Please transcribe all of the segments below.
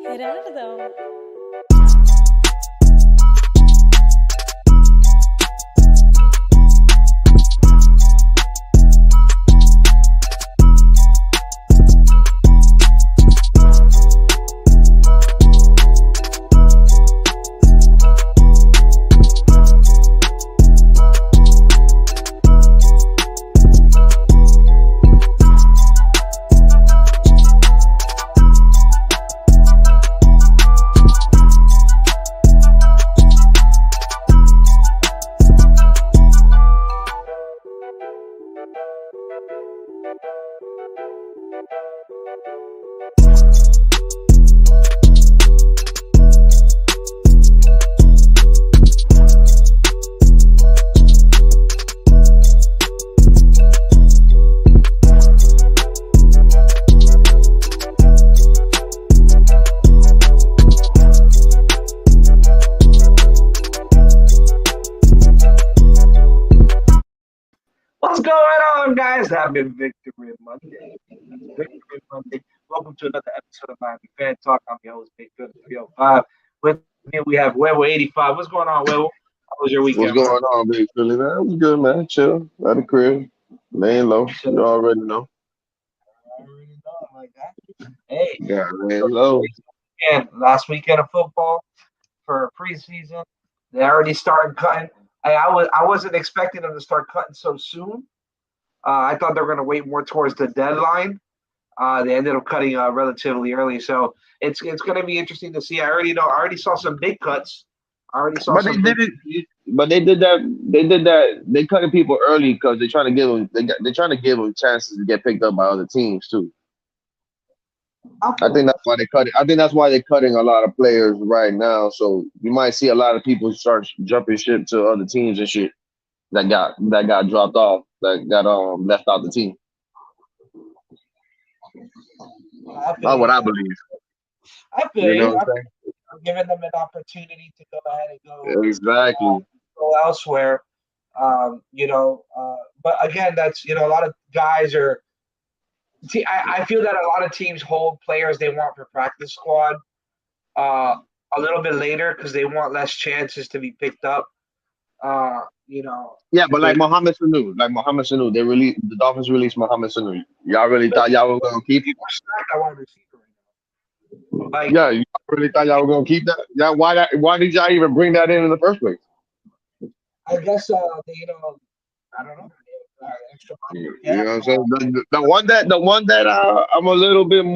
Gerardo. What's going on, guys? Happy Victory Monday. Victory Monday. Welcome to another episode of Miami Fan Talk. I'm your host, Big Good 305. With me, we have Wewo 85. What's going on, Wewo? How was your What's weekend, going man? on, Big Philly, man? It was good, man. Chill. At the crib. Laying low. So, You already know. I already know it like that. Hey, Yeah, so laying low. last weekend of football for preseason. They already started cutting. I wasn't expecting them to start cutting so soon. I thought they were going to wait more towards the deadline. They ended up cutting relatively early, so it's going to be interesting to see. I already know. I already saw some big cuts. I already saw But they some big. did it. But they did that. They did that. They cutting people early because they're trying to give them. They're trying to give them chances to get picked up by other teams too. I I feel think you. that's why they cut it. I think that's why they're cutting a lot of players right now. So you might see a lot of people start jumping ship to other teams and shit that got dropped off. That got left out the team. I feel That's what you. I believe. I feel You know you. what I I'm feel you. Giving them an opportunity to go ahead and saying? Exactly. go elsewhere. But again, that's a lot of guys are. I feel that a lot of teams hold players they want for practice squad uh, a little bit later because they want less chances to be picked up. Uh, you know, Yeah, if but they're Like Mohamed Sanu, the Dolphins released Mohamed Sanu. Y'all really thought y'all were gonna keep him? people are stacked at wide receiver right now. Like, Yeah, you really thought y'all were gonna keep that? Yeah, why did y'all even bring that in the first place? I guess I don't know. Extra money You or cap. know what I'm saying? The one that I'm a little bit a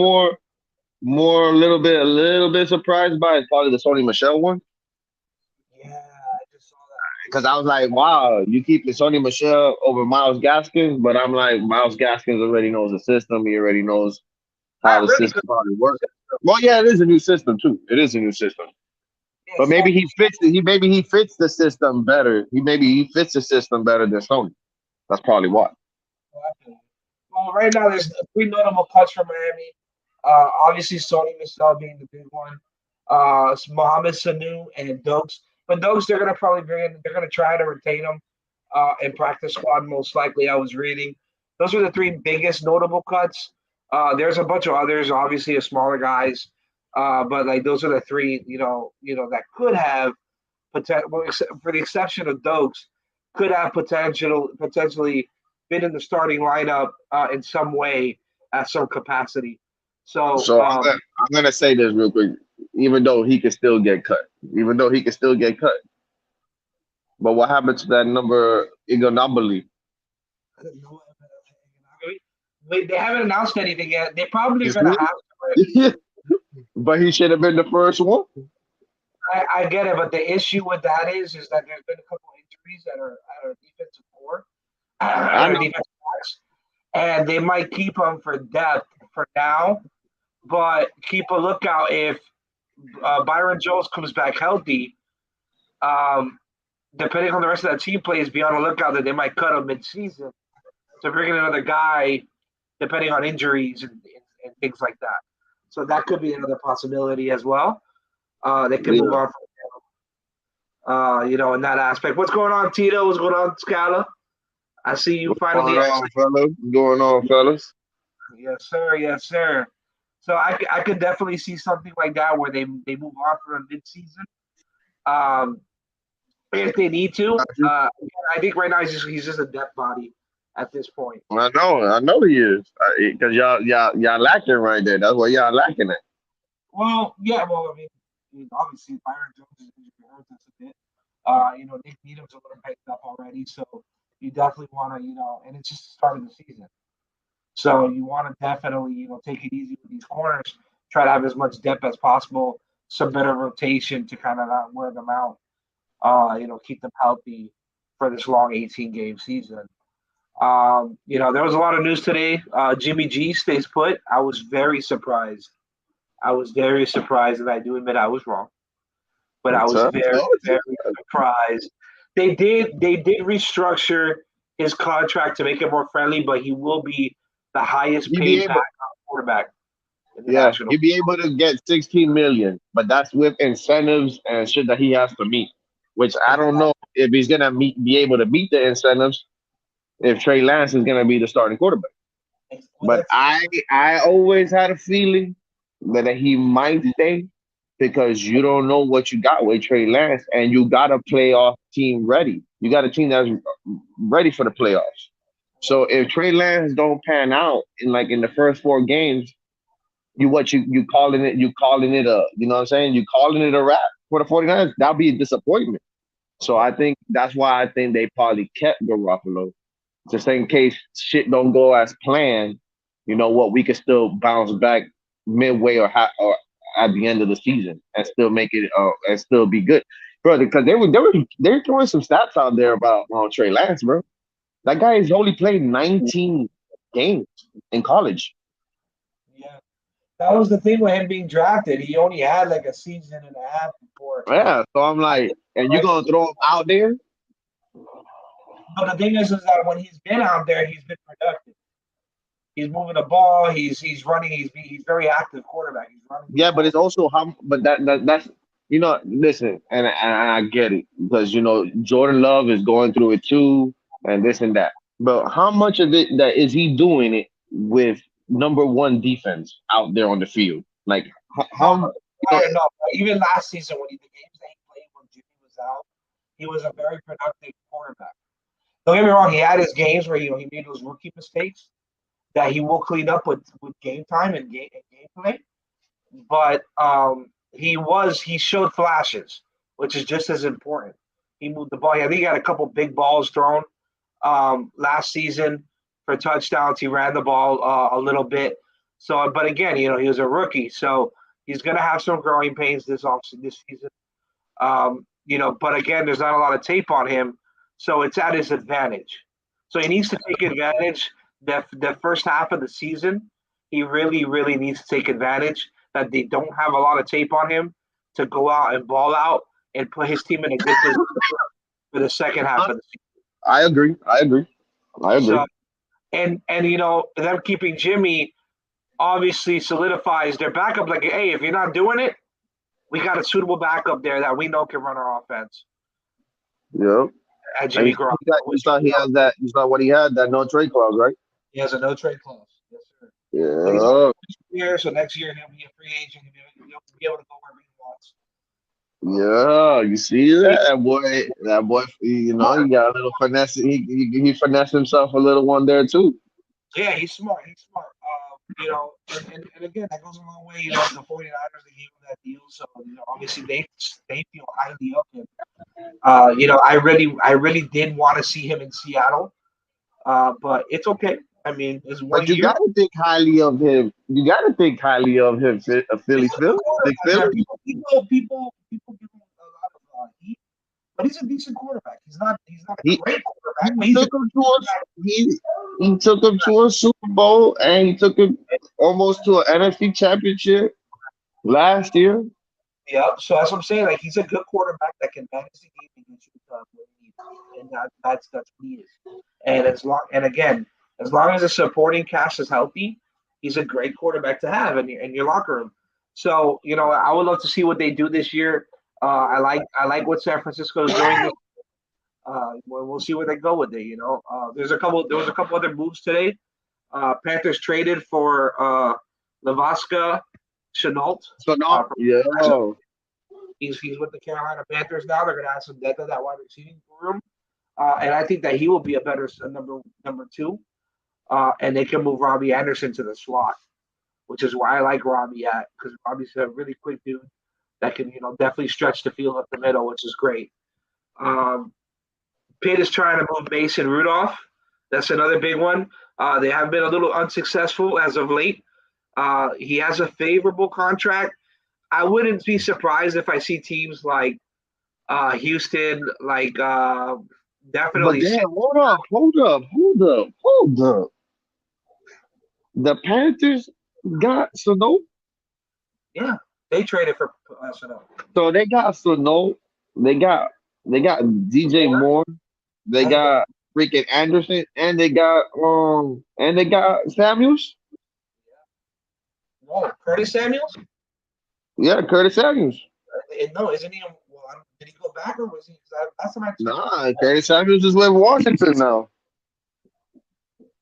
little bit surprised by is probably the Sony Michelle one. Yeah, I just saw that. Because I was like, wow, you keep the Sony Michelle over Miles Gaskins, but I'm like, Miles Gaskins already knows the system. He already knows how Not the really, because system probably works. Well, yeah, it is a new system too. It is a new system. yeah, But so maybe he fits it. He maybe he fits the system better. He fits the system better than Sony. That's probably why. well, right now there's three notable cuts for Miami. Obviously, Sony Michel being the big one. It's Mohamed Sanu and Dokes. But Dokes, they're gonna probably bring in. They're gonna try to retain him in practice squad most likely. I was reading. Those are the three biggest notable cuts. There's a bunch of others, obviously, of smaller guys. But like those are the three, that could have potential. Well, for the exception of Dokes, could have potentially been in the starting lineup in some way at some capacity. So So I'm gonna say this real quick. Even though he can still get cut, even though he can still get cut, but what happened to that number Ignominably? I don't know. Wait, they haven't announced anything yet. They probably are gonna have to. But he should have been the first one. I get it, but the issue with that is that there's been a couple of injuries that are at our defensive core, I our know. defensive backs, and they might keep him for depth for now. But keep a lookout if Byron Jones comes back healthy. Um, Depending on the rest of that team plays, be on the lookout that they might cut him mid-season to bring in another guy, depending on injuries and things like that. So that could be another possibility as well. They can move Yeah. on in that aspect. What's going on, Tito? What's going on, Scala? I see you What's finally going on, actually. fellas? What's going on, fellas? Yes, sir. Yes, sir. So I could definitely see something like that where they move on for a midseason. Um, if they need to. I think right now he's just a depth body at this point. I know he is. Because y'all lacking right there. That's what y'all lacking at. Well, yeah, well, I mean, obviously Byron Jones is injured hurt us a bit. Nick Needham's a little banged up already, so you definitely want to, and it's just the start of the season. So you want to definitely, take it easy with these corners. Try to have as much depth as possible, some better rotation to kind of not wear them out. Keep them healthy for this long 18 game season. There was a lot of news today. Jimmy G stays put. I was very surprised. I was very surprised, and I do admit I was wrong. But I was very, Told you. very surprised. They did restructure his contract to make it more friendly, but he will be the highest He be paid able, backup quarterback in the yeah, national. he be able to get 16 million, but that's with incentives and shit that he has to meet. Which I don't Exactly. know if he's gonna be able to meet the incentives if Trey Lance is gonna be the starting quarterback. Well, But that's I always had a feeling that he might stay because you don't know what you got with Trey Lance, and you got a playoff team ready. You got a team that's ready for the playoffs. So if Trey Lance don't pan out in the first 4 games, you calling it a, you know what I'm saying? You calling it a wrap for the 49ers. That'll be a disappointment. So I think that's why I think they probably kept Garoppolo, just in case shit don't go as planned. You know what? We can still bounce back midway or at the end of the season and still make it and still be good, bro. Because they were throwing some stats out there about Trey Lance, bro. That guy has only played 19 games in college. yeah. That was the thing with him being drafted. He only had like a season and a half before. Yeah, so I'm like, and you're gonna throw him out there? But the thing is that when he's been out there, he's been productive. He's moving the ball. He's running. He's very active quarterback. He's running the Yeah, but ball. it's also how. But that's listen, and I get it because Jordan Love is going through it too, and this and that. But how much of it that is he doing it with number one defense out there on the field? Like how Not, not enough. Even last season, when the games that he played when Jimmy was out, he was a very productive quarterback. Don't get me wrong. He had his games where he made those rookie mistakes that he will clean up with game time and gameplay. But he showed flashes, which is just as important. He moved the ball. I think he had a couple big balls thrown last season for touchdowns. He ran the ball a little bit. So, but again, he was a rookie, so he's going to have some growing pains this season. But again, there's not a lot of tape on him, so it's at his advantage. So he needs to take advantage. The first half of the season, he really, really needs to take advantage that they don't have a lot of tape on him to go out and ball out and put his team in a good position for the second half of the season. I agree. I agree. I So agree. and them keeping Jimmy obviously solidifies their backup. Like, hey, if you're not doing it, we got a suitable backup there that we know can run our offense. Yeah. At And Jimmy Garoppolo, you which saw he has that. You saw what he had, that no trade clause, right? he has a no trade clause. Yes, sir. But he's only Yeah. 2 years, so next year he'll be a free agent. He'll be able to go wherever he wants. Yeah, you see that boy, he got a little finesse. He finessed himself a little one there too. Yeah, he's smart. He's smart. And again, that goes a long way. The 49ers, they gave him that deal, so obviously they feel highly of him. I really did want to see him in Seattle, but it's okay. I mean, it's But one you year. gotta think highly of him. You gotta think highly of him, He's Philly, a good Big quarterback, man. Philly. People give him a lot of heat, but he's a decent quarterback. He's not a He great he quarterback, but he's a took good him to a quarterback. he took him to a Super Bowl, and he took him almost to an NFC Championship last year. Yeah, so that's what I'm saying. Like he's a good quarterback that can manage the game and get you when you need it, and that's what he is. And again, as long as the supporting cast is healthy, he's a great quarterback to have in your locker room. So I would love to see what they do this year. I like what San Francisco is doing. We'll see where they go with it. There was a couple other moves today. Panthers traded for Lavaska Chenault. So no, From yo, he's with the Carolina Panthers now. They're going to have some depth of that wide receiving room, and I think that he will be a better number two. And they can move Robbie Anderson to the slot, which is why I like Robbie at because Robbie's a really quick dude that can definitely stretch the field up the middle, which is great. Um, Pitt is trying to move Mason Rudolph. That's another big one. They have been a little unsuccessful as of late. He has a favorable contract. I wouldn't be surprised if I see teams like Houston, like but definitely. damn, hold up. The Panthers got Sano, Yeah, they traded for Sano. so they got Sano, they got they got DJ Moore, they And got freaking Anderson, and they got Samuels. no, Curtis Samuels. Yeah, Curtis Samuels. No, isn't he? Well, did he go back or was he? Last time I checked. Nah, Curtis Samuels is with Washington now.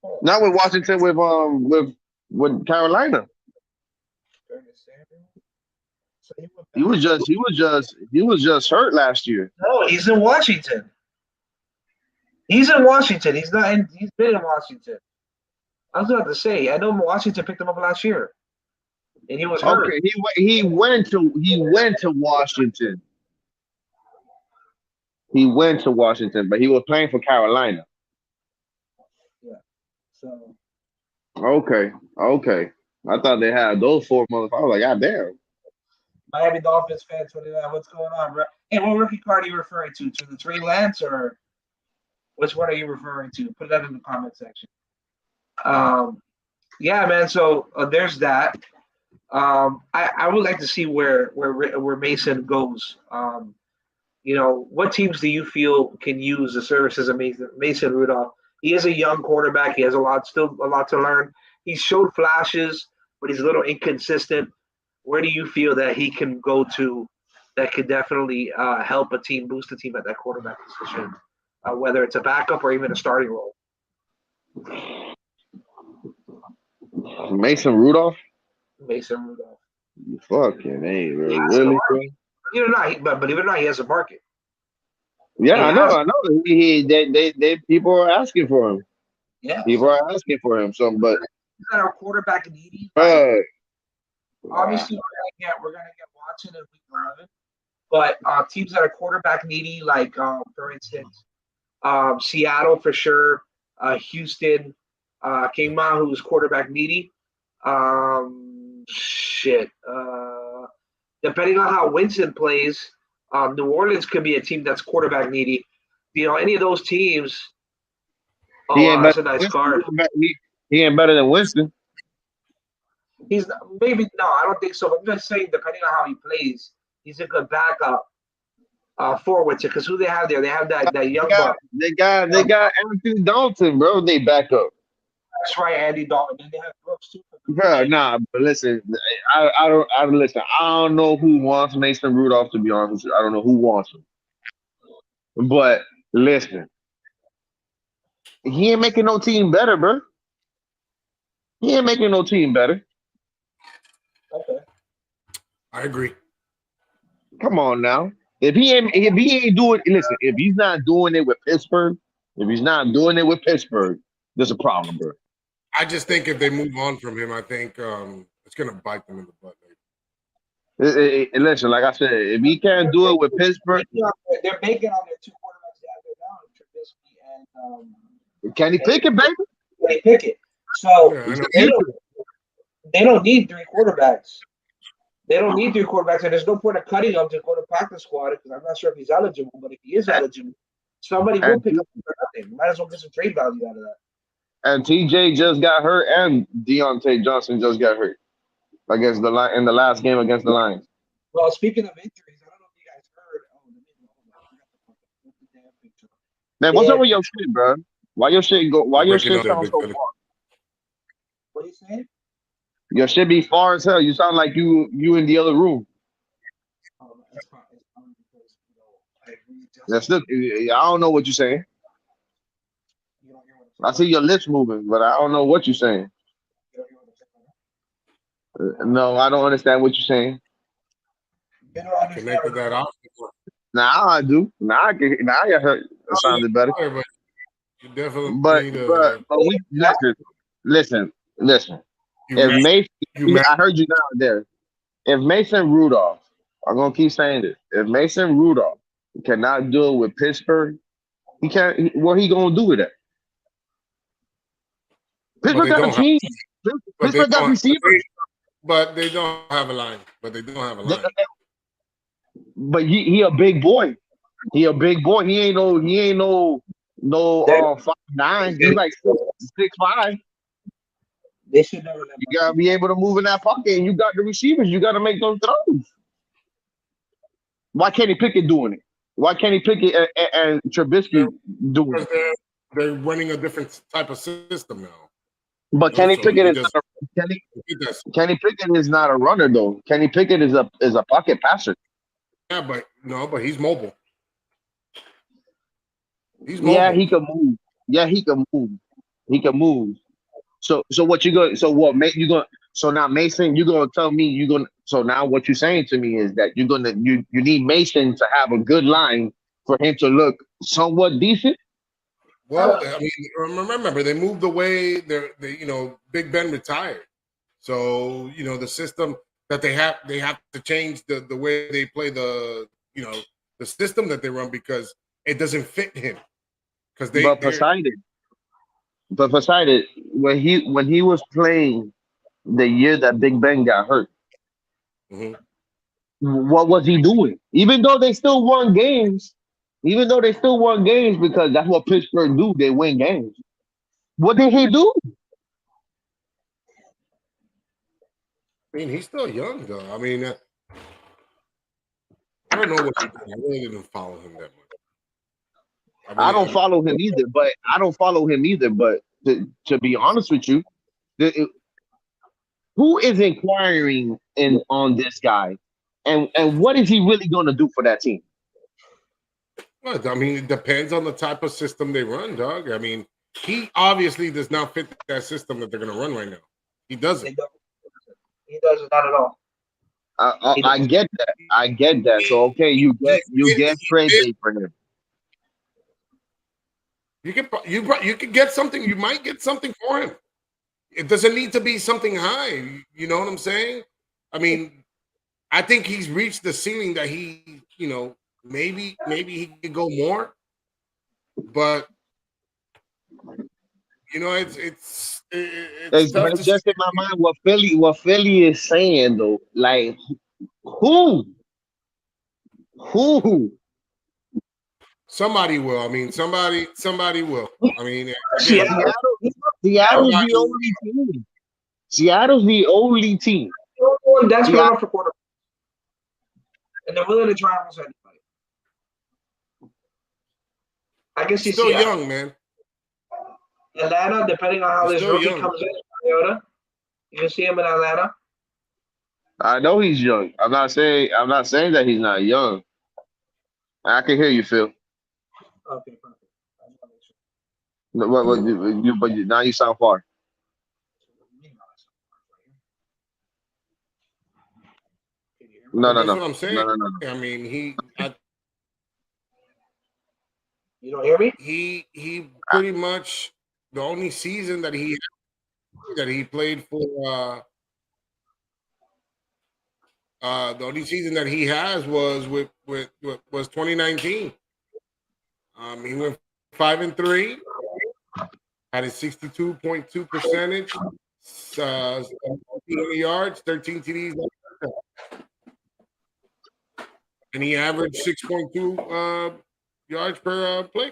Oh, Not with Washington, with Carolina. Curtis Samuels. So he went He back. was just he was just he was just hurt last year. No, he's in Washington. He's in Washington. He's not in. He's been in Washington. I was about to say. I know Washington picked him up last year, and he was hurt. Okay, he went to Washington. He went to Washington, but he was playing for Carolina. Yeah. So Okay. I thought they had those four motherfuckers. I was like, God damn. Miami Dolphins fan 29. What's going on, bro? Hey, what rookie card are you referring to? To the Trey Lance or which one are you referring to? Put that in the comment section. Um, yeah, man. So there's that. I would like to see where Mason goes. What teams do you feel can use the services of Mason Rudolph? He is a young quarterback. He has still a lot to learn. He showed flashes, but he's a little inconsistent. Where do you feel that he can go to that could definitely help a team, boost a team at that quarterback position, whether it's a backup or even a starting role? Mason Rudolph? Mason Rudolph. Fucking hey, bro. He has the Really, bro? market. Believe it or not, but believe it or not, he has a market. Yeah, He I know, has, I know. They people are asking for him. yeah. People So are asking for him. So, but he's not our quarterback needy. Like uh, obviously, we're gonna get Watson in week 11. But teams that are quarterback needy, like for instance, Seattle for sure, Houston, Kingma, who's quarterback needy. Shit. Depending on how Winston plays, New Orleans could be a team that's quarterback needy. Any of those teams. Oh he ain't wow, better that's a than nice Winston. card. He ain't better than Winston. He's maybe no, I don't think so. I'm just saying, depending on how he plays, he's a good backup forward to because who they have there? They have that They young got buck. they got Anthony Dalton, bro. They back up. That's right, Andy Dalton. And they have Brooks too for Green Bro, Bay. nah, but listen, I don't listen. I don't know who wants Mason Rudolph to be honest with you. I don't know who wants him. But listen, he ain't making no team better, bro. He ain't making no team better. Okay. I agree. Come on now. If he ain't doing listen, if he's not doing it with Pittsburgh, if he's not doing it with Pittsburgh, there's a problem, bro. I just think if they move on from him, I think it's going to bite them in the butt. Listen, like I said, if he can't do it with Pittsburgh, They're banking on their two quarterbacks they have there now, Trubisky can he pick it, baby? they pick it. So Yeah, I know. they don't need three quarterbacks. They don't need three quarterbacks, and there's no point of cutting him to go to practice squad because I'm not sure if he's eligible. But if he is eligible, somebody will And pick up for nothing. Might as well get some trade value out of that. and TJ just got hurt, and Deontay Johnson just got hurt against the line in the last game against the Lions. Well, speaking of injuries, I don't know if you guys heard. Oh, I forgot the damn picture. Man, what's up with your shit, bro? Why your shit go? Why You're your breaking shit up there, sound Big so Philly. far? What are you saying? Your shit be far as hell. You sound like you in the other room. It's probably because I That's readjusted. I don't know what you're saying. You don't hear what I'm I see saying. your lips moving, but I don't know what you're saying. You don't hear what I'm saying. No, I don't understand what you're saying. You don't understand Connected that off. Now I do. Now I can. Now I heard it sounded better. But you definitely But need but to. but we listen. You If match. Mason, You match. I heard you down there. If Mason Rudolph, I'm gonna keep saying this. If Mason Rudolph cannot do it with Pittsburgh, he can't. What he gonna do with it? But Pittsburgh they got a don't have. team. But they Pittsburgh got don't. receivers. But they don't have a line. But they don't have a They- line. But he a big boy. He a big boy. He ain't no that. 5'9". He's like 6'5". They should never let You gotta be able to move in that pocket, and you got the receivers. You gotta make those throws. Why can't he pick it doing it? Why can't he pick it and Trubisky doing Because it? they're running a different type of system now. But Kenny Also, Pickett he is just not a, Kenny he does. Kenny Pickett is not a runner though. Kenny Pickett is a pocket passer. Yeah, but no, but he's mobile. He's Yeah, mobile. he can move. Yeah, he can move. He can move. So what you going? So what? You going? So now Mason, you gonna tell me you gonna? So now what you're saying to me is that you need Mason to have a good line for him to look somewhat decent. Well, I mean, remember they moved away. Big Ben retired, so the system that they have to change the way they play the system that they run because it doesn't fit him because But Poseidon, when he was playing the year that Big Ben got hurt, Mhm. what was he doing? Even though they still won games because that's what Pittsburgh do. They win games. What did he do? I mean, he's still young though. I mean, I don't know what he did. I really didn't follow him that much. I don't follow him either. But to be honest with you, who is inquiring in on this guy, and what is he really going to do for that team? Well, I mean, it depends on the type of system they run, dog. I mean, he obviously does not fit that system that they're going to run right now. He doesn't. He does not at all. I get that. I get that. So okay, you get trade bait for him. You can get something. You might get something for him. It doesn't need to be something high. You know what I'm saying? I mean, I think he's reached the ceiling that he, maybe he could go more, but it's tough to Just in my mind what Philly is saying though. Like who? Somebody will. I mean, somebody will. I mean, Seattle's the only team. Seattle's the only team. That's good enough for quarterback. And they're willing to try almost anybody. I guess he's still young, man. Atlanta, depending on how He's this still rookie young. comes in, Mariota, you can see him in Atlanta. I know he's young. I'm not saying that he's not young. I can hear you, Phil. Okay, perfect. But now you sound far. No. That's what I'm saying. No. I mean, you don't hear me? He pretty much the only season that he played for. The only season that he has was was 2019. He went 5-3, had a 62.2 percentage, 13 yards, 13 TDs, and he averaged 6.2 yards per play.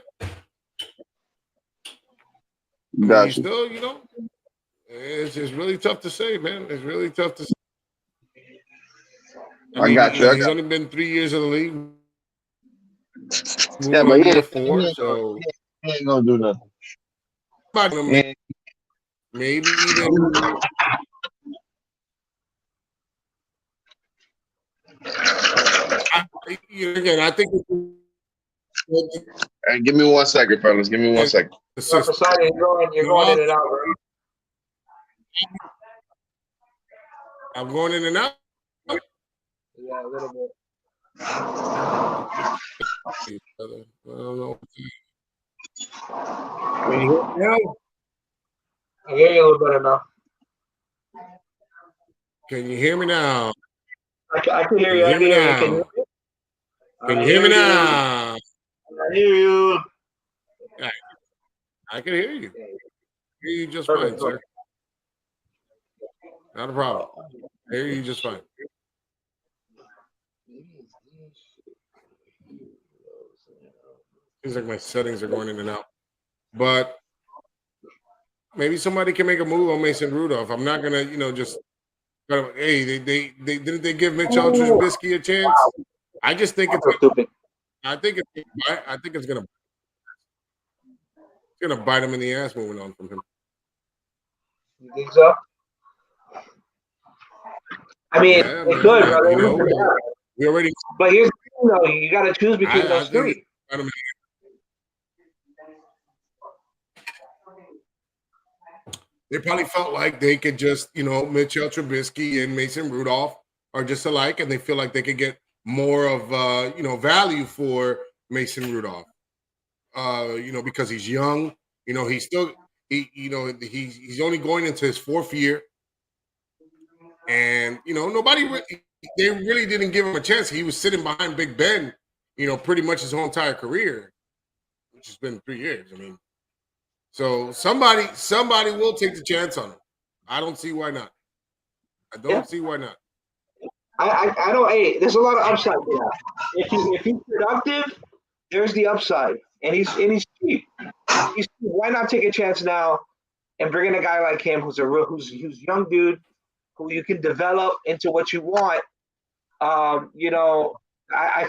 He's still, it's really tough to say, man. It's really tough to say. I got you. He's only been 3 years in the league. Yeah, but year 4, so he ain't gonna do nothing. Maybe even. I think. Hey, give me 1 second, fellas. Give me 1 second. You're going in and out, bro. I'm going in and out. Yeah, a little bit. I don't know. Can you hear me now? I hear you a little better now. Can you hear me now? I can hear Can you. you I hear can me hear you. Can you now? hear me? Can I you hear hear me you. now? I hear you. Yeah, I can hear you. Hear you just fine, Perfect. sir. Not a problem. I hear you just fine. Seems like my settings are going in and out. But maybe somebody can make a move on Mason Rudolph. I'm not gonna, just. Hey, they didn't they give Mitch Trubisky a chance? I just think it's. So stupid. I think it's gonna bite him in the ass moving on from him. You think so? I mean, Yeah, it could, man. brother. We already. But here's the thing, though. You got to choose between I those think three. they probably felt like they could just, Mitchell Trubisky and Mason Rudolph are just alike, and they feel like they could get more of, value for Mason Rudolph. Because he's young. He's still he's only going into his fourth year, and they really didn't give him a chance. He was sitting behind Big Ben, pretty much his whole entire career, which has been 3 years. I mean, so somebody will take the chance on him. I don't see why not. See why not. I don't. Hey, there's a lot of upside to that. If he's productive, there's the upside, and he's cheap. Why not take a chance now and bring in a guy like him who's who's young dude who you can develop into what you want. I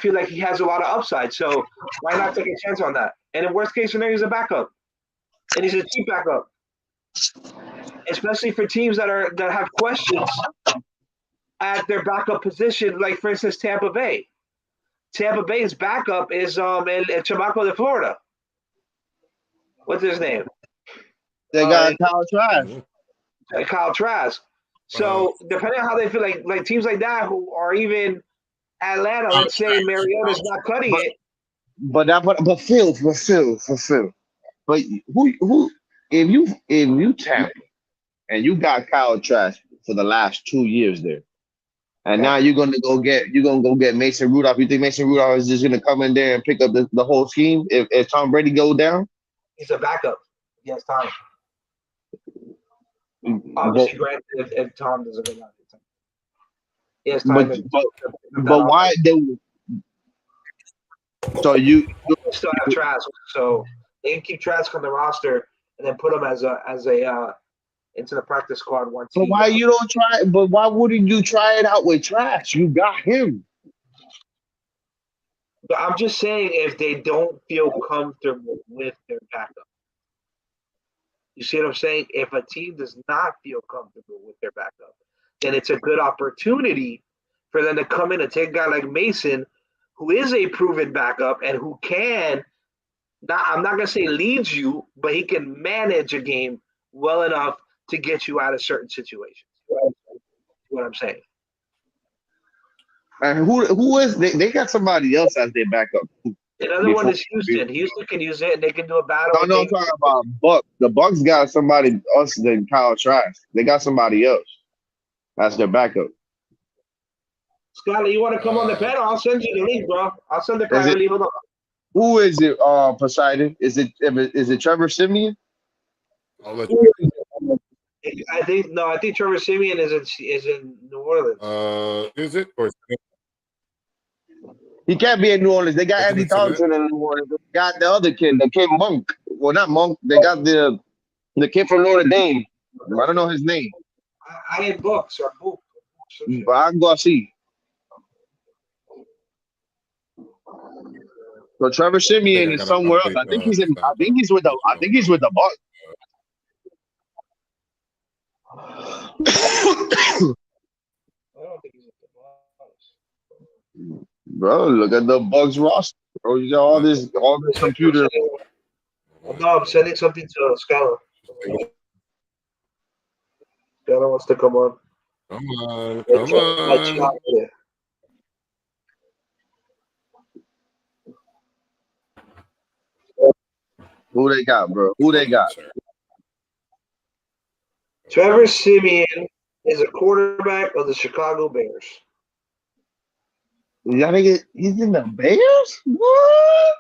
feel like he has a lot of upside. So why not take a chance on that? And in worst case scenario, he's a backup, and he's a cheap backup, especially for teams that have questions at their backup position. Like for instance, Tampa Bay. Tampa Bay's backup is El Chamaco de Florida. What's his name? They got Kyle Trask. Kyle Trask. So depending on how they feel, like teams like that who are even Atlanta, let's say Mariota's not cutting it. But Phil. But who if you tap and you got Kyle Trask for the last 2 years there, and now you're gonna go get Mason Rudolph. You think Mason Rudolph is just gonna come in there and pick up the whole scheme if Tom Brady go down? He's a backup. He has time. Obviously, granted, if Tom doesn't go down, he has time. But why do? So you still have Trask, so they can keep Trask on the roster and then put him as a into the practice squad once. But why you don't try? But why wouldn't you try it out with Trask? You got him. But I'm just saying, if they don't feel comfortable with their backup, you see what I'm saying? If a team does not feel comfortable with their backup, then it's a good opportunity for them to come in and take a guy like Mason, who is a proven backup and who can, I'm not going to say leads you, but he can manage a game well enough to get you out of certain situations. That's what I'm saying. And who is they got somebody else as their backup. Another one is Houston. Houston can use it, and they can do a battle. No, I'm talking about Bucks. The Bucks got somebody else than Kyle Trask. They got somebody else as their backup. Scotty, you want to come on the panel? I'll send you the link, bro. I'll send the privately. Hold on. Who is it? Poseidon? Is it Trevor Siemian? I'll let you. I think Trevor Siemian is in New Orleans. Is it or? He can't be in New Orleans. They got Andy Thompson in New Orleans. They got the other kid, the kid Monk. Well, not Monk. They got the kid from Notre Dame. I don't know his name. I had books or book. But I can go see. So Trevor Siemian is somewhere else. I think he's with the Bucks. I don't think he's at the Bucks. Bro, look at the Bucks roster. Bro, you got all this computer. No, I'm sending something to Skylar. Skylar wants to come on. Come on, They come took my on. chocolate. Who they got, bro? Who they got? Sir. Trevor Simeon is a quarterback of the Chicago Bears. Y'all nigga, he's in the Bears? What?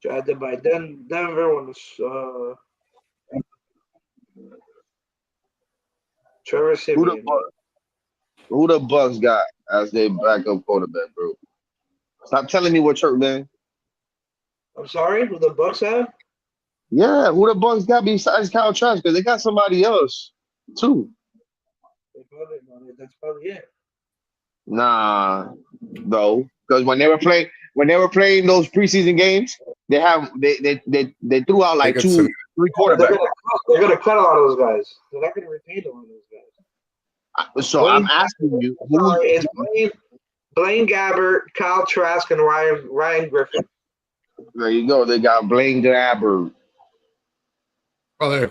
Drafted by Denver when Trevor Who the Simeon. who the Bucks got as their backup quarterback, bro? Stop telling me what church, man. I'm sorry, who the Bucks have? Yeah, who the Bucks got besides Kyle Trask? Because they got somebody else too. That's probably it. Nah, though, because when they were playing those preseason games, they threw out They like got 2, 3 quarterbacks. They're gonna cut a lot of those guys. They're not gonna retain a lot of those guys. So I'm asking you, who? Sorry, it's Blaine Gabbert, Kyle Trask, and Ryan Griffin. There you go. They got Blaine Gabbert. Oh, there.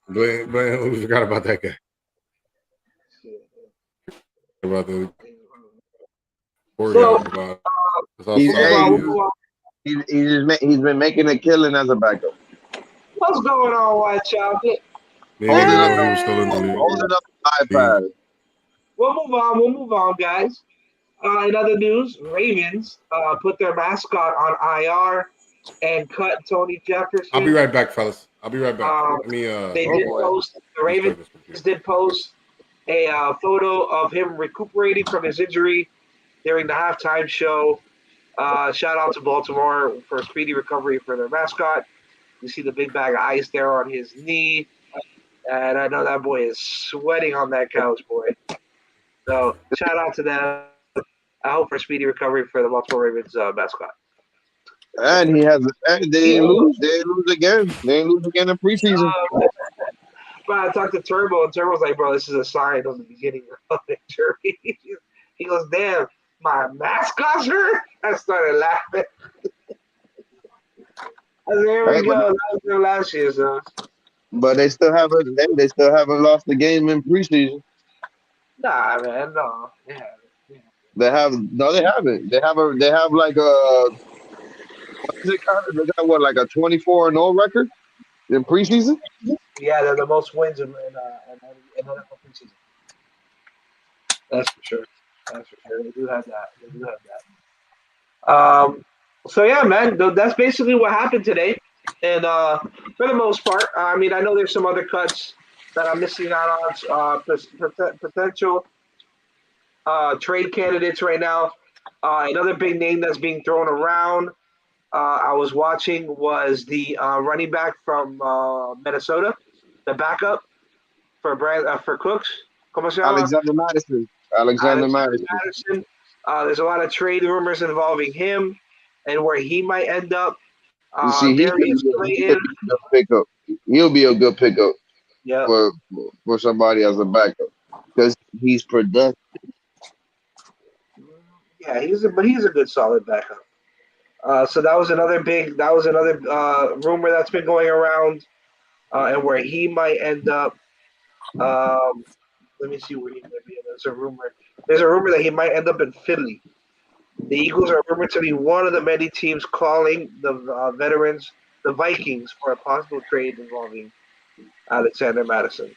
Blaine, we forgot about that guy. About the poor So, guy. About He's been making a killing as a backup. what's going on, White Chocolate? Maybe he was still in the league. Holding up the iPad. We'll move on, guys. In other news, Ravens put their mascot on IR and cut Tony Jefferson. I'll be right back, fellas. I'll be right back. Let me. The Ravens did post a photo of him recuperating from his injury during the halftime show. Shout out to Baltimore for a speedy recovery for their mascot. You see the big bag of ice there on his knee. And I know that boy is sweating on that couch, boy. So shout out to them. I hope for speedy recovery for the Baltimore Ravens mascot. And they didn't lose. They didn't lose again. They didn't lose again in preseason. But I talked to Turbo, and Turbo's like, bro, this is a sign of the beginning of the injury. He goes, damn, my mascot's hurt? I started laughing. I said, here we go. That was their last year, so. But they still haven't lost the game in preseason. Nah, man, no. Yeah. They haven't. They have like a they got what, like a 24-0 record in preseason? Yeah, they're the most wins in NFL preseason. That's for sure. They do have that. So yeah, man, that's basically what happened today. And for the most part, I mean, I know there's some other cuts that I'm missing out on. Potential trade candidates right now. Another big name that's being thrown around. I was watching was the running back from Minnesota, the backup for Cooks. ¿Cómo se llama? Alexander Madison. There's a lot of trade rumors involving him and where he might end up. You see, he'll be a good pickup. He'll be a good pickup for somebody as a backup because he's productive. Yeah, he's a good solid backup. So that was another rumor that's been going around, and where he might end up. Let me see where he might be. There's a rumor that he might end up in Philly. The Eagles are rumored to be one of the many teams calling the veterans, the Vikings, for a possible trade involving Alexander Madison.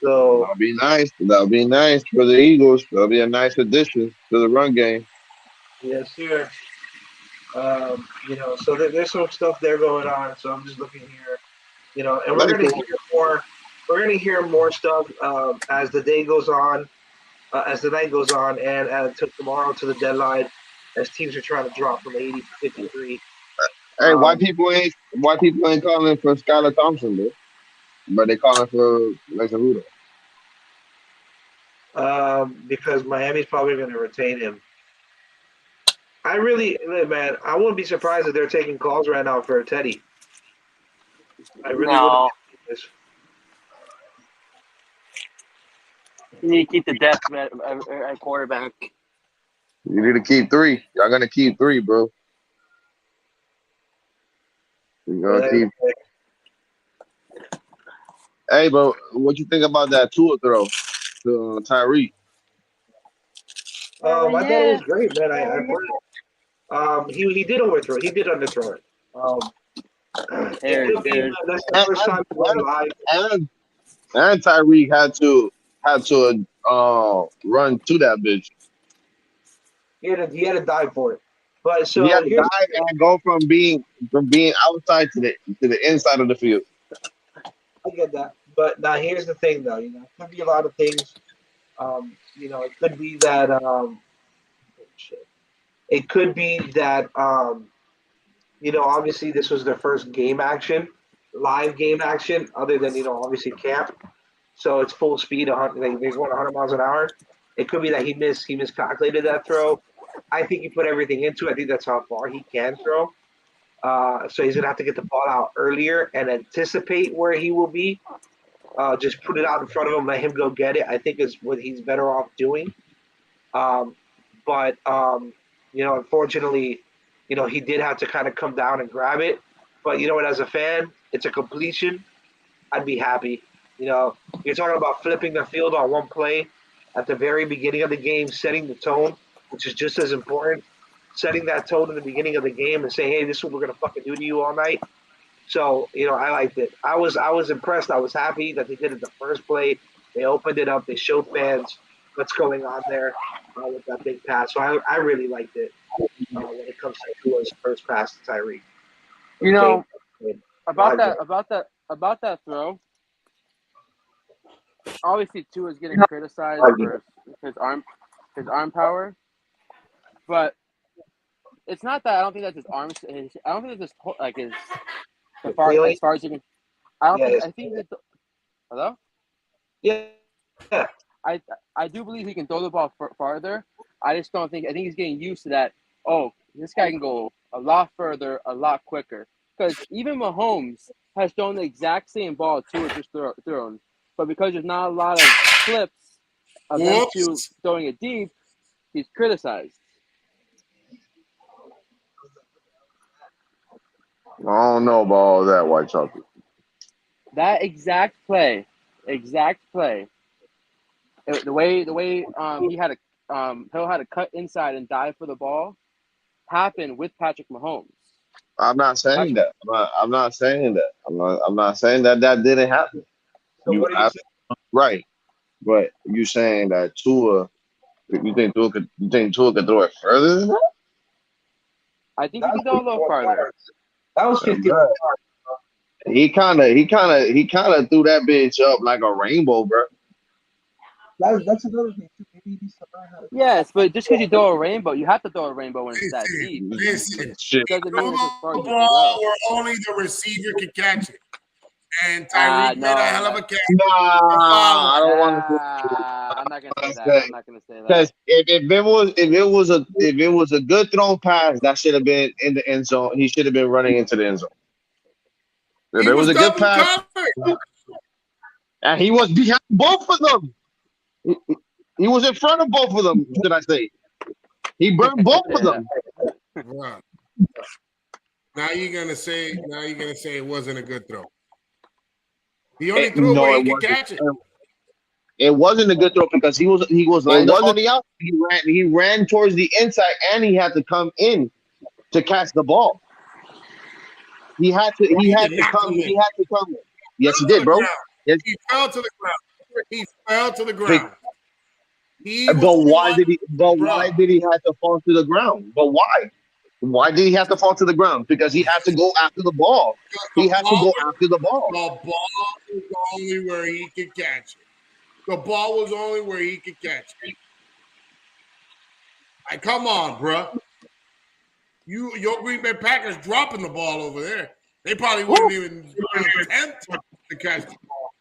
So that'll be nice. That'll be nice for the Eagles. That'll be a nice addition to the run game. Yes, sir. So there's some stuff there going on. So I'm just looking here, and we're gonna hear more. We're gonna hear more stuff as the day goes on, as the night goes on, and until tomorrow to the deadline, as teams are trying to drop from 80 to 53. Hey, why people ain't calling for Skylar Thompson, bro? But they calling for Mason Rudolph. Because Miami's probably going to retain him. I wouldn't be surprised if they're taking calls right now for Teddy. I really wouldn't. You need to keep the depth at quarterback. You need to keep 3. Y'all gonna keep 3, bro. You gonna keep. Hey, but what you think about that Tua throw to Tyreek? I thought it was great, man. He did overthrow. He did underthrow it. It could be that's the first time going live. And Tyreek had to run to that bitch. He had to dive for it. But He so had to here's dive and go from being outside to the inside of the field. I get that. But now here's the thing, though. It could be a lot of things. It could be that it could be that obviously this was their first game action, live game action, other than obviously camp. So it's full speed. They're going 100 miles an hour. It could be that he miscalculated that throw. I think he put everything into it. I think that's how far he can throw. So he's gonna have to get the ball out earlier and anticipate where he will be. Just put it out in front of him, let him go get it. I think is what he's better off doing. But unfortunately, he did have to kind of come down and grab it. But you know what? As a fan, it's a completion. I'd be happy. You're talking about flipping the field on one play at the very beginning of the game, setting the tone, which is just as important. Setting that tone in the beginning of the game and saying, "Hey, this is what we're gonna fucking do to you all night." So I liked it. I was impressed. I was happy that they did it the first play. They opened it up. They showed fans what's going on there with that big pass. So I really liked it when it comes to Tua's first pass to Tyreek. About that throw. Obviously, Tua is getting criticized for his arm power, but it's not that. I don't think that's his arms. I don't think that's his as far as you can. I don't think. I think that. Hello. Yeah. I do believe he can throw the ball farther. I just don't think. I think he's getting used to that. Oh, this guy can go a lot further, a lot quicker. Because even Mahomes has thrown the exact same ball Tua just thrown, but because there's not a lot of flips of him throwing it deep, he's criticized. I don't know about all that white chocolate. That exact play. The way Hill had to cut inside and dive for the ball happened with Patrick Mahomes. I'm not saying that. I'm not saying that. I'm not saying that didn't happen. So what are you saying? Right, but you saying that Tua? You think Tua could throw it further than that? I think he could go a little farther. That was 50. He kind of threw that bitch up like a rainbow, bro. That's another thing too. Maybe he's yes, but just because you throw a rainbow, you have to throw a rainbow when it's that deep. Listen, doesn't mean it's as far as you can ball go. where only the receiver can catch it. And Tyreek made a hell of a catch. I don't want to. I'm not gonna say that. I'm not gonna say that. Because if it was a good thrown pass, that should have been in the end zone. He should have been running into the end zone. If it was a good pass, and he was behind both of them. He was in front of both of them. Did I say? He burned both of them. Right. Now you're gonna say it wasn't a good throw. He only threw it where he could catch it. It wasn't a good throw because he was lined up on the outside. He ran towards the inside and he had to come in to catch the ball. He had to come. Yes, he did, bro. Yes. He fell to the ground. But why did he have to fall to the ground? But why? Why did he have to fall to the ground? Because he had to go after the ball. He had to go after the ball. The ball was only where he could catch it. The ball was only where he could catch it. Like, come on, bro. Your Green Bay Packers dropping the ball over there. They probably wouldn't even attempt to catch the ball.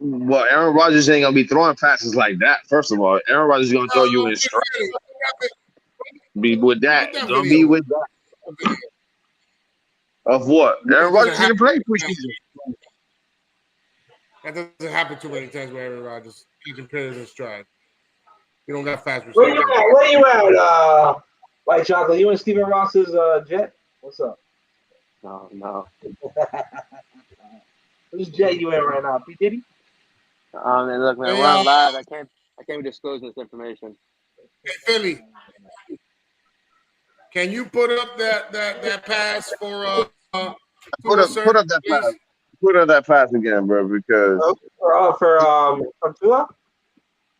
Well, Aaron Rodgers ain't gonna be throwing passes like that. First of all, Aaron Rodgers is gonna throw you in straight. Be with that. Don't be with that. Of what? Aaron Rodgers didn't play preseason. That doesn't happen too many times with Aaron Rodgers. He can put it in stride. You don't got fast Where you at? White Chocolate? You and Steven Ross's jet? What's up? No. Who's jet you in right now? P Diddy? And look, man, Hey, we're on live. I can't be disclosing this information. Philly, can you put up that pass for Put Tua, up sir, that please? pass. Put up that pass again, bro. Because For Tua?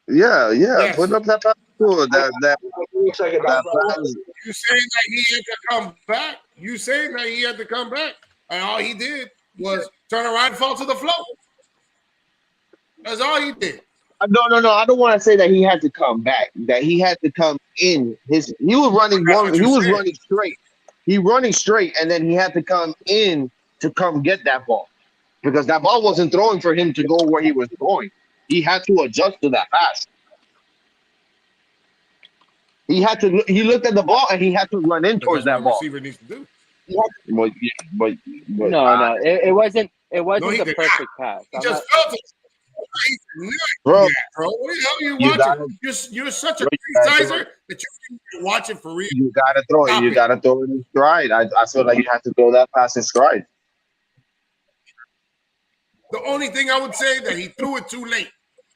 yeah, Yes. put up that pass. Cool. That Second, pass. You saying that he had to come back? You saying that he had to come back? And all he did was turn around and fall to the floor. That's all he did. No. I don't want to say that he had to come back. That he had to come in. He was running That's one. what He you was said. running straight. He running straight, and then he had to come in to come get that ball because that ball wasn't throwing for him to go where he was going. He had to adjust to that pass. He had to. He looked at the ball and he had to run in Because towards that's what that a ball. receiver needs to do. But, but No. It wasn't. It No, wasn't he the did perfect pass. He I'm just not. felt it. He's not bro, yet, bro. What the hell are you you watching? gotta, You're such a bro, you gotta throw criticizer it. that you're watching for real. You gotta throw it. Stop You it. gotta throw it in stride. I feel like you have to throw that pass in stride. The only thing I would say that he threw it too late,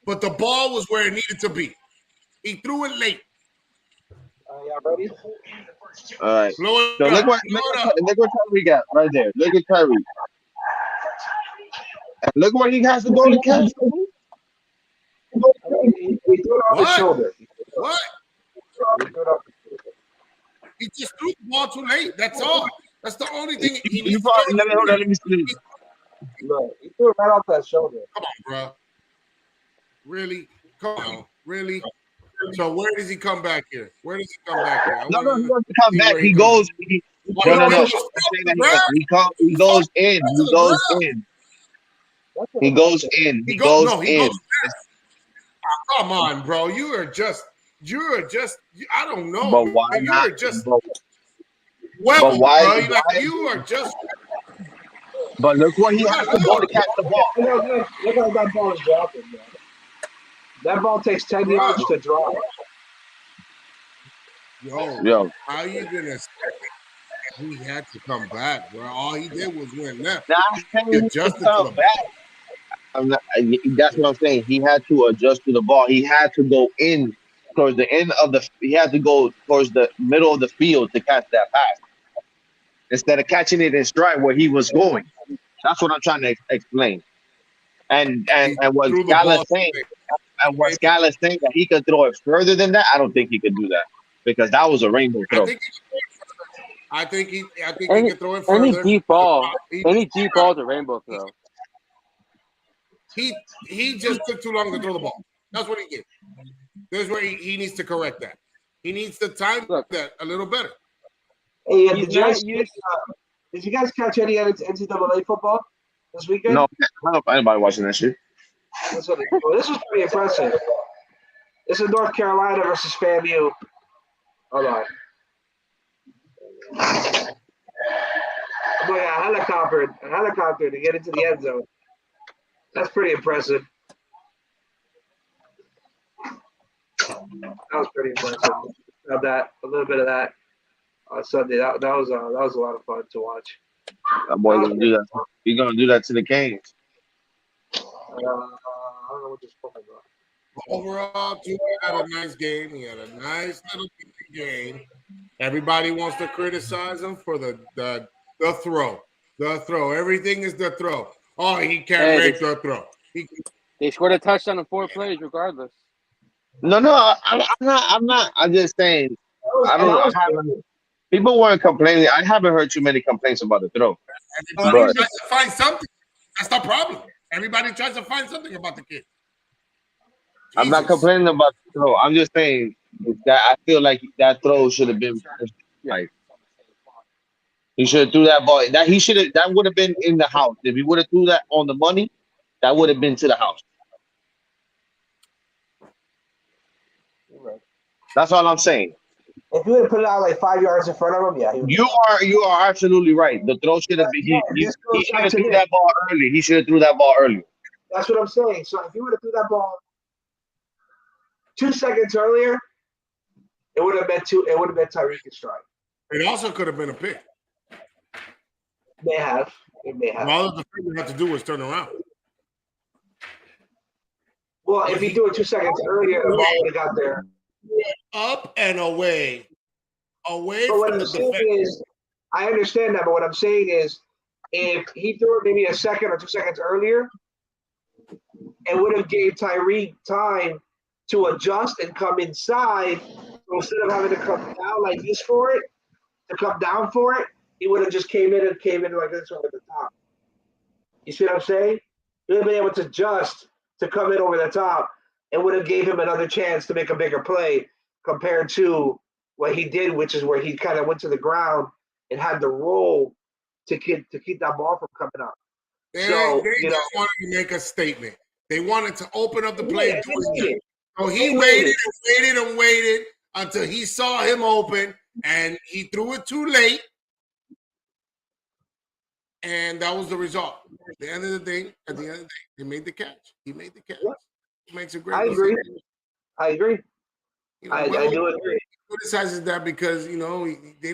but the ball was where it needed to be. He threw it late. Y'all ready? All right. Blow it So up. Blow it up. look what Tyree got right there. Look at Tyree. And look where he has to go to catch. He threw it off his What? shoulder. What? He threw it off. He just threw the ball too late. That's all. That's the only thing he You needs to probably do. let me hold on. Let me see. Look, he threw it right off that shoulder. Come on, bro. Really? Come on. Really? So where does he come back here? Where does he come back here? I No, want he to doesn't come see back. where He comes. goes. Why No. he I'm just fell saying to the that ground? he goes in. Fell to He the goes ground. in. That's what He I'm goes saying. in. He He goes. goes No, he in. goes. Come on, bro. You are just. I don't know. But why Man. You not? are just But level, why? bro. You are just. But look where he You're has not to go to level, catch the ball. Look how that ball is dropping, man. That ball takes 10 bro. yards to drop. Yo, how you gonna say he had to come back, bro? All he did was went left. Now I'm saying He he can adjusted to come the back. That's what I'm saying. He had to adjust to the ball. He had to go in towards the end of the. He had to go towards the middle of the field to catch that pass instead of catching it in stride where he was going. That's what I'm trying to explain. And He what threw the Scala's ball. saying, that he could throw it further than that. I don't think he could do that because that was a rainbow I throw. think he Any can throw it any further. deep ball, any deep ball is a rainbow throw. He just took too long to throw the ball. That's what he did. There's where he needs to correct that. He needs to time that a little better. Hey, He's not used. did you guys catch any NCAA football this weekend? No, I don't know if anybody watching that shit. This was pretty impressive. This is North Carolina versus FAMU. Hold on. Boy, a helicopter to get into the end zone. That's pretty impressive. That was pretty impressive. Have that a little bit of that on Sunday. That was a lot of fun to watch. That boy gonna do that. He's gonna do that to the Canes. I don't know what this football about. Overall, Tua had a nice game. He had a nice little game. Everybody wants to criticize him for the throw. The throw. Everything is the throw. Oh, he can't make the throw. They scored a touchdown in 4 plays, regardless. No, I'm not. I'm just saying. People weren't complaining. I haven't heard too many complaints about the throw. Everybody tries to find something. That's the problem. Everybody tries to find something about the kid. I'm not complaining about the throw. I'm just saying that I feel like that throw should have been like he should have threw that ball. That would have been in the house. If he would have threw that on the money, that would have been to the house. That's all I'm saying. If you would have put it out like 5 yards in front of him, yeah. You are absolutely right. The throw should have been. He should have threw that ball early. He should have threw that ball early. That's what I'm saying. So if you would have threw that ball 2 seconds earlier, it would have been Tyreek in stride. It also could have been a pick. May have. It may have. All the defender had to do was turn around. Well, But if he he do it 2 seconds earlier, the ball would have got there. up and away But what from I'm the saying defender. is, I understand that. But what I'm saying is, if he threw it maybe a second or 2 seconds earlier, it would have gave Tyreek time to adjust and come inside. So instead of having to come down like this for it, to come down for it, he would have just came in like this over the top. You see what I'm saying? He would have been able to adjust to come in over the top. It would have gave him another chance to make a bigger play compared to what he did, which is where he kind of went to the ground and had the roll to keep that ball from coming up. They So just wanted to make a statement. They wanted to open up the play yeah, and do they his waited. thing. So he They waited waited. and waited until he saw him open, and he threw it too late, and that was the result. At the end of the day, they made the catch. He made the catch. Yeah. He makes a great I agree. receiver. I agree. You know, I do agree. criticizes that because they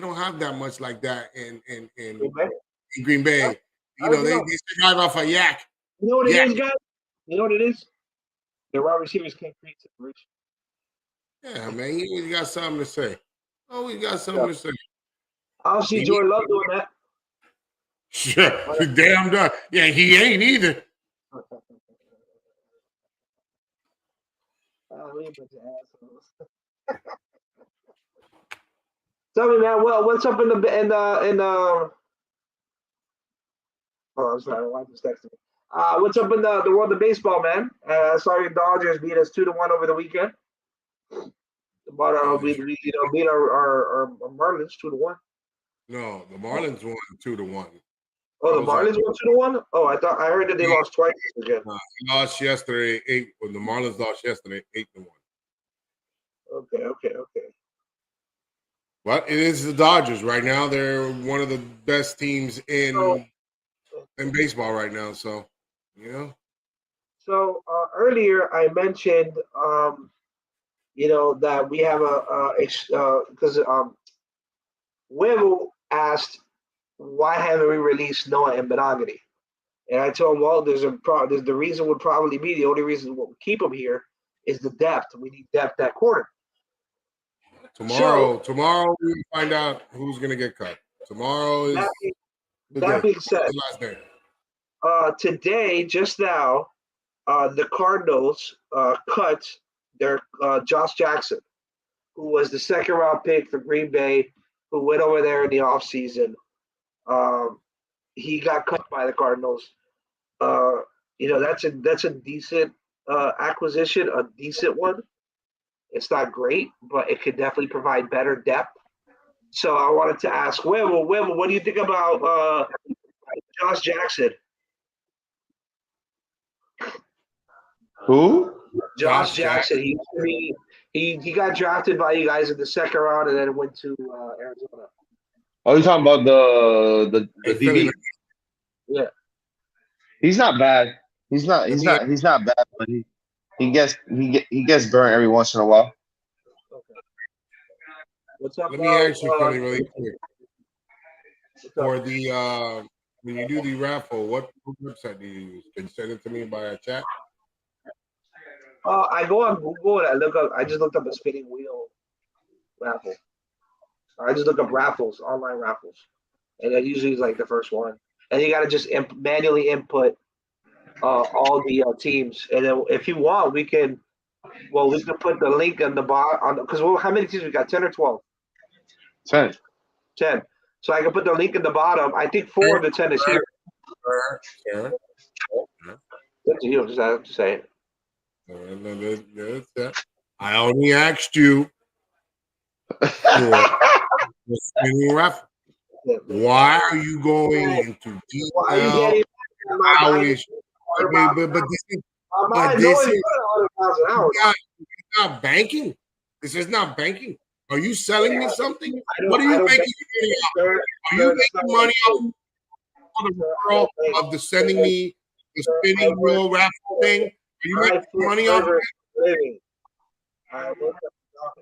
don't have that much like that in Okay. Green Bay. They survive off a yak. You know what it Yak. is, guys? You know what it is? The wide receivers can't create separation. Yeah, man, he always got something to say. Always got something to say. I don't see Jordan Love doing that. Sure, damn done. Yeah, he ain't either. We a bunch of assholes. Tell me, man. Well, what's up in the Oh, I'm sorry. My wife was texting me. What's up in the world of baseball, man? I saw your Dodgers beat us 2-1 over the weekend. But we beat our Marlins 2-1. No, the Marlins won 2-1. Oh, the Marlins won 2-1. Oh, I heard that they lost twice again. Lost yesterday 8. When the Marlins lost yesterday 8-1. Okay. But it is the Dodgers right now. They're one of the best teams in baseball right now. So, So earlier I mentioned, that we have because Wimble asked why haven't we released Noah and Benogany, and I told him, well, there's the reason would probably be the only reason we'll keep him here is the depth. We need depth at corner. Tomorrow we find out who's going to get cut. Tomorrow is that being said, last day. Today, just now, the Cardinals cut their Josh Jackson, who was the second round pick for Green Bay, who went over there in the offseason. He got cut by the Cardinals. That's a decent acquisition, a decent one. It's not great, but it could definitely provide better depth. So I wanted to ask Wimble, what do you think about Josh Jackson? Who? Josh Jackson. He got drafted by you guys in the second round and then went to Arizona. Oh, you talking about the DB? Yeah. He's not bad. He's not bad, but he gets burned every once in a while. Okay. What's up? Let me ask you something really quick. For the when you do the raffle, what website do you use? Can you send it to me by a chat? I go on Google and I just looked up a spinning wheel raffle. I just look up raffles, online raffles, and that usually is like the first one. And you got to just manually input all the teams, and then if you want, we can put the link on the bottom because how many teams we got? 10 or 12? 10. 10. So I can put the link in the bottom. I think 4 of the 10 is here. Sure. That's you. Just have to say it. I only asked you for the spinning raffle. Why are you going into detail? Why are you getting but this is not banking. This is not banking. Are you selling me something? What are you making money off? Are you making money off the referral of the sending me the spinning wheel raffle thing? Are you making money off it?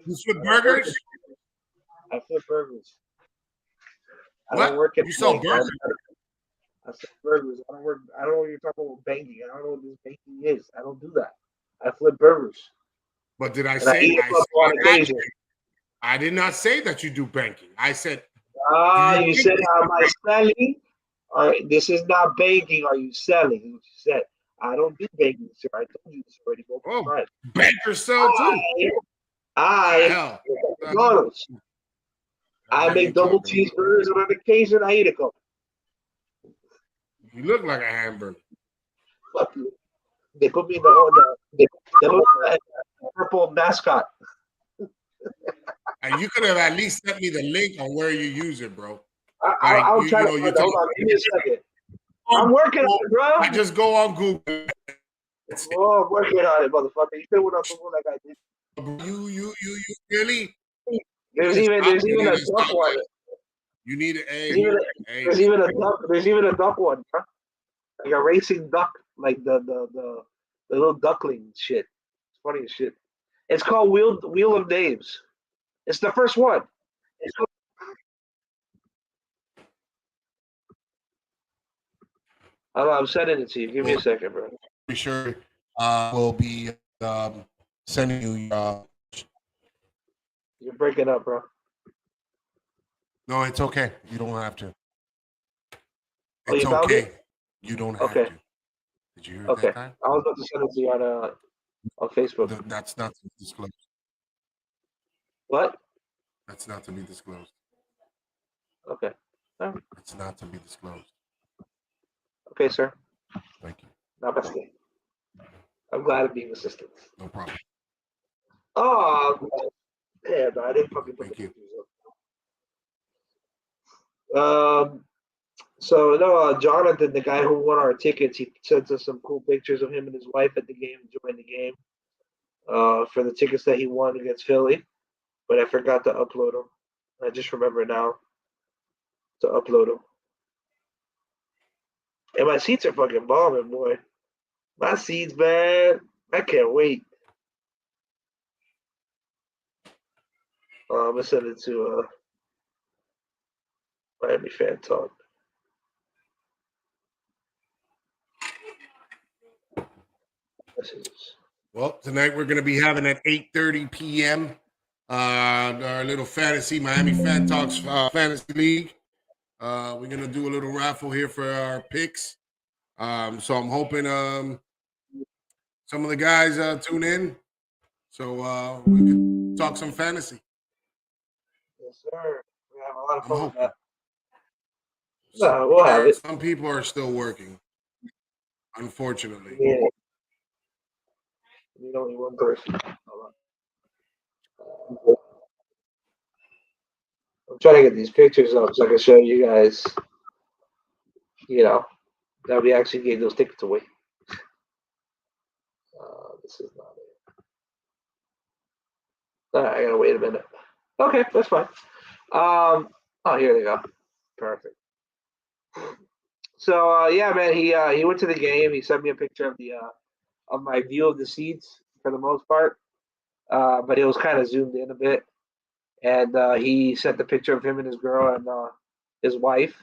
You flip burgers? I flip burgers. What? You sell burgers? I sell burgers. I don't work. I don't know what you're talking about banking. I don't know what this banking is. I don't do that. I flip burgers But did I and I say eat a I said couple on I, occasion. I did not say that you do banking. I said, do Ah, you you think said, am I selling? All right, this is not banking. Are you selling? You said, I don't do banking, sir. I told you this already multiple oh times. bankers sell too? I, The I, hell. McDonald's. The I hell you make double talking about? cheeseburgers, and on occasion, I eat a couple. You look like a hamburger. Fuck you. They put me in they put me in the purple mascot. And you could have at least sent me the link on where you use it, bro. Like I'll try you to know, you find it. tell Hold on, give me a second. on I'm working on Google. it, bro. I just go on Google. Oh, I'm working on it, motherfucker. You could have went on Google like I did. You really There's need to even stop. there's You even need a to duck stop one. that. You need to, There's even a, hey. there's even a duck. There's even a duck one, bro. Like a racing duck, like the little duckling shit. It's funny as shit. It's called Wheel of Names. It's the first one. It's called, I'm sending it to you. Give me a second, bro. Be sure we'll be sending you. You're breaking up, bro. No, it's okay. You don't have to. Oh, It's you found it? okay. You don't have Okay. to. Did you hear Okay. that guy? I was about to send it to you on Facebook. That's not to be disclosed. What? That's not to be disclosed. Okay. All right. It's not to be disclosed. Okay, sir. Thank you. Namaste. I'm glad of being assistant. No problem. Oh, yeah, no, I didn't fucking put Thank the you. pictures up. So no, Jonathan, the guy who won our tickets, he sent us some cool pictures of him and his wife at the game, enjoying the game. For the tickets that he won against Philly, but I forgot to upload them. I just remember now to upload them. And my seats are fucking bombing, boy. My seats, man. I can't wait. I'm gonna send it to Miami Fan Talk. Messages. Well, tonight we're going to be having at 8:30 p.m. Our little fantasy Miami Fan Talks Fantasy League. We're going to do a little raffle here for our picks. So I'm hoping some of the guys tune in so we could talk some fantasy. Yes, sir. We have a lot of I'm fun with hoping. that. No, we'll have it. Some people are still working, unfortunately. Yeah. We need only one person. Hold on. I'm trying to get these pictures up so I can show you guys, that we actually gave those tickets away. This is not it. I gotta wait a minute. Okay, that's fine. Here they go. Perfect. So yeah, man, he went to the game. He sent me a picture of my view of the seats for the most part, but it was kind of zoomed in a bit. And he sent the picture of him and his girl and his wife.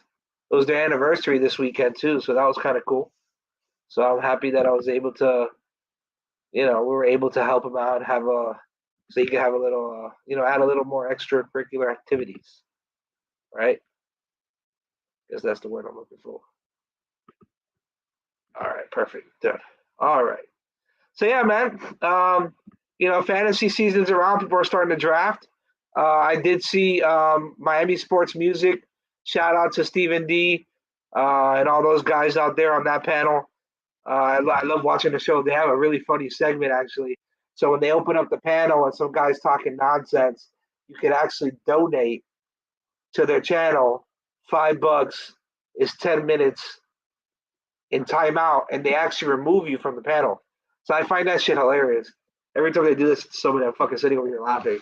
It was their anniversary this weekend too, so that was kind of cool. So I'm happy that I was able to, we were able to help him out, so he could have a little, add a little more extracurricular activities, right? Because that's the word I'm looking for. All right, perfect, done. All right. So yeah, man. Fantasy season's around. People are starting to draft. I did see Miami Sports Music. Shout out to Stephen D. And all those guys out there on that panel. I love watching the show. They have a really funny segment actually. So when they open up the panel and some guys talking nonsense, you can actually donate to their channel. $5 is 10 minutes in timeout, and they actually remove you from the panel. So I find that shit hilarious. Every time they do this, somebody I'm fucking sitting over here laughing.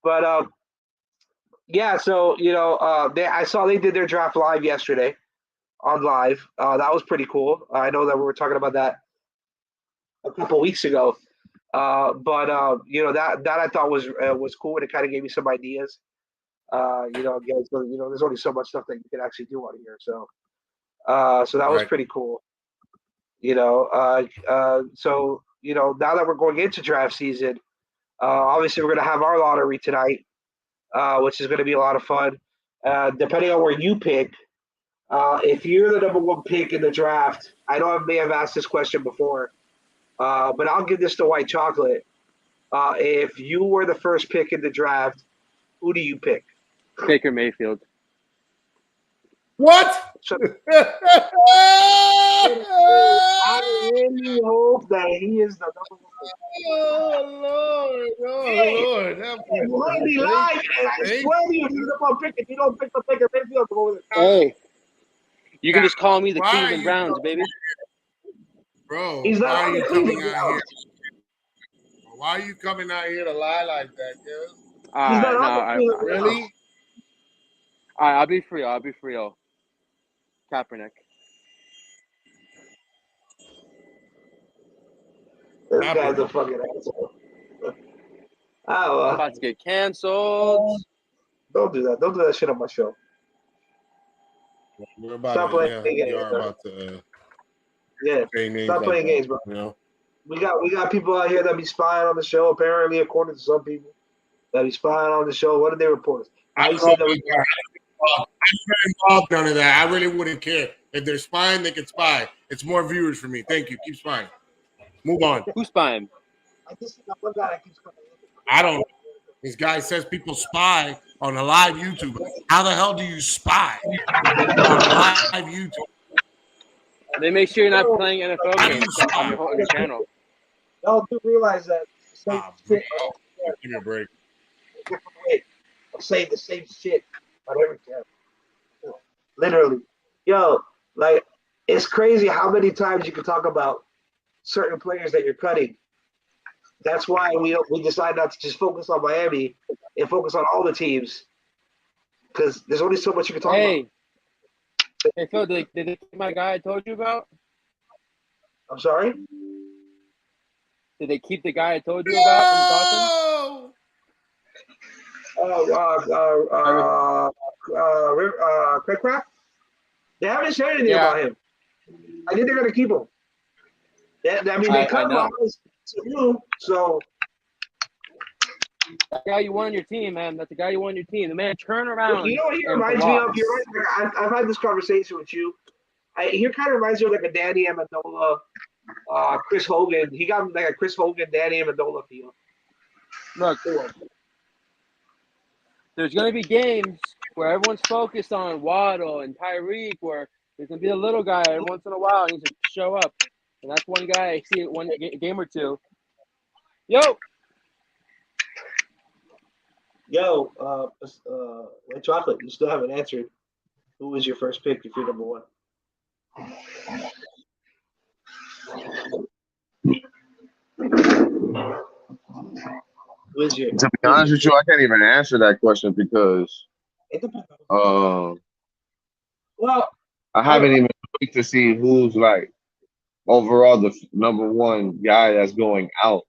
But yeah, so I saw they did their draft live yesterday on live. That was pretty cool. I know that we were talking about that a couple weeks ago. That I thought was cool, and it kind of gave me some ideas. Again, so, there's only so much stuff that you can actually do on here. So So that was Right. pretty cool. So now that we're going into draft season, obviously we're going to have our lottery tonight, which is going to be a lot of fun. Depending on where you pick, if you're the number one pick in the draft, I know I may have asked this question before, but I'll give this to White Chocolate. If you were the first pick in the draft, who do you pick? Baker Mayfield. What? So, I really hope that he is the number one pick. Lord. Hey, you might be lying, and I swear to you, if you're the number one pick, if you don't pick the Baker Mayfield, go over there. Hey, you can just call me the Why are Cleveland you Browns, baby. Bro, He's why not are on you the coming Cleveland out here? Browns. Why are you coming out here to lie like that, dude? He's not No, on the Cleveland Browns. Really? I'll be free. I'll be free. Kaepernick. This guy's a fucking asshole. Oh, I'm about to get canceled. don't do that. Don't do that shit on my show. We're about Stop to, playing yeah, games, we are bro. about to Yeah, say names stop like playing that, games, bro. you know? We got people out here that be spying on the show. Apparently, according to some people, that be spying on the show. What did they report? I I don't said know that we. I'm not involved in none of that. I really wouldn't care. If they're spying, they can spy. It's more viewers for me. Thank you. Keep spying. Move on. Who's spying? I just see that one guy that keeps coming in. I don't know. This guy says people spy on a live YouTube. How the hell do you spy on a live YouTube? They make sure you're not playing NFL How do games you spy? on your channel. Y'all do realize that the same shit Give me a break. a different way of saying the same shit on every channel. Literally, yo, like it's crazy how many times you can talk about certain players that you're cutting. That's why we decide not to just focus on Miami and focus on all the teams because there's only so much you can talk about. Hey Phil, did they take my guy I told you about? I'm sorry. Did they keep the guy I told you about from the Dolphins? Craig Craft. They haven't said anything about him. I think they're gonna keep him. They cut Mohamed Sanu, so that guy you want on your team, man. That's the guy you want on your team. The man turn around. You know what he reminds me of? You're right. I've had this conversation with you. He kind of reminds me of like a Danny Amendola, Chris Hogan. He got like a Chris Hogan, Danny Amendola feel. Look, there's going to be games where everyone's focused on Waddle and Tyreek, where there's going to be a little guy every once in a while needs to show up. And that's one guy I see one game or two. Yo, White Chocolate, you still haven't answered. Who was your first pick if you're number one? To be honest with you, I can't even answer that question because well, I haven't even looked to see who's like overall the number one guy that's going out.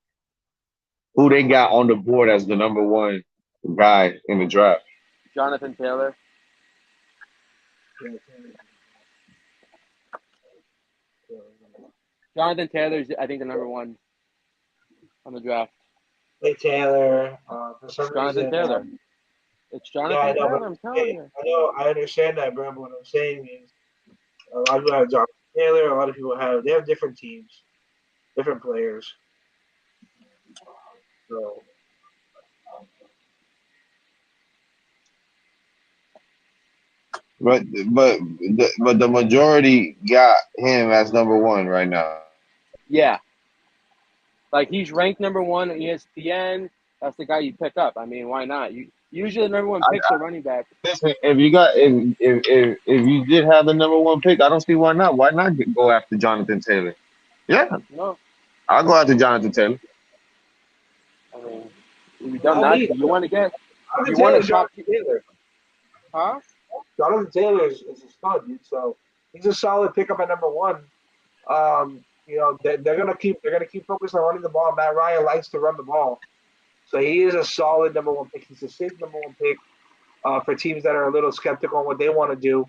Who they got on the board as the number one guy in the draft? Jonathan Taylor. Jonathan Taylor's, I think, the number one on the draft. Hey Taylor, for some Jonathan reason, Taylor. It's Jonathan Taylor. I'm telling you. I know. I understand that, bro. But what I'm saying is, a lot of people have Jonathan Taylor. A lot of people they have different teams, different players. So. But the majority got him as number one right now. Yeah. Like he's ranked number one on ESPN. That's the guy you pick up. I mean, why not? Usually the number one picks are running back. Listen, if you did have the number one pick, I don't see why not. Why not go after Jonathan Taylor? Yeah. No. I'll go after Jonathan Taylor. I mean, you've done that. You want to get. You want to top Taylor. Huh? Jonathan Taylor is a stud, dude. So he's a solid pickup at number one. They're gonna keep focused on running the ball. Matt Ryan likes to run the ball, so he is a solid number one pick. He's a safe number one pick for teams that are a little skeptical on what they want to do.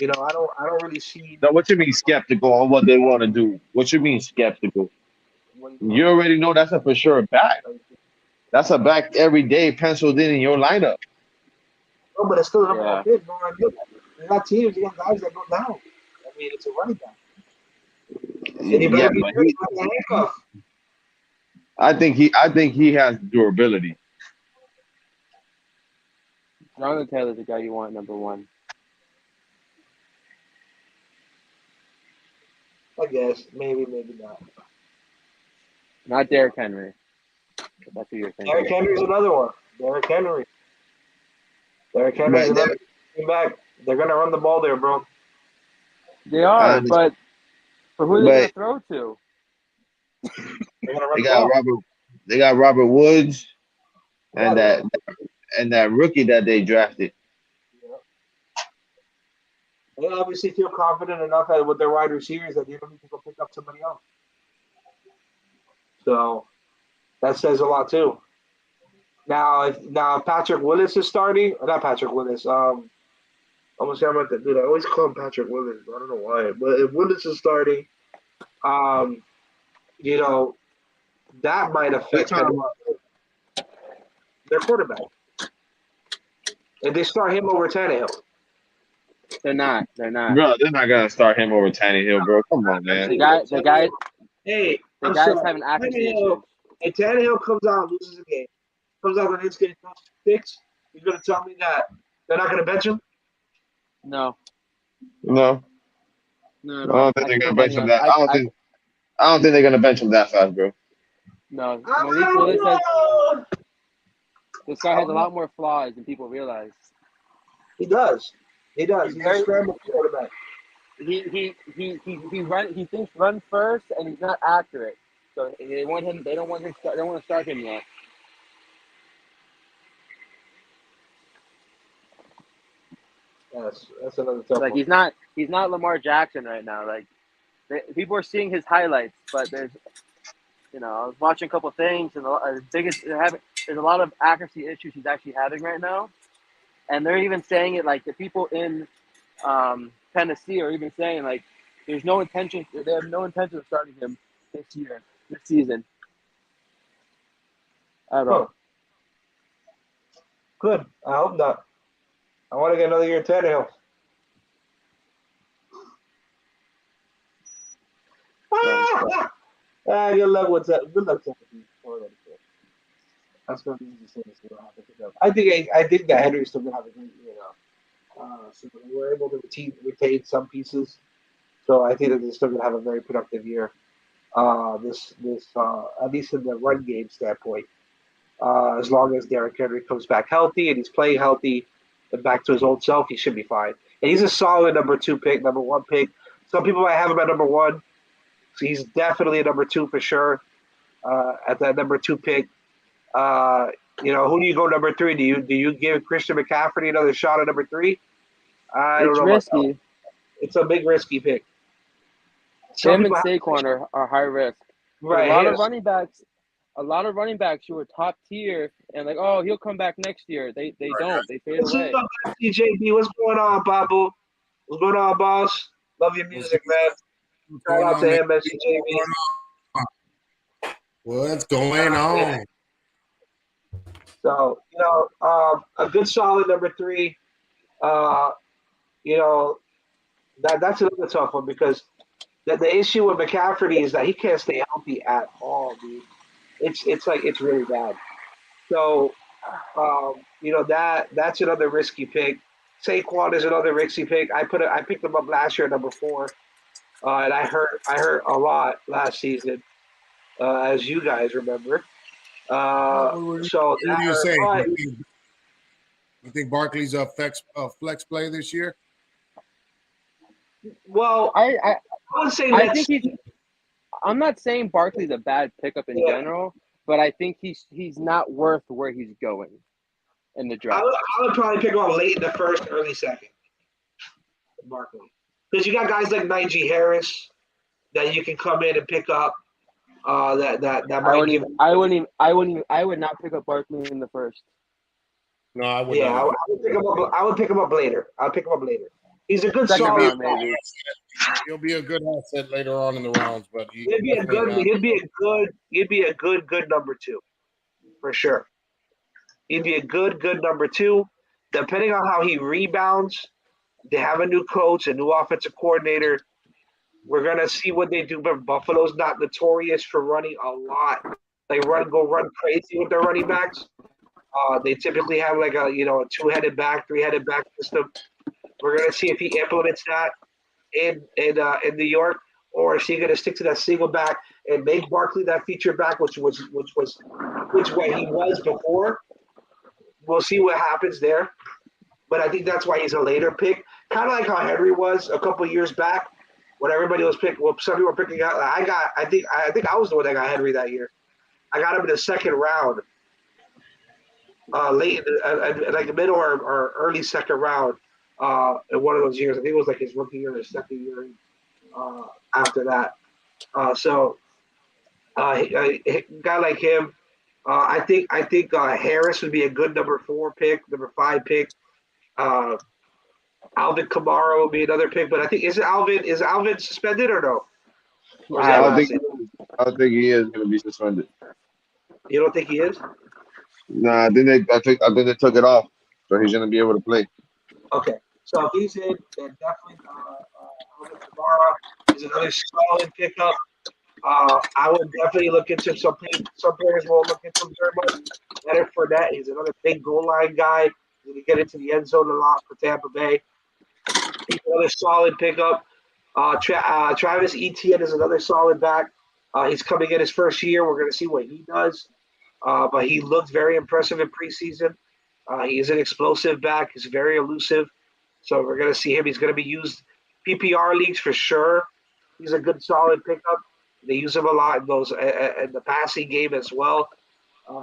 I don't really see. Now, what you mean skeptical on what they want to do? What you mean skeptical? What do You already know that's a for sure back. That's a back every day penciled in your lineup. No, but it's still the number one Yeah. pick. No, you got teams, you got guys that go down. I mean, it's a running back, and you better Yeah, be but ready with the handcuff. I think he has durability. Jonathan Taylor's the guy you want number one. I guess maybe not. Not Derrick Henry. If that's who you're thinking. Derrick Henry's another one. Derrick Henry's But another team back. They're gonna run the ball there, bro. They I are, understand. but who are they going But to throw to? They're gonna run they the got ball. Robert Woods Yeah, and that rookie that they drafted. they obviously feel confident enough with their wide receivers that they don't need to go pick up somebody else. So that says a lot too. Now if Patrick Willis is starting, or not Patrick Willis. I'm gonna say I'm about to do that. I always call him Patrick Willis. I don't know why, but if Willis is starting, um, you know that might They affect talking about, their quarterback. If they start him over Tannehill, They're not. They're not. bro, they're not gonna start him over Tannehill, bro. Come on, I'm man. The saying guy. if The guy. hey, The I'm guy's sorry. having accuracy Tannehill, issues. if Tannehill comes out and loses a game, comes out and it's getting six, you're gonna tell me that they're not gonna bench him? No. No, No. I No. don't think I they're can gonna put bench money him on. that. I don't think they're gonna bench him that fast, bro. No. I Malik don't Willis says know. this guy has a lot more flaws than people realize. He does. He's a Very. scramble quarterback. He thinks run first, and he's not accurate. So they want him. They don't want him. They don't want to start him yet. Yes, that's another tough Like one. he's not Lamar Jackson right now. Like people are seeing his highlights, but there's I was watching a couple things, and there's a lot of accuracy issues he's actually having right now, and they're even saying it like the people in Tennessee are even saying like there's no intention. They have no intention of starting him this season at Huh. all. Good. I hope not. I want to get another year of Tannehill. Good luck with that. Good luck, Tannehill. That's going to be easy to see what happens. I think that Henry's still going to have a great year. So they were able to retain some pieces. So I think that they're still going to have a very productive year. This at least in the run game standpoint. As long as Derrick Henry comes back healthy and he's playing healthy and back to his old self, he should be fine. And he's a solid number 2 pick, number 1 pick. Some people might have him at number 1. So he's definitely a number 2 for sure. At that number 2 pick, who do you go number 3? Do you give Christian McCaffrey another shot at number 3? I don't It's know about that. risky. It's a big risky pick. Some Him and people have Saquon are high risk. right. A lot Yes. of running backs who are top tier and like, oh, he'll come back next year. They don't. They fade What's away. up, CJB? What's going on, Pablo? What's going on, boss? Love your music, man. Shout out to him, CJB. What's going on? So, a good solid number 3. That's another tough one because the issue with McCaffrey is that he can't stay healthy at all, dude. It's really bad. So, that's another risky pick. Saquon is another risky pick. I picked him up last year at number 4, and I hurt a lot last season, as you guys remember. So What that do you hurt. say? But, You think Barkley's a flex play this year? well, I would say I think he's. I'm not saying Barkley's a bad pickup in Yeah. general, but I think he's not worth where he's going in the I draft. would probably pick him up late in the first, early second. Barkley, because you got guys like Najee Harris that you can come in and pick up. That might give. I would not pick up Barkley in the first. No, I would Yeah, not. I would pick him up. I would pick him up later. I'll pick him up later. He's a good Second solid. round, maybe. He'll be a good asset later on in the rounds, but He'd be a good number 2 for sure. He'd be a good number 2. Depending on how he rebounds, they have a new coach, a new offensive coordinator. We're gonna see what they do. But Buffalo's not notorious for running a lot. They run crazy with their running backs. They typically have like a 2-headed back, 3-headed back system. We're gonna see if he implements that in New York, or is he gonna stick to that single back and make Barkley that feature back, which what he was before. We'll see what happens there. But I think that's why he's a later pick, kind of like how Henry was a couple years back when everybody was picking. Well, some people were picking out. I think I was the one that got Henry that year. I got him in the second round, late, like the middle or early second round, in one of those years. I think it was like his rookie year or his second year after that. A guy like him, I think Harris would be a good number 4 pick, number 5 pick. Alvin Kamara will be another pick, but I think is Alvin suspended or no? Or is I that don't last think season? I don't think he is going to be suspended. You don't think he is? Nah, I think they took it off, so he's going to be able to play. Okay, so if he's in, then definitely Alvin Kamara is another solid pickup. I would definitely look into some players won't look into him very much. Leonard Fournette, he's another big goal line guy. He's going to get into the end zone a lot for Tampa Bay. He's another solid pickup. Travis Etienne is another solid back. He's coming in his first year. We're going to see what he does. But he looked very impressive in preseason. He is an explosive back. He's very elusive. So we're going to see him. He's going to be used PPR leagues for sure. He's a good, solid pickup. They use him a lot in those in the passing game as well.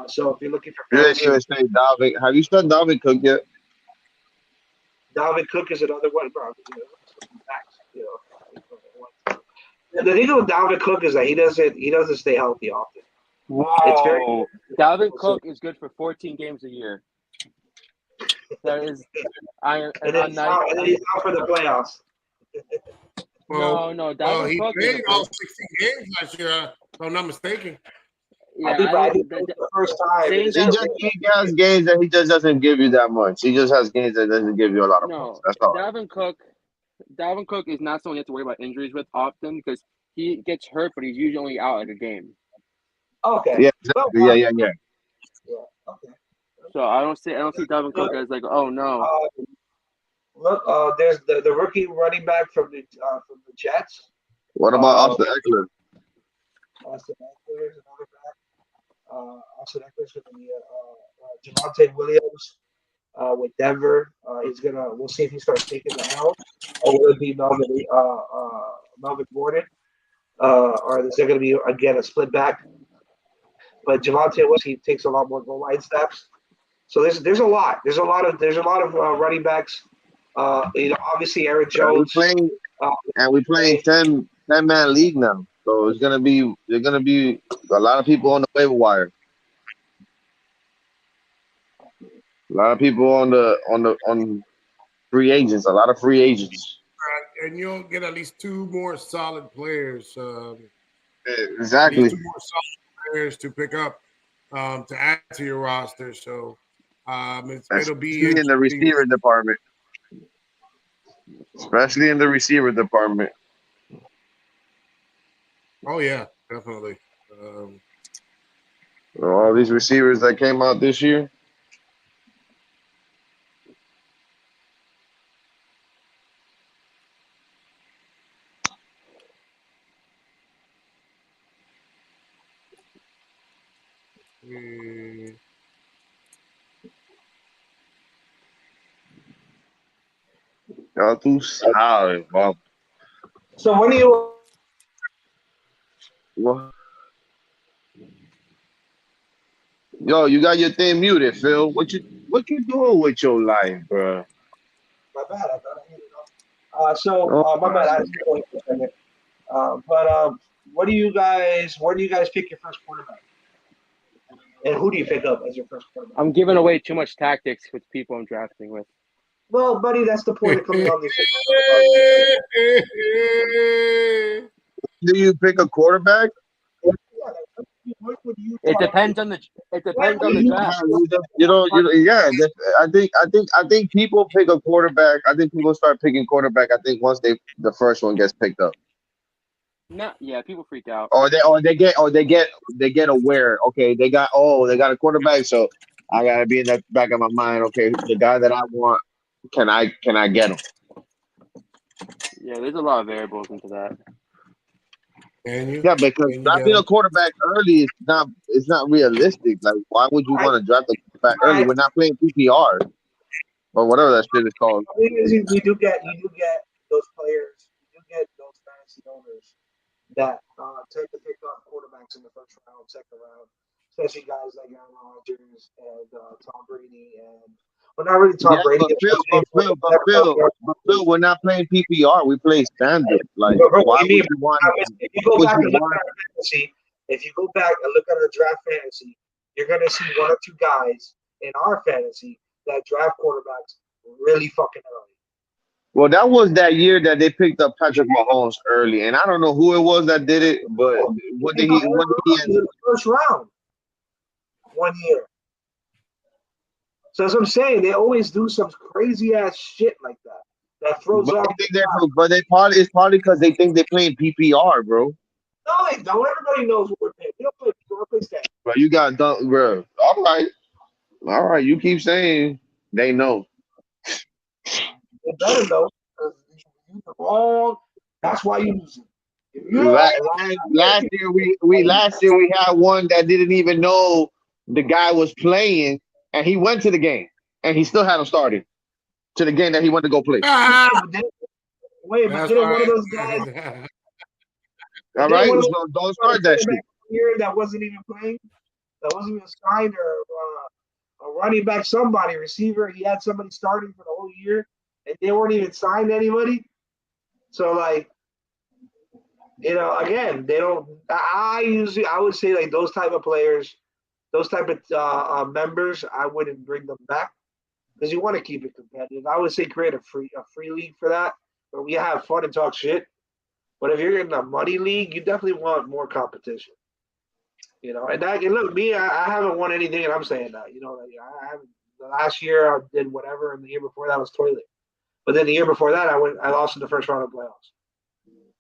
So if you're looking for You didn't fantasy, even say Dalvin. Have you said Dalvin Cook yet? Dalvin Cook is another one, bro. The thing with Dalvin Cook is that he doesn't stay healthy often. It's very Whoa. Dalvin Cook is good for 14 games a year. That is, and then he's out for the playoffs. No, Dalvin he Cook played is all 16 games last year, if I'm not mistaken. I think the first time. He has games that he just doesn't give you that much. He just has games that doesn't give you a lot of points. That's all. Dalvin Cook is not someone you have to worry about injuries with often because he gets hurt, but he's usually only out at a game. Okay. Yeah, exactly. Yeah. Okay. So I don't see Dalvin Cook as like, oh no. Look, there's the rookie running back from the Jets. What about Austin Eckler? Austin Eckler is another back. Austin Eckler is going to be Javonte Williams with Denver. We'll see if he starts taking the helm, or will it be Melvin Gordon, or is there going to be again a split back? But Javonte Williams, he takes a lot more goal line snaps. So there's a lot. There's a lot of running backs. Obviously Aaron Jones. We're playing 10-man league now. So there's gonna be a lot of people on the waiver wire. A lot of people on free agents. A lot of free agents. And you'll get at least 2 more solid players. Exactly. 2 more solid players to pick up to add to your roster. So it'll be in the receiver department. Especially in the receiver department. Oh yeah, definitely. All these receivers that came out this year. Y'all too solid, Bob. So when do you? Yo, you got your thing muted, Phil. What you doing with your life, bro? My bad. I thought I hit it off. My bad. I was going for a minute. But where do you guys pick your first quarterback? And who do you pick up as your first quarterback? I'm giving away too much tactics with people I'm drafting with. Well, buddy, that's the point of coming on this. Do you pick a quarterback? What would you It talk depends on the. It depends on the draft. Yeah. I think people pick a quarterback. I think people start picking quarterback. I think once the first one gets picked up, No, yeah, people freak out. or they get aware. Okay, they got a quarterback, so I gotta be in the back of my mind. Okay, the guy that I want, can I get him? Yeah, there's a lot of variables into that. Can you? Yeah, because Can you get drafting a him? quarterback early is not realistic. Like, why would you want to draft a quarterback All early? right. We're not playing PPR or whatever that shit is called. The thing is, you do get those players, you do get those fantasy owners that tend to pick up quarterbacks in the first round, second round, especially guys like Aaron Rodgers and Tom Brady, and well, not really Tom Yeah, Brady. but Phil, but Phil, but Phil, but Phil, we're not playing PPR. We play standard. Like, Bro, what why do you would mean? you want? If you go Would back you and look want? at our fantasy, if you go back and look at our draft fantasy, you're gonna see one or two guys in our fantasy that draft quarterbacks really fucking early. Well, that was that year that they picked up Patrick Mahomes early, and I don't know who it was that did it, but They what did pick up he? Aaron What did he? Rodgers in the first round one year. So as I'm saying, they always do some crazy ass shit like that that throws But off they the think they're, draft. but it's probably because they think they're playing PPR, bro. No, they don't. Everybody knows what we're paying. We don't play. We don't play stats. But you got done, bro. All right. You keep saying they know. They better know because you use the wrong. That's why you lose it. If you La- don't, last year we had one that didn't even know the guy was playing, and he went to the game, and he still had him started to the game that he went to go play. Ah, but that's didn't one of those guys? right. All Didn't right, one of so don't those start that shit. quarterback here that wasn't even playing, that wasn't even signed, or a running back, somebody receiver? He had somebody starting for the whole year, and they weren't even signed anybody. So like, again, they don't. I would say like those type of players, those type of members, I wouldn't bring them back because you want to keep it competitive. I would say create a free league for that, where we have fun and talk shit. But if you're in a money league, you definitely want more competition. And look, me, I haven't won anything, and I'm saying that. Like, I haven't. The last year I did whatever, and the year before that was toilet. But then the year before that, I lost in the first round of playoffs.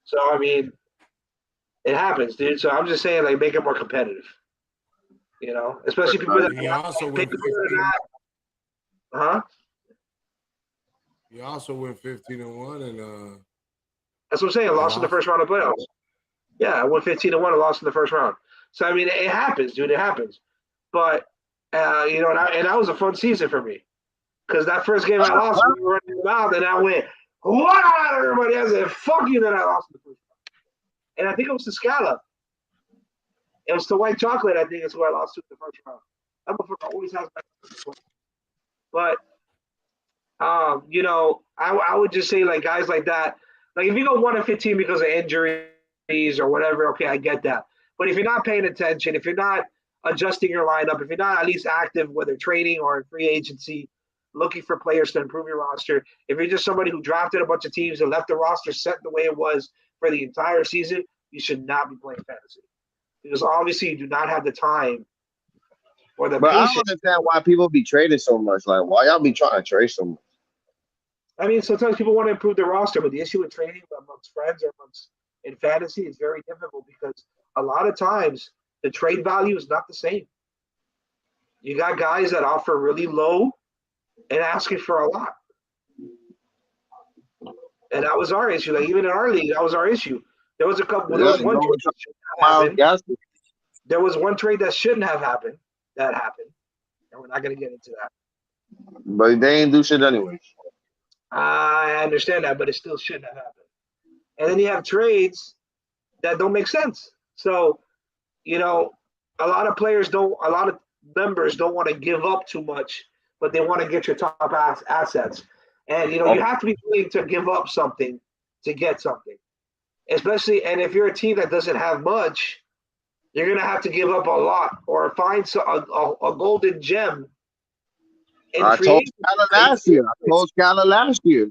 So I mean, it happens, dude. So I'm just saying, like, make it more competitive. Especially people that And you also went people 15. huh? You also went 15-1, and That's what I'm saying. I lost in the lost. first round of playoffs. Yeah, I won 15-1 and lost in the first round. So I mean, it happens, dude. It happens. But and that was a fun season for me because that first game I lost, we were running the mouth, and I went, "Wow!" Everybody else said, "Fuck you!" Then I lost in the first round, and I think it was the Scala. It was the white chocolate. I think is who I lost to in the first round. That motherfucker always has my. But I would just say like guys like that. Like if you go 1-15 because of injuries or whatever, okay, I get that. But if you're not paying attention, if you're not adjusting your lineup, if you're not at least active, whether training or in free agency, looking for players to improve your roster, if you're just somebody who drafted a bunch of teams and left the roster set the way it was for the entire season, you should not be playing fantasy. Because obviously you do not have the time or the But I don't patience. understand why people be trading so much. Like, why y'all be trying to trade so much? I mean, sometimes people want to improve their roster, but the issue with trading amongst friends or amongst in fantasy is very difficult because a lot of times the trade value is not the same. You got guys that offer really low and asking for a lot. And that was our issue. Like even in our league, that was our issue. There was a couple. There Yeah, was one trade that shouldn't have Miles happened. Gaskin. There was one trade that shouldn't have happened. That happened, and we're not going to get into that. But they ain't do shit anyways. I understand that, but it still shouldn't have happened. And then you have trades that don't make sense. So, a lot of members don't want to give up too much, but they want to get your top assets. And, you have to be willing to give up something to get something. Especially, and if you're a team that doesn't have much, you're going to have to give up a lot or find a golden gem In I free told agency, Skyler last year.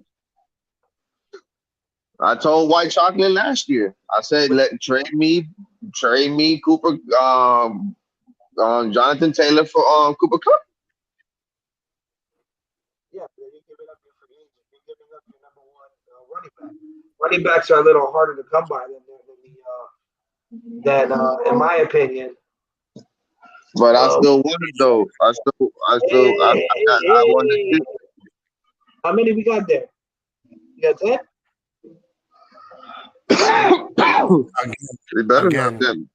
I told White Chocolate last year. I said, trade me Cooper, Jonathan Taylor for Cooper Cup. Yeah, but you're giving up your free agent. You're giving up your number one running back. Running backs are a little harder to come by in my opinion. But I still want it though. I want Hey, it. how many we got there? You got 10? They better not Again, them,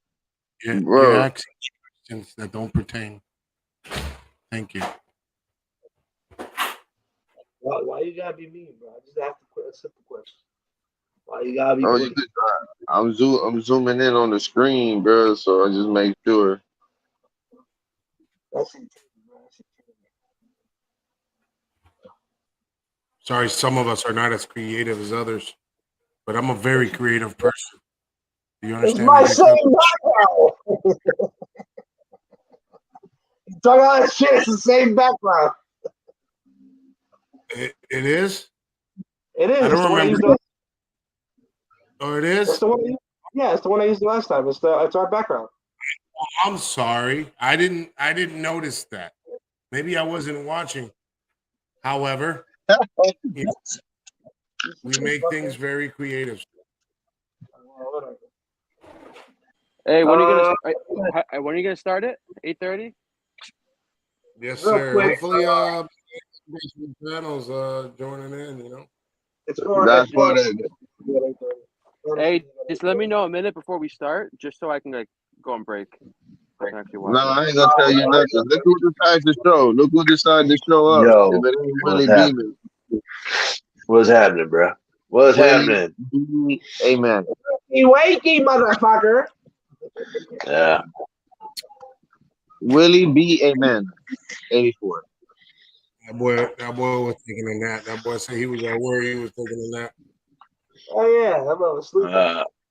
you're bro. asking questions that don't pertain. Thank you. Why you gotta be mean, bro? I just asked a simple question. Why you gotta be Oh, bully? I'm zooming in on the screen, bro. So I just make sure. That's it, bro. That's it. Sorry, some of us are not as creative as others, but I'm a very creative person. Do you It's understand my the same difference? background. You talk all that shit. It's the same background. It is? It is. I It's the don't one I remember. used. Oh, it It's is? the one. Yeah, it's the one I used last time. It's our background. I'm sorry. I didn't notice that. Maybe I wasn't watching. However, you know, we make things very creative. Hey, when are you Uh, gonna start it? 8:30. Yes, real sir. quick. Hopefully, panels joining in. It's for. That's what it. Hey, just let me know a minute before we start, just so I can like go on break. I can actually No, watch it. I ain't gonna tell you nothing. Look who decides to show. Look who decided to show up. If Yo, it ain't what's Willie happening? Beeman, What's happening, bro? What's Willie happening? B. Amen. You wakey, motherfucker. Yeah. Willie B. Amen. 84. That boy was taking a nap. That boy said he was at work. He was taking a nap. Oh yeah, I'm asleep.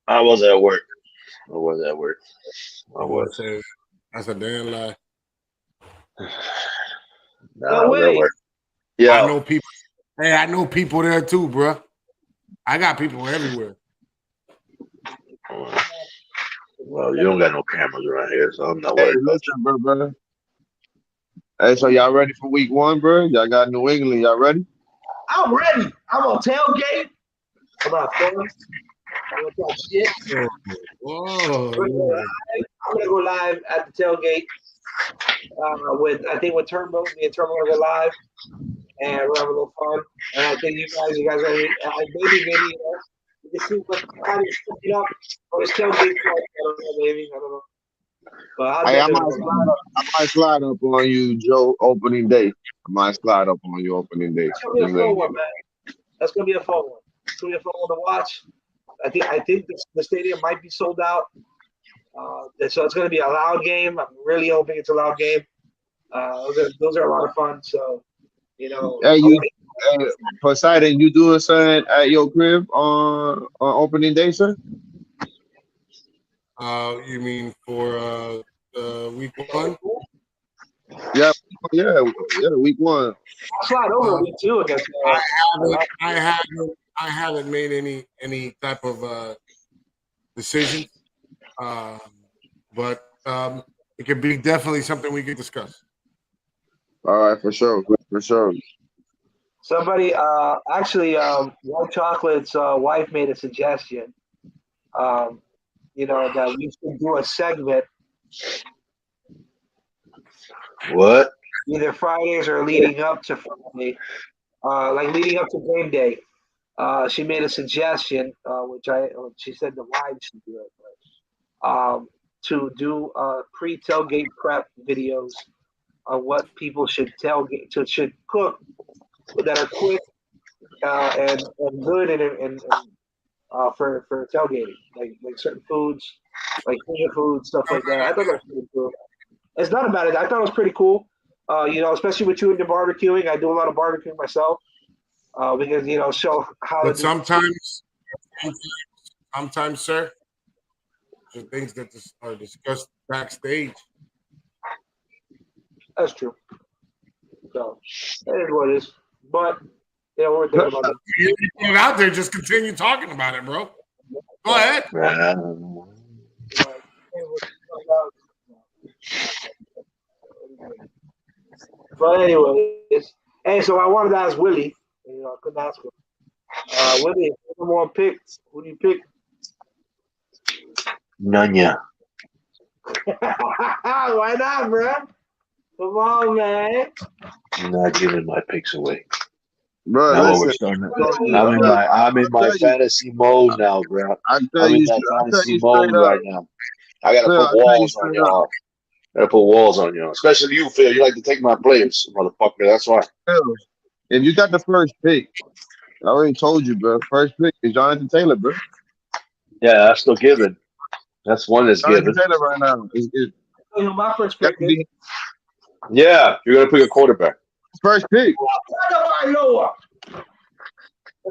I was at work. I was at work. I That boy was. said, "That's a damn lie." Nah, Yo, I was at Willie. work. I Yeah. know people. Hey, I know people there too, bro. I got people everywhere. Well, you don't got no cameras around here, so I'm not Hey, worried about listen, bro. Hey, so y'all ready for week 1, bro? Y'all got New England. Y'all ready? I'm ready. I'm on tailgate. I'm not fun. I'm gonna talk shit. Whoa, I'm gonna go live at the tailgate with Turnbull. Me and Turnbull are gonna go live, and we'll have a little fun. And I think you guys are maybe you can see what kind of stuff it up on this tailgate. I don't know, maybe I don't know, but I'll Hey, definitely go live. I might slide up on you, Joe, opening day. I might slide up on you opening day. That's gonna be a fun one, man. That's gonna be a fun one. It's gonna be a fun one to watch. I think the stadium might be sold out. So it's going to be a loud game. I'm really hoping it's a loud game. Those are a lot of fun. So, Hey, Poseidon, you doing something at your crib on opening day, sir? You mean for week 1? Yeah, week 1. I'll slide over week 2 against. I haven't made any type of decision, but it could be definitely something we could discuss. All right, for sure. Somebody, White Chocolate's wife made a suggestion. That we should do a segment What? either Fridays or leading up to Friday, like leading up to game day. She made a suggestion, she said the wives should do it, to do pre-tailgate prep videos on what people should should cook that are quick and good and for tailgating, like certain foods, like finger food stuff like that. I thought that was pretty cool. It's not about it. I thought it was pretty cool. Especially with you and the barbecuing. I do a lot of barbecuing myself because show how to But do. sometimes, sir, the things that are discussed backstage. That's true. So that is what it is. But yeah, we're thinking about that. You put it out there, just continue talking about it, bro. Go ahead. But anyways, hey, so I wanted to ask Willie. I couldn't ask him. Willie, if you want to pick, who do you pick? Nanya. Why not, bro? Come on, man. I'm not giving my picks away. Bro, Now listen. we're starting. I'm in my fantasy mode now, bro. I tell I'm in you, that I tell fantasy you mode straight up. right now. I gotta Phil, put I tell you walls on straight up. y'all. I gotta put walls on y'all. Especially you, Phil. You like to take my players, motherfucker. That's why. Phil, if you got the first pick, I already told you, bro. First pick is Jonathan Taylor, bro. Yeah, that's still given. That's one that's Jonathan given. Taylor right now is My first got pick to is be Yeah, you're gonna pick a quarterback. first pick. Noah.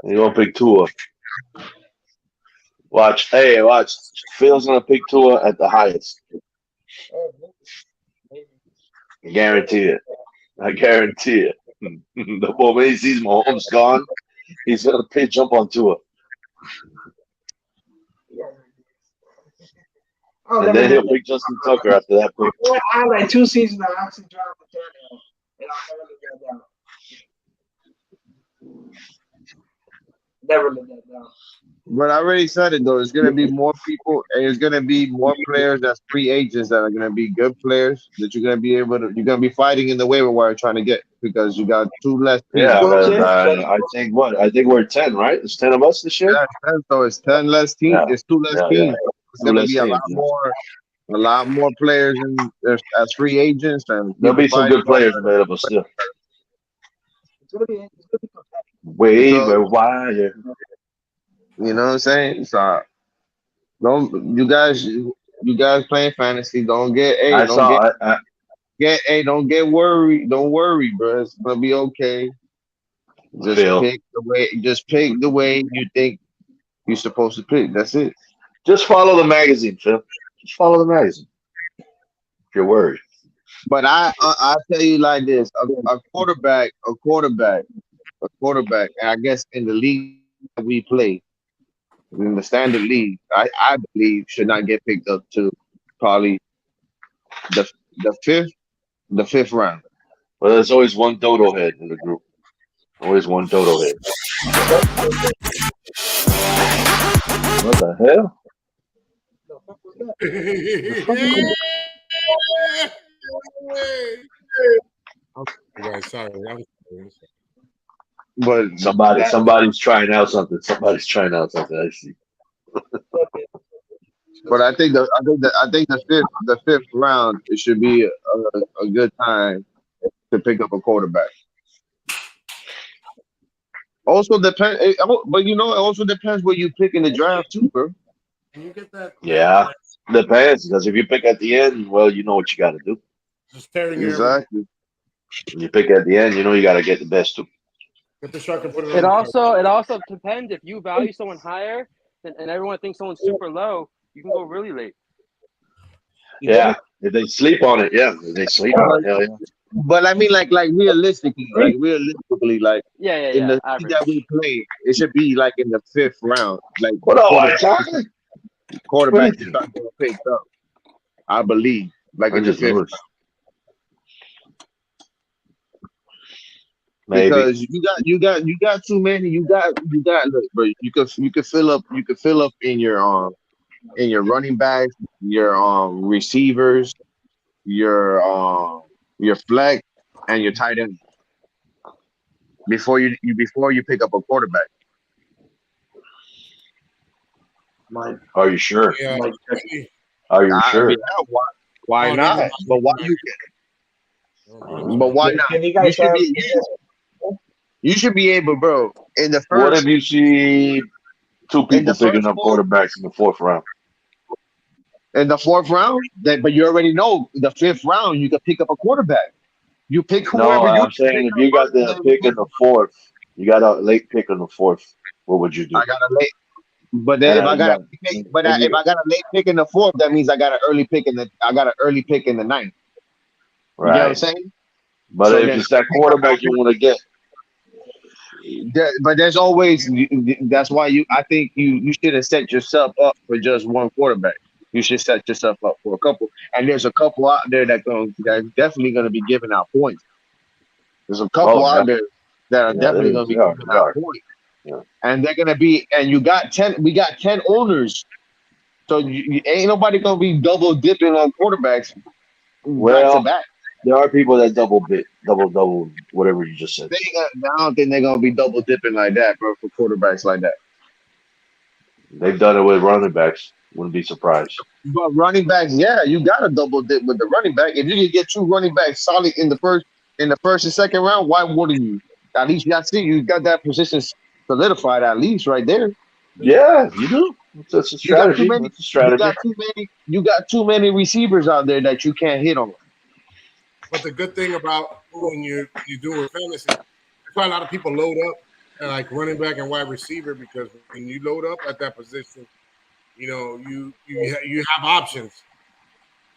You're gonna pick Tua. Watch. Hey, watch. Phil's gonna pick Tua at the highest. I guarantee it. I guarantee it. The moment he sees Mahomes gone, he's gonna jump on Tua. And then he'll pick Justin Tucker after that pick. I had like 2 seasons I actually drafted Tannehill, and I'll never live that down. But I already said it though. It's gonna be more people, and it's gonna be more players that's free agents that are gonna be good players that you're gonna be able to. You're gonna be fighting in the waiver wire trying to get because you got 2 less teams. Yeah, Okay. I think what? I think we're 10, right? There's 10 of us this year. Yeah, so it's 10 less teams. Yeah. It's 2 less Yeah, teams. yeah. It's gonna be teams, yeah. a lot more players as free agents and There'll be some fighting good players available still. It's gonna be competitive. Waiver wire. You know what I'm saying? So don't you guys playing fantasy? Don't get don't get worried. Don't worry, bro. It's gonna be okay. Phil. Pick the way you think you're supposed to pick. That's it. Just follow the magazine, Phil. Just follow the magazine. If you're worried. But I tell you like this: a quarterback, and I guess in the league that we play, in the standard league, I believe should not get picked up to probably the fifth round. Well, there's always one dodo head in the group. Always one dodo head. What the hell? Sorry. But Somebody's trying out something. Somebody's trying out something. I see. But I think the fifth round it should be a good time to pick up a quarterback. Also depend, but it also depends where you pick in the draft too, bro. Can you get that? Yeah, depends. Because if you pick at the end, well, you know what you got to do. Just tearing Exactly. When you pick at the end, you know you got to get the best too. Get the shark and put it. It also depends if you value someone higher and everyone thinks someone's super low. You can go really late. Yeah, if they sleep on it, yeah. If they sleep on it, hell yeah. But I mean, like realistically, like in the league that we play, it should be like in the fifth round. Like quarterback to start getting picked up. I believe, like in the fifth round. Maybe. Because you got too many. You got look, bro. You could fill up in your running backs, your receivers, your flex, and your tight end before you pick up a quarterback. Are you sure? Yeah. Are you sure? Yeah, why not? But why not? You should be able, bro. In the first. What if you see two people picking up quarterbacks in the fourth round? In the fourth round, but you already know the fifth round you can pick up a quarterback. You pick whoever I'm saying if you got the pick in the fourth, you got a late pick in the fourth. What would you do? I got a late. But then if I got a late pick in the fourth, that means I got an early pick in the ninth. Right. You get what I'm saying? But So if then, it's that quarterback you want to get, but there's always that's why I think you shouldn't set yourself up for just one quarterback. You should set yourself up for a couple, and there's a couple out there that's definitely going to be giving out points. There's a couple oh yeah, out there that are yeah, definitely going to be they are, giving they out are. points, Yeah. and they're going to be. And you got 10. We got 10 owners, so ain't nobody going to be double dipping on quarterbacks back to Well, back. there are people that double, whatever you just said. I don't think they're going to be double dipping like that, bro, for quarterbacks like that. They've done it with running backs. Wouldn't be surprised. But running backs, yeah, you got to double dip with the running back. If you can get two running backs solid in the first and second round, why wouldn't you? At least you got that position solidified at least right there. Yeah, you do. That's a You got too strategy. many. That's a strategy. You got too many receivers out there that you can't hit on. But the good thing about when you do with fantasy, that's why a lot of people load up at like running back and wide receiver, because when you load up at that position, you know you have options.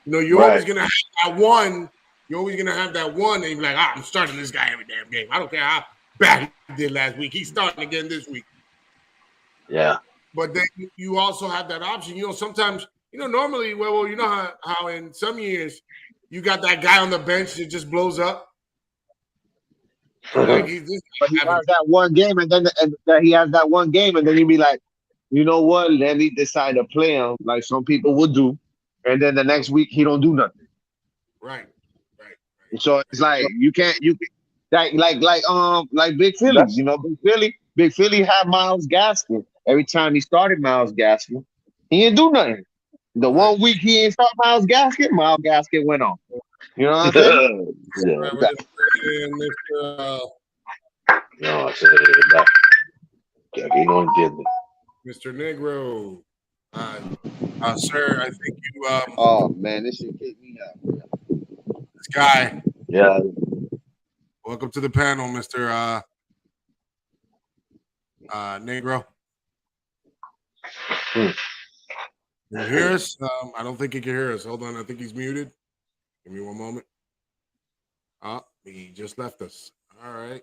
You know, you're always Right. gonna have that one. You're always gonna have that one, and you're like, I'm starting this guy every damn game. I don't care how bad he did last week. He's starting again this week. Yeah. But then you also have that option. You know, sometimes, normally, well, you know how in some years you got that guy on the bench that just blows up. So like he's just But he having, has that one game, and then he has that one game, and then you be like, you know what? Let me decide to play him like some people would do, and then the next week he don't do nothing. right. So it's like you can't like Big Philly. That's You know, Big Philly had Miles Gaskin. Every time he started Miles Gaskin, he didn't do nothing. The Right. one week he didn't start Miles Gaskin went on. You know what I'm saying? yeah. Right, we're just saying, No, sé, de verdad. Que aquí no entiende. Mr. Negro. Sir, I think you Oh man, this shit kicked me out. this guy. Yeah. Welcome to the panel, Mr. Negro. Hmm. Can you hear us? I don't think he can hear us. Hold on, I think he's muted. Give me one moment. He just left us. All right.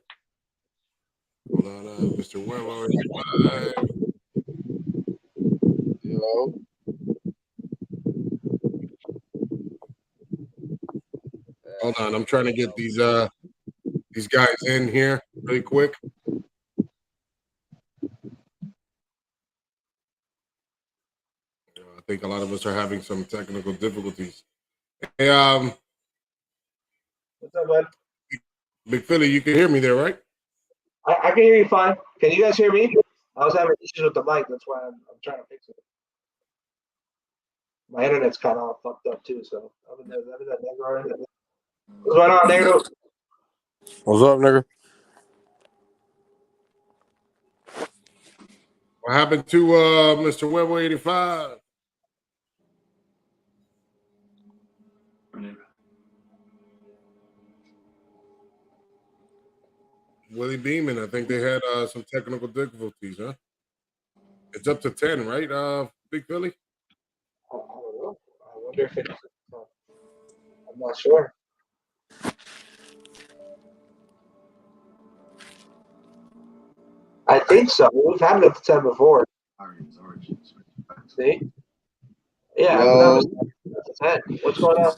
Hold on, Mr. Weber. Yo. Hold on, I'm trying to get these guys in here really quick. I think a lot of us are having some technical difficulties. Hey, What's up, bud? Big Philly, you can hear me there, right? I can hear you fine. Can you guys hear me? I was having issues with the mic. That's why I'm trying to fix it. My internet's kind of fucked up too. So other than that, Negro. What's going on, Negro? What's up, nigga? What happened to Mr. Weber 85? Willie Beeman, I think they had some technical difficulties, huh? It's up to 10, right, Big Philly? I don't know. I wonder if it's. I'm not sure. I think so. We've had it up to 10 before. See? Yeah, but that was up to 10. What's going on?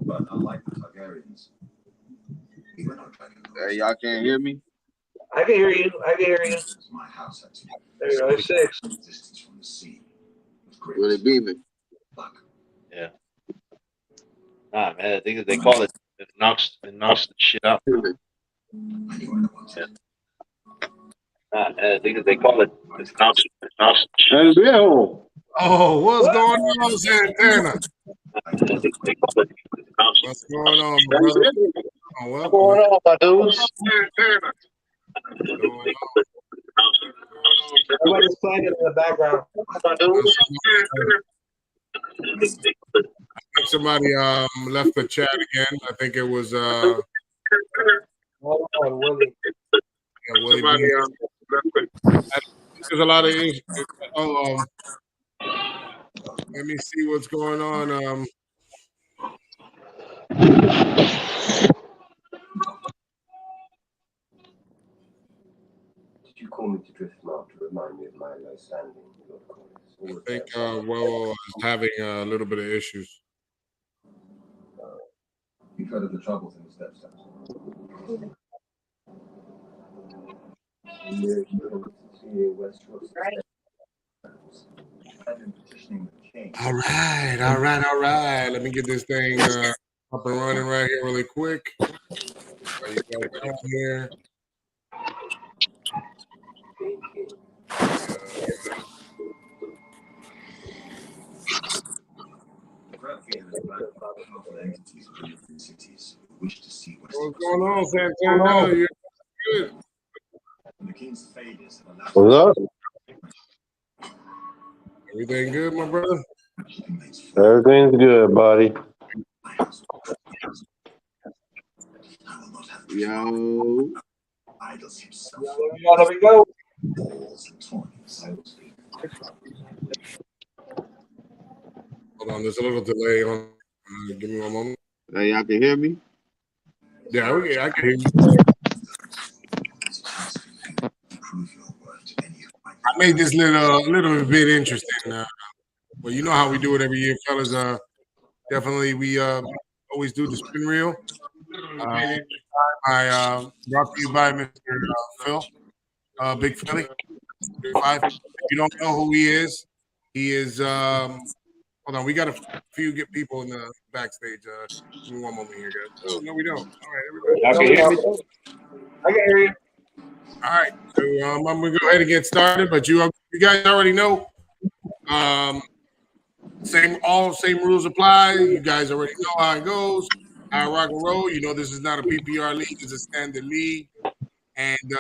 But unlike the Targaryens, we were not planning on Hey, y'all can't hear me? I can hear you. I can hear you. my house had to There you go. There's 6. some distance from the sea with great Willie Beeman. luck. Yeah. Nah, man. I think they call it. It knocks the shit out. I knew I wanted. Nah, man. I think they call it. It knocks the shit out. El viejo. Oh, what's going on, Santana? I think they call it. It knocks What's going on, my El brother? viejo. Oh, well, What's going on, my dudes? Santana. What's going on? Everybody's playing it in the background. I think somebody left the chat again. I think it was Hold on, Willie. Willie Beeman. There's a lot of issues. Let me see what's going on. Did you call me to drift mark to remind me of my low standing, Lord Corliss? I think well is having a little bit of issues. You've heard of the troubles in the stepstones. All right. Let me get this thing up and running right here really quick. You guys come here. What's going on, Santana? You're good. What's up? Everything good, my brother? Everything's good, buddy. Yo. There we go. Hold on, there's a little delay on. Give me one moment. Hey, y'all can hear me? Yeah, I can hear you. I made this little bit interesting. Well, you know how we do it every year, fellas. Definitely, we always do the spin reel. I brought to you by Mr. Phil, Big Philly. 5. If you don't know who he is. Hold on, we got a few people in the backstage. Give me one moment here, guys. Oh, no, we don't. All right, everybody. I can hear me. I can hear you. All right, so I'm going to go ahead and get started, but you guys already know. Same rules apply. You guys already know how it goes. I rock and roll. You know this is not a PPR league; it's a standard league, and we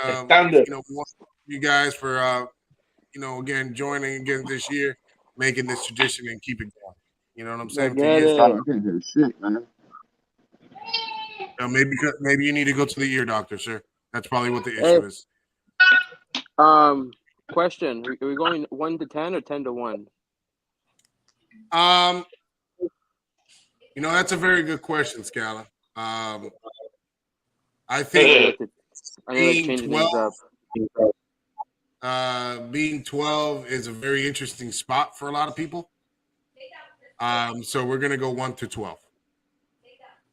want you guys for again joining again this year, making this tradition and keep it going. You know what I'm saying? Shit, man. Maybe you need to go to the ear doctor, sir. That's probably what the issue is. Question: are we going 1 to 10 or 10 to 1? That's a very good question, Scala. I think being 12 is a very interesting spot for a lot of people. So we're gonna go 1 to 12.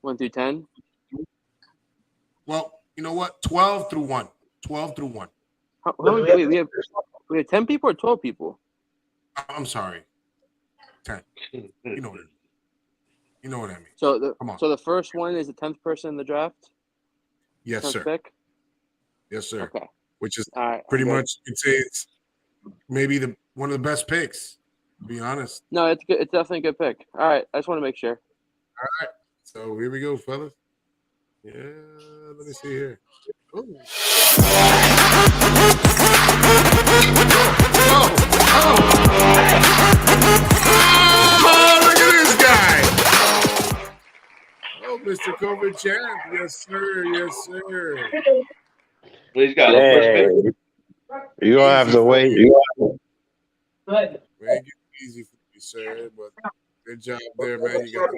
1 through 10. Well, you know what? 12 through 1. 12 through 1. How many, we have 10 people or 12 people? I'm sorry. 10. You know what I mean. So the first one is the 10th person in the draft? Yes, sir. Pick? Yes, sir. Okay. Which is pretty much, you'd say it's maybe one of the best picks, to be honest. No, it's good. It's definitely a good pick. All right. I just want to make sure. All right. So here we go, fellas. Yeah, let me see here. Oh, look at this guy. Oh, Mr. COVID champ. Yes, sir. Yes, sir. He's got the first pick. You're going to have to wait. Make it easy for you, sir. But good job there, man. You got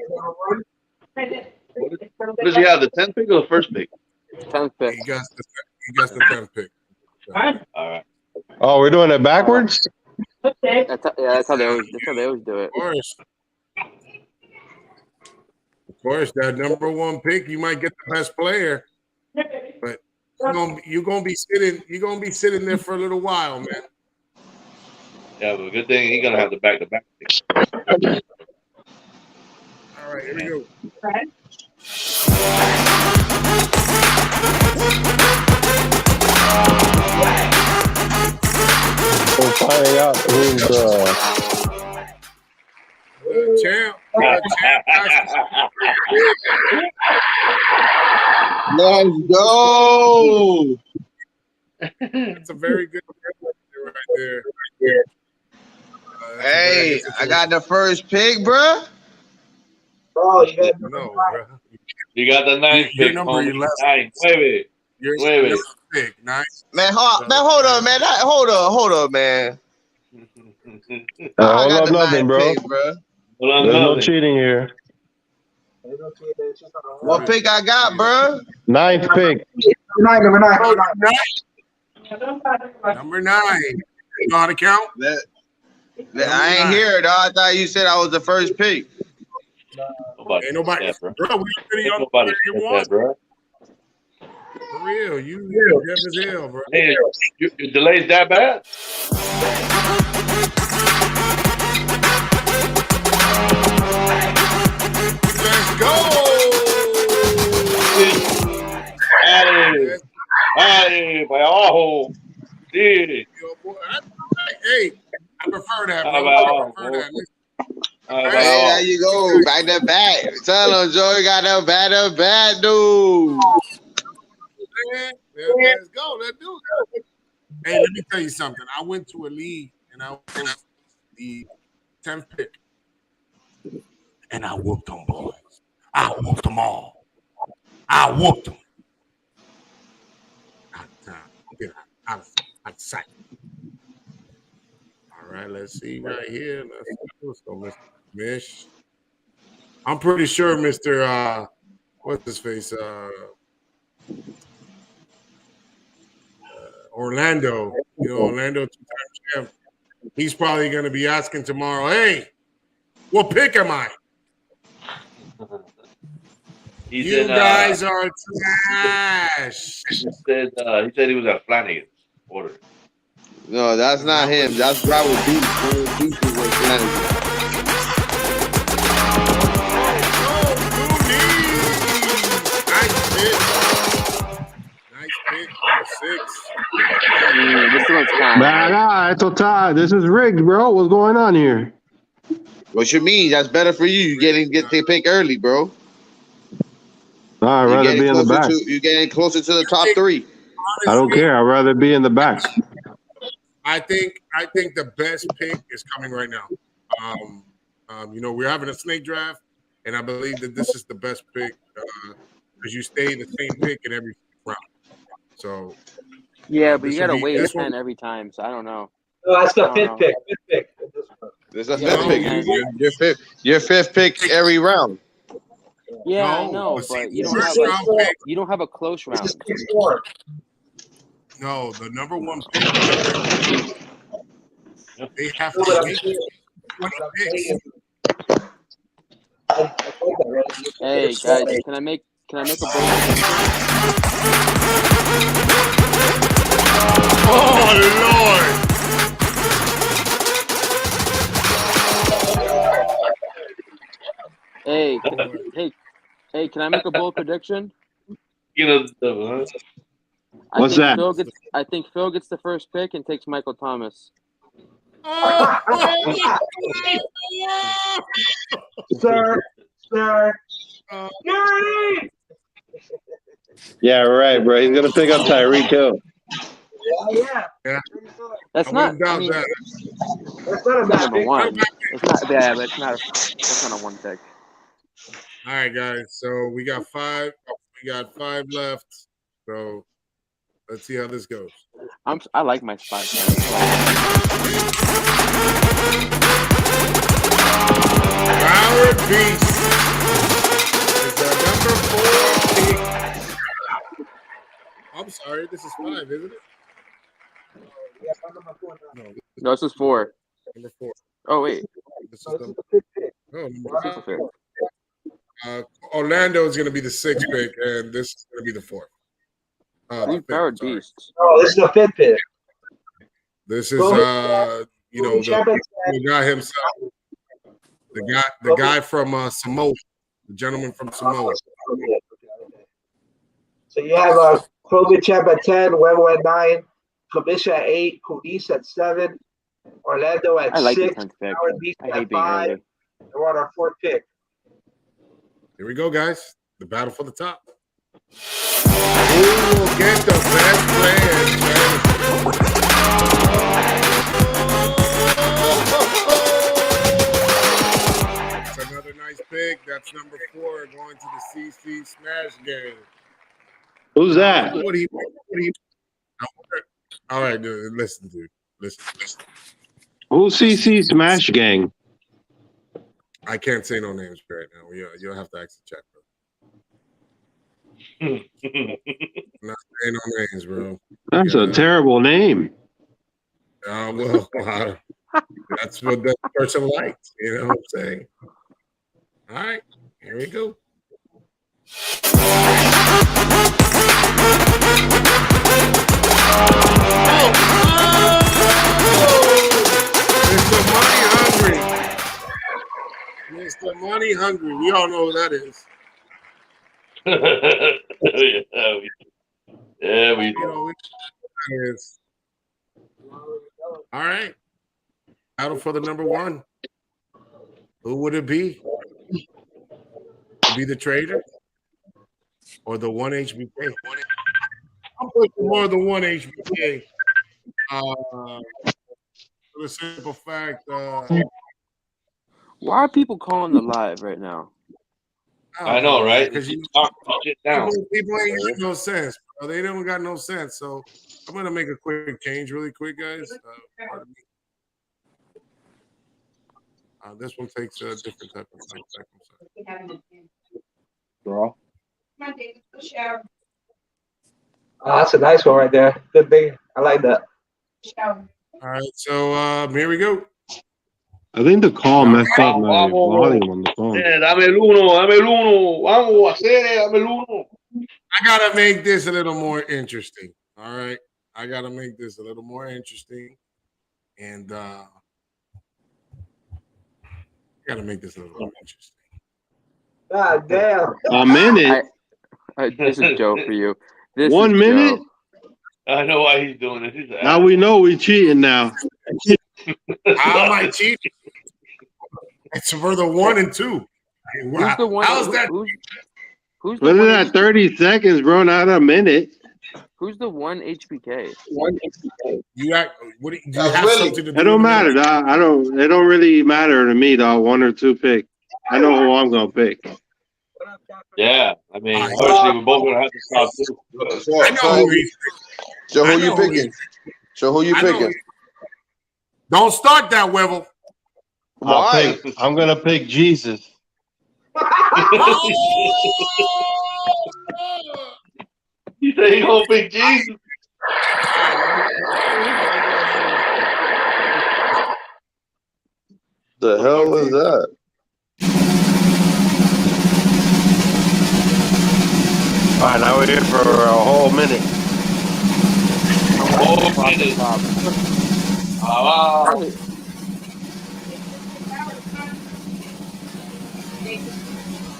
What does he have, the 10th pick or the first pick? 10th pick. He got the 10th pick. All right. Oh, we're doing it backwards? That's how they always do it. Of course, that number 1 pick, you might get the best player, but you're gonna be sitting there for a little while, man. Yeah, but good thing he's gonna have the back-to-back pick. All right, here we go. We're finding out who's the champ. Let's go. It's a very good right there. Hey, I got the first pick, bro. Bro, you got bro. You got the 9th pick. Your number 11. Wait. Your pick 9. Man, hold up, man. Hold up, man. hold up, nothing, bro. Pick, bro. There's no cheating here. What pick I got, bro? 9th pick. Number nine. Number 9. You know how to count? I ain't here, dog. I thought you said I was the first pick. Ain't nobody, bro. We already on Nobody the said that, bro. For real, you deaf as hell, bro. Hey, your delay's that bad? Let's go. Hey, my ojo. Sí. Hey, I prefer that, bro. I prefer that. Hey, there you go. Back to back. Tell him, Joey got that back to back, dude. Let's go. Let's do it. Hey, let me tell you something. I went to a league and I was the 10th pick. And I whooped them boys. I whooped them all. I whooped them. Out of time. Get out of sight. All right, let's see right here. Let's go, Mr. Mish. I'm pretty sure Mr. What's his face? Orlando. You know, Orlando 2-time champ. He's probably going to be asking tomorrow, hey, what pick am I? You guys are trash. He said he was at Flanagan's order. No, that's not him. That's Broward Beach. Broward Beach is with Flanagan. Nice pick. 6. This one's kind Total. This is rigged, bro. What's going on here? What you mean? That's better for you. You get the pick early, bro. I'd rather be in the back. You're getting closer to the top 3. I don't care. I'd rather be in the back. I think the best pick is coming right now. You know, we're having a snake draft, and I believe that this is the best pick because you stay the same pick in every round. So yeah, but you gotta wait a 10 every time. So I don't know. No, that's the 5th pick. This is the 5th pick. Your 5th pick every round. Yeah, I know, but you don't have a close round. No, the number 1 pick. They have to make 20 picks. Hey guys, can I make a bold? Oh Lord! Hey, can I make a bold prediction? What's that? I think Phil gets the first pick and takes Michael Thomas. Sir. Yeah, right, bro. He's gonna pick up Tyreek Hill. Yeah. That's not. I mean, that's not a bad number pick. 1. It's not bad, but it's not. That's not a 1 pick. All right, guys. So we got 5. We got 5 left. So let's see how this goes. I like my spot. Howard Beast is the number 4 pick. I'm sorry, this is 5, isn't it? No, this is 4. Number 4. Oh wait, This is the 5th pick. Oh, Orlando is going to be the 6th pick, and this is going to be the 4th. Powered Beast. Oh, this is the 5th pick. This is the guy himself, the guy from Samoa, the gentleman from Samoa. So you have Kobe Champ at 10, Webo at 9, Kamisha at 8, Kudis at 7, Orlando at 6, Howard Beast at 5, and we're on our 4th pick. Here we go, guys. The battle for the top. Who will get the best player? That's another nice pick. That's number 4 going to the CC Smash game. Who's that? What do you? All right, dude. Listen, dude. Listen. Who's CC Smash Gang? I can't say no names right now. You'll have to ask the chat, bro. I'm not saying no names, bro. That's a terrible name. Well, that's what that person likes. You know what I'm saying? All right, here we go. Mr. Money Hungry. Mr. Money Hungry. We all know who that is. Yeah, we You know who that is. All right. Battle for the number one. Who would it be? Be the trader or the one HBK? I'm pushing more than one HBK. For the simple fact, Why are people calling the live right now? I know, right? Because you Talk shit down. people ain't got no sense, bro. They don't got no sense. So I'm gonna make a quick change, really quick, guys. Pardon me. This one takes a different type of time. Girl. Oh, that's a nice one right there. Good thing. I like that. All right, so here we go. I think the call messed up my volume on the phone. Dame el uno, dame el uno. Vamos, hacer, dame el uno. I gotta make this a little more interesting. All right, I gotta make this a little more interesting, and I gotta make this a little more interesting. God damn. A minute. This is Joe for you. This 1 minute. Joe. I know why he's doing it. He's Now we know we cheating now. How am I cheating? It's for the 1 and 2. Who's the one? How's that? Who's What is that? 30 seconds, bro. Not a minute. Who's the one HBK? You act. What do you have something to do? It don't matter, dog. I don't. It don't really matter to me, dog. 1 or 2 pick. I know who I'm gonna pick. Yeah, I mean, obviously we're both gonna have to stop too. I know who he's So who you picking? So who you picking? Don't start that, Wevel. Why? I'm gonna pick Jesus. You say he gonna pick Jesus? The hell is that? All right, now we're here for a whole minute.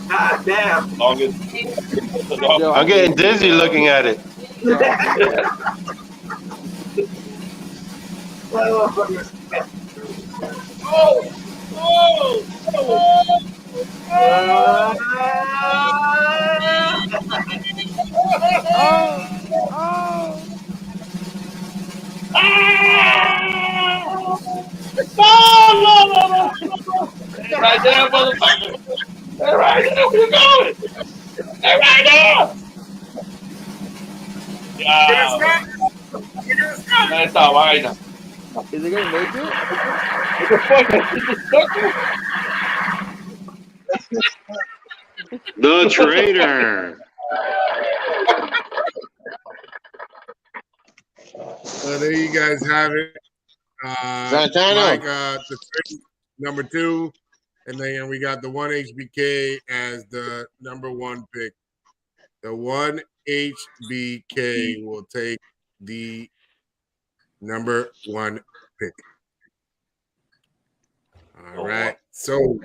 God damn. I'm getting dizzy looking at it. No. Stay right there, motherfucker. Stay right there. Where you going? Stay right there. Ya. Esta vaina. Is it gonna make it? What the fuck? The traitor. There you guys have it. Santana. Mike, the trade, number 2, and then we got the 1 HBK as the number 1 pick. The 1 HBK will take the number 1 pick. All right. So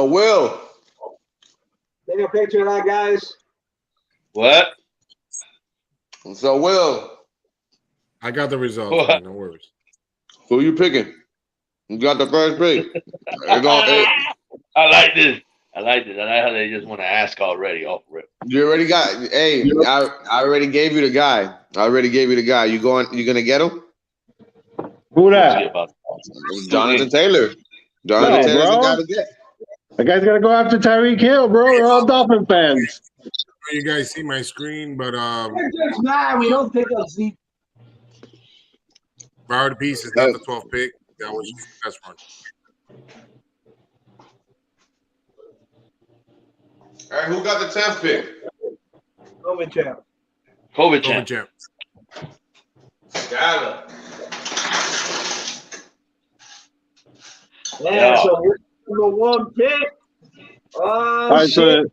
Will. Take a picture of that, guys. What? So Will. I got the results. Man, no worries. Who you picking? You got the first pick. I like this. I like how they just want to ask already off rip. You already got. Hey, I already gave you the guy. You gonna get him? Who that? Jonathan Taylor. Jonathan Taylor's the guy to get. That guy's gonna go after Tyreek Hill, bro. We're all Dolphin fans. You guys see my screen, but We don't pick up Zeke. Power to Peace is not the 12th pick. That was just the best one. All right, who got the 10th pick? COVID champ. COVID COVID champ. champ. Gala. Yeah, Yeah. so we're number one pick. All Oh right, shit.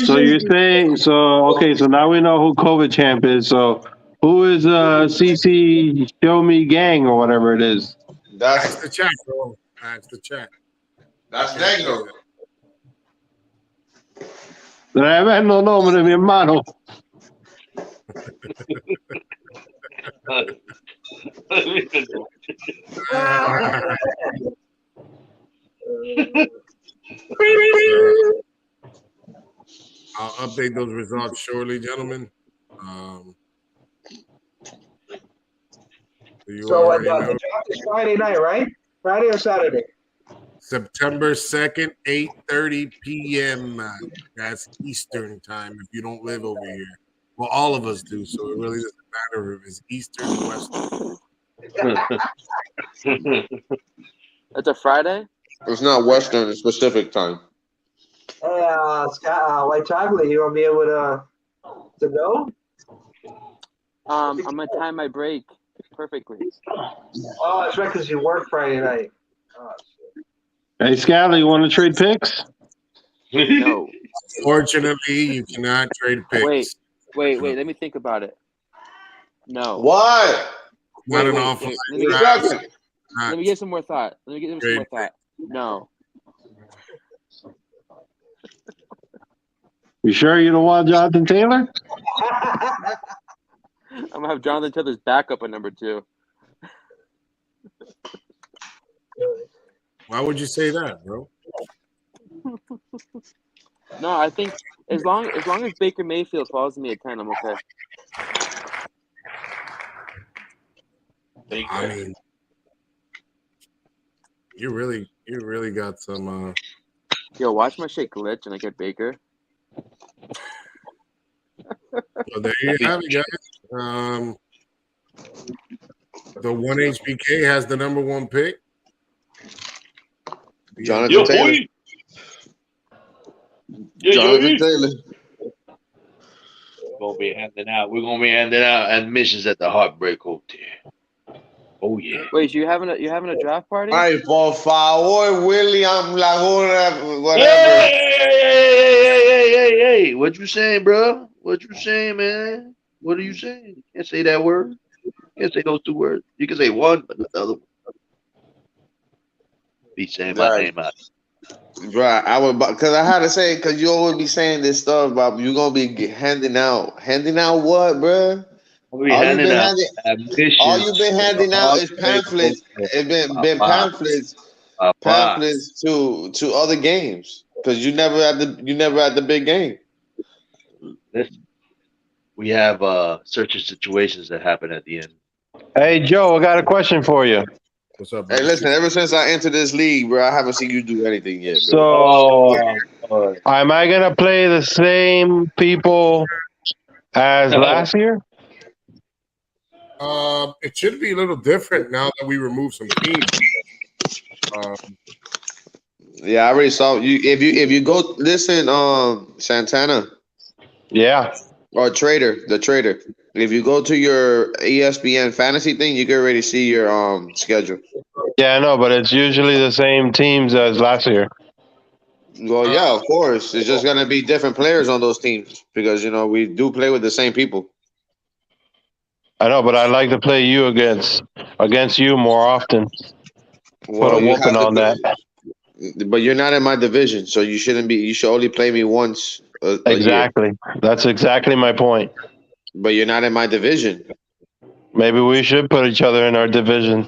so you're saying okay, so now we know who COVID champ is. So who is CC Show Me Gang or whatever it is? Ask the chat, bro. Ask the chat. That's I can't tell Negro. you that. Tremendo nombre, mi hermano. I'll update those results shortly, gentlemen. You So already the know. draft is Friday night, right? Friday or Saturday? September 2nd, 8:30 p.m. That's Eastern time if you don't live over here. Well, all of us do, so it really doesn't matter if it's Eastern or Western. It's a Friday? It's not Western, it's Pacific time. Hey, Scott, White Chocolate, you gonna be able to go? I'm gonna time my break perfectly. Oh, that's right, because you work Friday night. Oh, shit. Hey, Scally, you want to trade picks? No. Fortunately, you cannot trade picks. Wait. Let me think about it. No. Why? Not an Wait, offline let me get some more thought. No. You sure you don't want Jonathan Taylor? I'm gonna have Jonathan Taylor's backup at number 2. Why would you say that, bro? No, I think as long as Baker Mayfield follows me at 10, I'm okay. I mean, you really got some. Yo, watch my shit glitch and I get Baker. So there you have it, guys. The one HBK has the number 1 pick. Jonathan Taylor. Jonathan Taylor. We're gonna be handing out admissions at the Heartbreak Hotel. Oh yeah. Wait, you having a draft party? Ay, por favor, William Laguna, whatever. Hey. What you saying, bro? What you saying, man? What are you saying? You can't say that word. You can't say those 2 words. You can say one, but not the other one. Be saying my name out. Right, because I had to say, because you always be saying this stuff about you gonna be handing out what, bro? All you've been handing out is pamphlets. It's been pamphlets to other games because you never at the big game. Listen, we have certain situations that happen at the end. Hey, Joe, I got a question for you. What's up, bro? Hey, listen, ever since I entered this league, bro, I haven't seen you do anything yet, bro. So, am I going to play the same people as last year? It should be a little different now that we removed some teams. Yeah, I already saw you. If you go listen, Santana. Yeah. Or the trader. If you go to your ESPN fantasy thing, you can already see your schedule. Yeah, I know, but it's usually the same teams as last year. Well, yeah, of course. It's just gonna be different players on those teams because we do play with the same people. I know, but I like to play you against you more often. Well, put a whooping on that. But you're not in my division, so you shouldn't be. You should only play me once exactly. That's exactly my point. But you're not in my division. Maybe we should put each other in our division.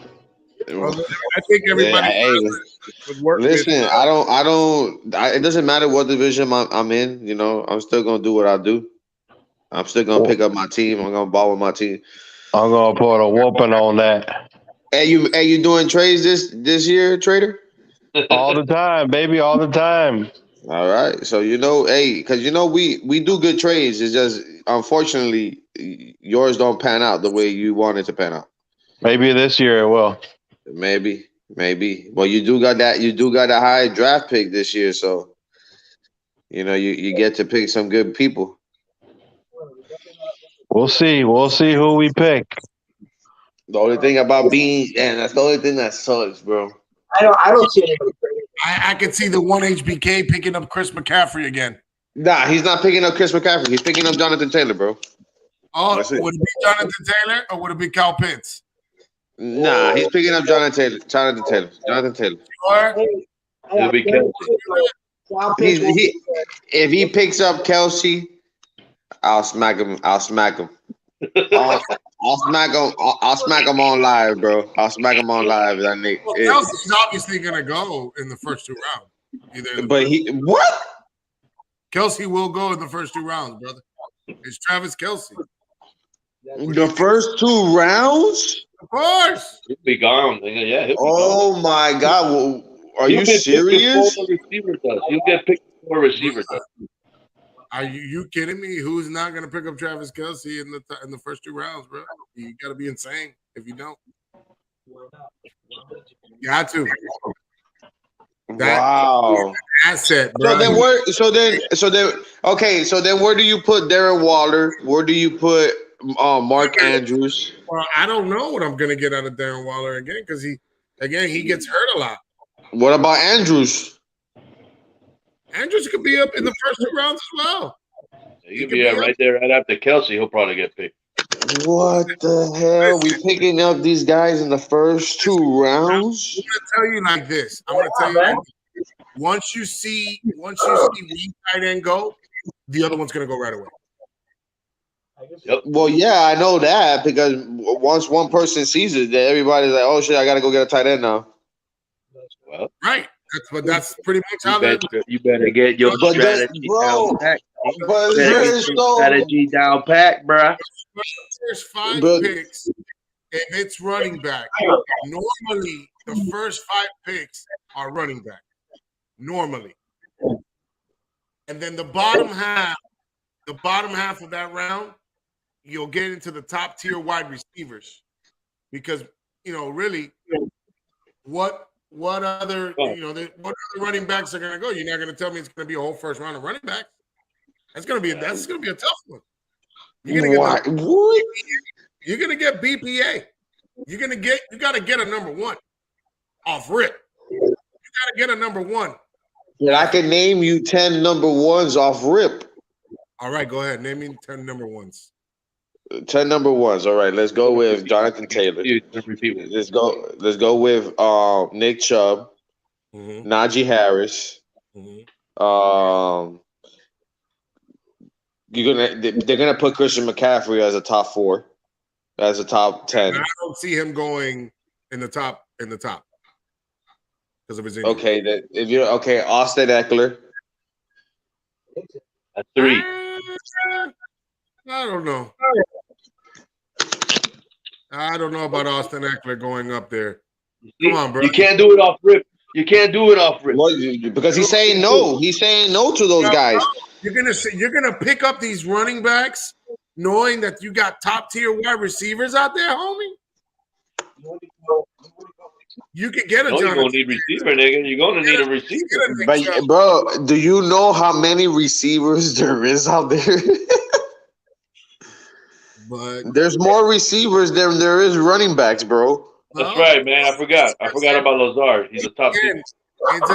Well, I think everybody would work. Listen, it doesn't matter what division I'm in. I'm still gonna do what I do. I'm still gonna pick up my team. I'm gonna ball with my team. I'm gonna put a whooping on that. Hey, you doing trades this year, trader? All the time, baby, all the time. All right, so because we do good trades. It's just unfortunately yours don't pan out the way you want it to pan out. Maybe this year it will. Maybe. Well, you do got that. You do got a high draft pick this year, so You get to pick some good people. We'll see. We'll see who we pick. The only thing about being, and that's the only thing that sucks, bro. I don't see anybody. I can see the one HBK picking up Chris McCaffrey again. Nah, he's not picking up Chris McCaffrey. He's picking up Jonathan Taylor, bro. Oh, would it be Jonathan Taylor or would it be Kyle Pitts? Nah, he's picking up Jonathan Taylor. Jonathan Taylor. It'll be Kelsey. If he picks up Kelsey, I'll smack him. I'll smack him on live, bro. I'll smack him on live. That nigga. Well, Kelsey's obviously gonna go in the first 2 rounds. But what? Kelsey will go in the first 2 rounds, brother. It's Travis Kelsey. The first 2 rounds? Of course. He'll be gone. Yeah. Oh my God. Well, are you serious? You'll get picked for receivers. Are you kidding me? Who's not going to pick up Travis Kelsey in the first 2 rounds, bro? You got to be insane if you don't. You got to. Wow. Asset, bro. So then where do you put Darren Waller? Where do you put Mark Andrews? Well, I don't know what I'm going to get out of Darren Waller again because he gets hurt a lot. What about Andrews? Andrews could be up in the first 2 rounds as well. He could be right there, right after Kelsey. He'll probably get picked. What the hell? We picking up these guys in the first 2 rounds? I'm going to tell you like this. Once you see one tight end go, the other one's going to go right away. Yep. Well, yeah, I know that because once one person sees it, then everybody's like, "Oh shit, I gotta go get a tight end now." Well, right. That's pretty much how you better get your strategy down pat. Strategy down pat, bro. First 5 picks, if it's running back, normally the first 5 picks are running back. Normally. And then the bottom half of that round, you'll get into the top tier wide receivers. Because, really, what other running backs are going to go? You're not going to tell me it's going to be a whole first round of running backs. That's going to be a tough one. You're going to get BPA. You got to get a number 1 off rip. You got to get a number 1. Yeah, I can name you 10 number 1s off rip. All right, go ahead. Name me 10 number 1s. 10 number 1s. All right, let's go with Jonathan Taylor. Let's go with Nick Chubb, Najee Harris. They're gonna put Christian McCaffrey as a top 4, as a top 10. I don't see him going in the top because of his injury. Okay, Austin Eckler. That's 3. I don't know. I don't know about Austin Eckler going up there. Come on, bro. You can't do it off rip. Because he's saying no. He's saying no to those guys. You're gonna pick up these running backs, knowing that you got top tier wide receivers out there, homie. You could get a. You're gonna need receiver, nigga. You're gonna need a receiver. But, bro, do you know how many receivers there is out there? But there's more receivers than there is running backs, bro. That's right, man. I forgot about Lazard. He's a top team. It's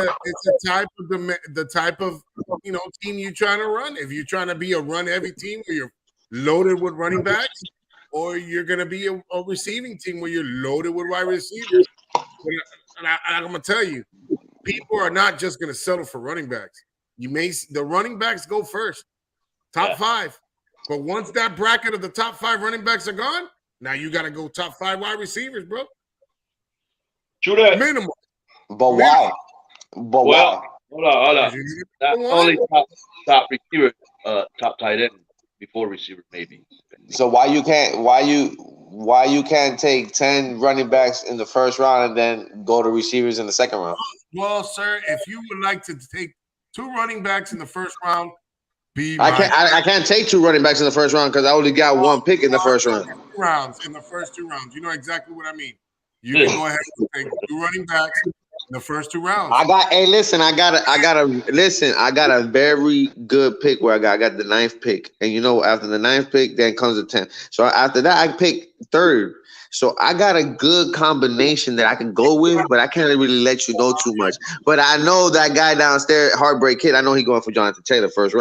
a type of team you're trying to run. If you're trying to be a run heavy team where you're loaded with running backs, or you're gonna be a receiving team where you're loaded with wide receivers. And I'm gonna tell you, people are not just gonna settle for running backs. The running backs go first, top 5. But once that bracket of the top 5 running backs are gone, now you got to go top 5 wide receivers, bro. True that. Minimum. But why? Hold on. Not only top receiver, top tight end before receiver, maybe. So why you can't take 10 running backs in the first round and then go to receivers in the second round? Well, sir, if you would like to take 2 running backs in the first round, I can't take 2 running backs in the first round because I only got 1 pick in the first round. In the first 2 rounds. You know exactly what I mean. You can go ahead and take 2 running backs the first 2 rounds. I got a very good pick where I got the 9th pick. And you know, after the 9th pick, then comes the 10th. So after that, I pick 3rd. So I got a good combination that I can go with, but I can't really let you know too much. But I know that guy downstairs, Heartbreak Kid, I know he's going for Jonathan Taylor first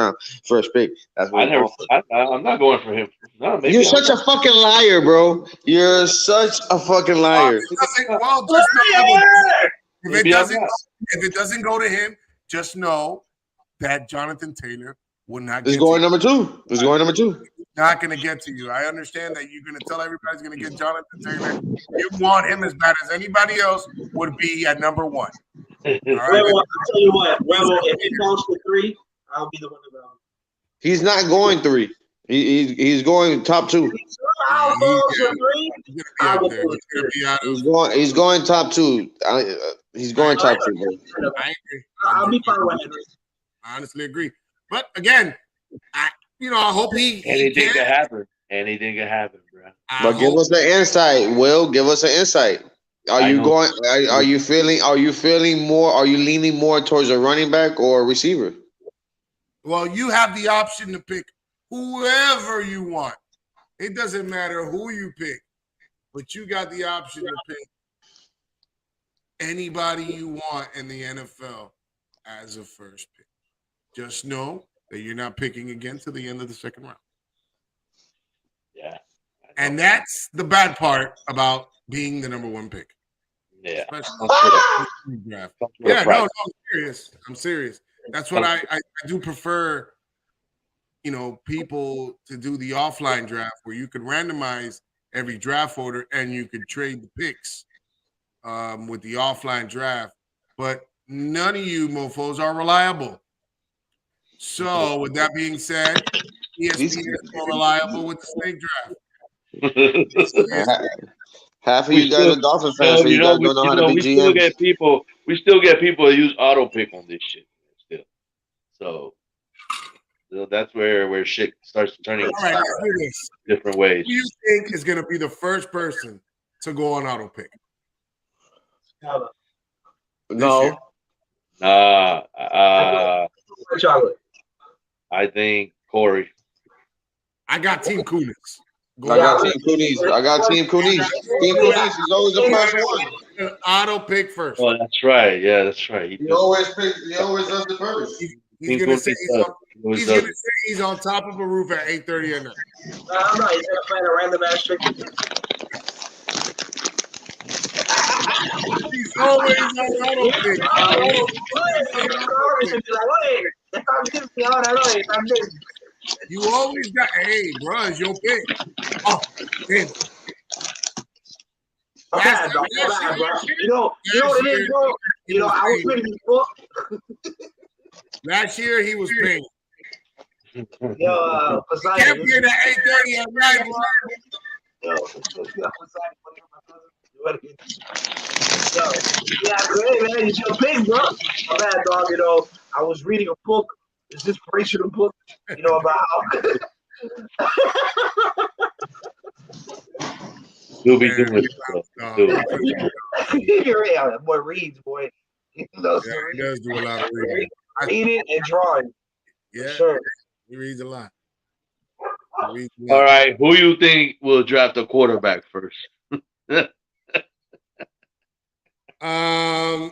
pick. That's what I'm not going for him. No, you're such a fucking liar, bro. You're such a fucking liar. If it doesn't go to him, just know that Jonathan Taylor will not get It's going number 2. It's going number 2. Not going to get to you. I understand that you're going to tell everybody's going to get Jonathan Taylor. You want him as bad as anybody else would be at number 1. All right? Rebel, I'll tell you what, Rebel, if he falls to 3, I'll be the one to go. He's not going 3. He's going top 2. He's going top 2. He's going top 2. Bro. I agree. I'll be fine with Henry. I honestly agree. But again, I hope anything can happen. Anything can happen, bro. But give us the insight, Will. Give us an insight. Are you leaning more towards a running back or a receiver? Well, you have the option to pick whoever you want. It doesn't matter who you pick, but you got the option to pick anybody you want in the NFL as a first pick. Just know that you're not picking again to the end of the 2nd round. Yeah. And that's the bad part about being the number 1 pick. Yeah. Draft. Yeah, no, I'm serious. That's what I do prefer, people to do the offline draft where you could randomize every draft order and you could trade the picks with the offline draft. But none of you mofos are reliable. So with that being said, ESPN is more reliable with the snake draft. Half of you guys are Dolphin fans, so you guys don't know how to be GMs. We still get people that use auto pick on this shit still. So that's where shit starts turning different ways. Who do you think is going to be the first person to go on auto pick? No. I think Corey. I got Team Kunis. I got Team Kunis. Team Kunis is always the first one. Auto pick first. Oh, that's right. Yeah, that's right. He always does the first. He's going to say he's on top of a roof at 8:30 at night. I'm not. He's going to play a random ass trick. He's always on auto pick. You always got, hey, bro, it's your pick. Oh, man. Okay, bro. You know what it is, bro? I was reading this book. Last year, he was paying. Yo, Poseidon. Can't be at 8:30 at night, bro. Yeah, great, man. It's your pick, bro. My bad, dog. I was reading a book. It's this inspirational book, about how. You'll be doing it. Boy reads, boy. He does do a lot of reading. Reading and drawing. Yeah, sure. He reads a lot. All right, who you think will draft a quarterback first? I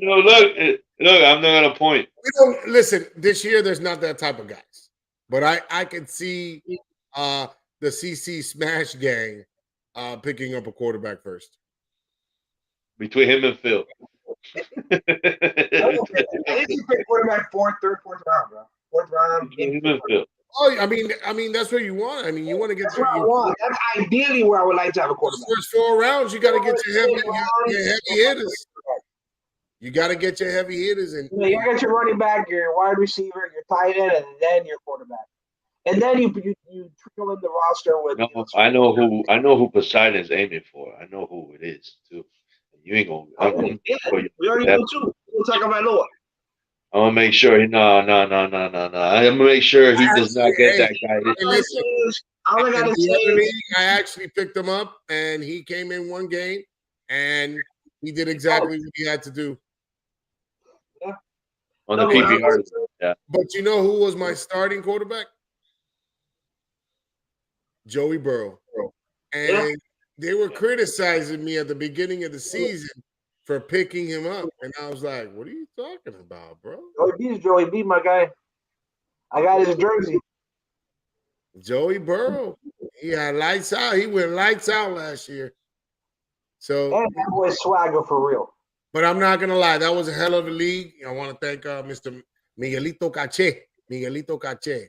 know. Look, I'm not gonna point. Listen, this year there's not that type of guys, but I can see the CC Smash gang picking up a quarterback first. Between him and Phil. I think you pick quarterback fourth round, bro. Fourth round. Him and Phil. Oh, I mean that's what you want. I mean, you want to get. That's what I want. That's ideally where I would like to have a quarterback. First 4 rounds, you got to get your heavy hitters. You got to get your heavy hitters, and you got to get your running back, your wide receiver, your tight end, and then your quarterback. And then you trickle in the roster with. No, I know who Poseidon is aiming for. I know who it is too. You ain't gonna. We already know too. We'll talk about Noah. I'm gonna make sure. No. I'm gonna make sure he does not get that guy. all I gotta say is I actually picked him up, and he came in one game, and he did exactly what he had to do. Yeah. On the PPR, yeah. But you know who was my starting quarterback? Joey Burrow. And they were criticizing me at the beginning of the season for picking him up. And I was like, what are you talking about, bro? Joey B, my guy. I got his jersey. Joey Burrow. He had lights out. He went lights out last year. So and that boy swagger for real. But I'm not gonna lie, that was a hell of a league. I want to thank Mr. Miguelito Cache. Miguelito Cache.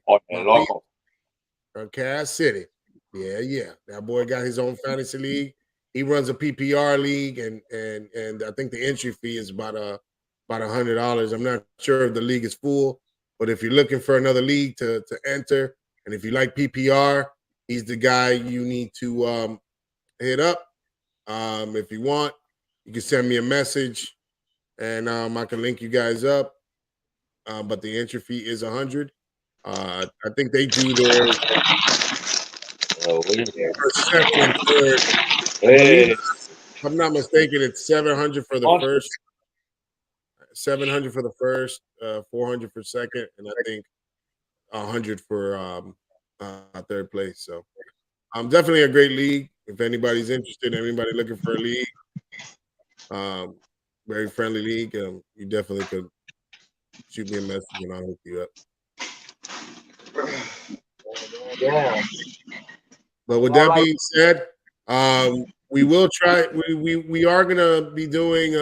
From Cass City. Yeah. That boy got his own fantasy league. He runs a PPR league, and I think the entry fee is about $100. I'm not sure if the league is full, but if you're looking for another league to enter, and if you like PPR, he's the guy you need to hit up. If you want, you can send me a message, and I can link you guys up. But the entry fee is $100. I think they do their first, second, third. If I'm not mistaken, it's $700 for the first, $700 for the first, $400 for second, and I think $100 for third place. So, definitely a great league. If anybody's interested, anybody looking for a league, very friendly league, you definitely could shoot me a message and I'll hook you up. Yeah. But with that being said, we will try. We are gonna be doing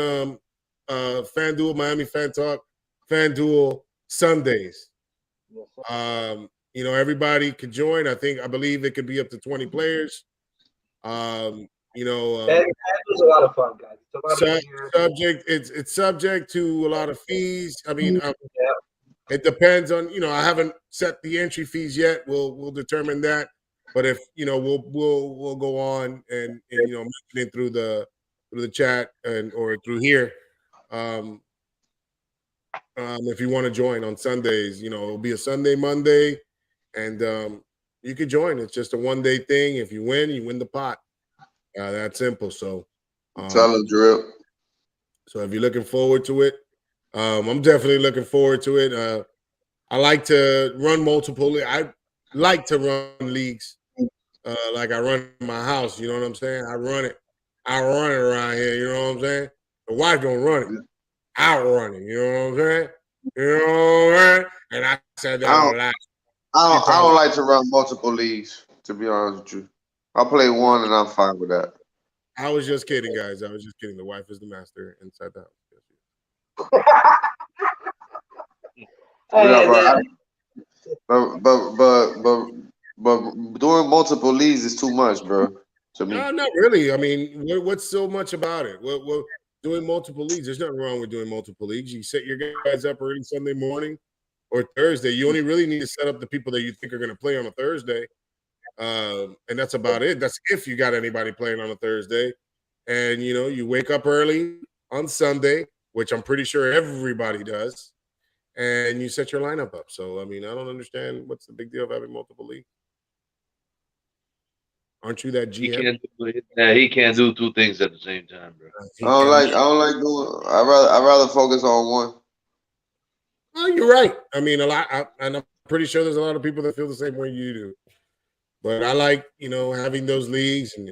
FanDuel Miamifantalk FanDuel Sundays. Everybody could join. I believe it could be up to 20 players. That was a lot of fun, guys. It's subject to a lot of fees. I mean, it depends on, I haven't set the entry fees yet. We'll determine that. But if we'll go on and mention it through the chat or through here. If you want to join on Sundays, it'll be a Sunday, Monday, and you could join. It's just a one-day thing. If you win the pot. That's simple. So tell them, Drip. So if you're looking forward to it, I'm definitely looking forward to it. I like to run multiple. I like to run leagues like I run my house. You know what I'm saying? I run it around here. You know what I'm saying? The wife don't run it. I run it. You know what I'm saying? You know what I'm saying? And I said that a lot. I don't like to run multiple leagues, to be honest with you. I'll play one and I'm fine with that. I was just kidding, guys. I was just kidding. The wife is the master inside the house. But doing multiple leagues is too much, bro. To me. No, not really. I mean, what's so much about it? What doing multiple leagues? There's nothing wrong with doing multiple leagues. You set your guys up early Sunday morning or Thursday. You only really need to set up the people that you think are going to play on a Thursday. And that's about it. That's if you got anybody playing on a Thursday. And, you wake up early on Sunday, which I'm pretty sure everybody does, and you set your lineup up. So, I mean, I don't understand what's the big deal of having multiple leagues. Aren't you that GM? He can't do two things at the same time, bro. I don't like doing. I rather focus on one. Oh, you're right. I mean, and I'm pretty sure there's a lot of people that feel the same way you do. But I like, having those leagues and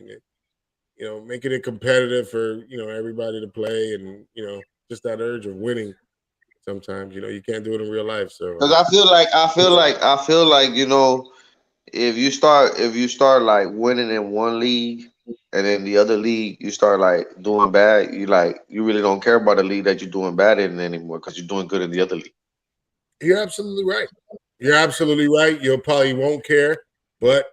making it competitive for everybody to play, and just that urge of winning. Sometimes you can't do it in real life. So because I feel like if you start like winning in one league and then the other league you start like doing bad, you really don't care about the league that you're doing bad in anymore because you're doing good in the other league. You're absolutely right. You probably won't care, but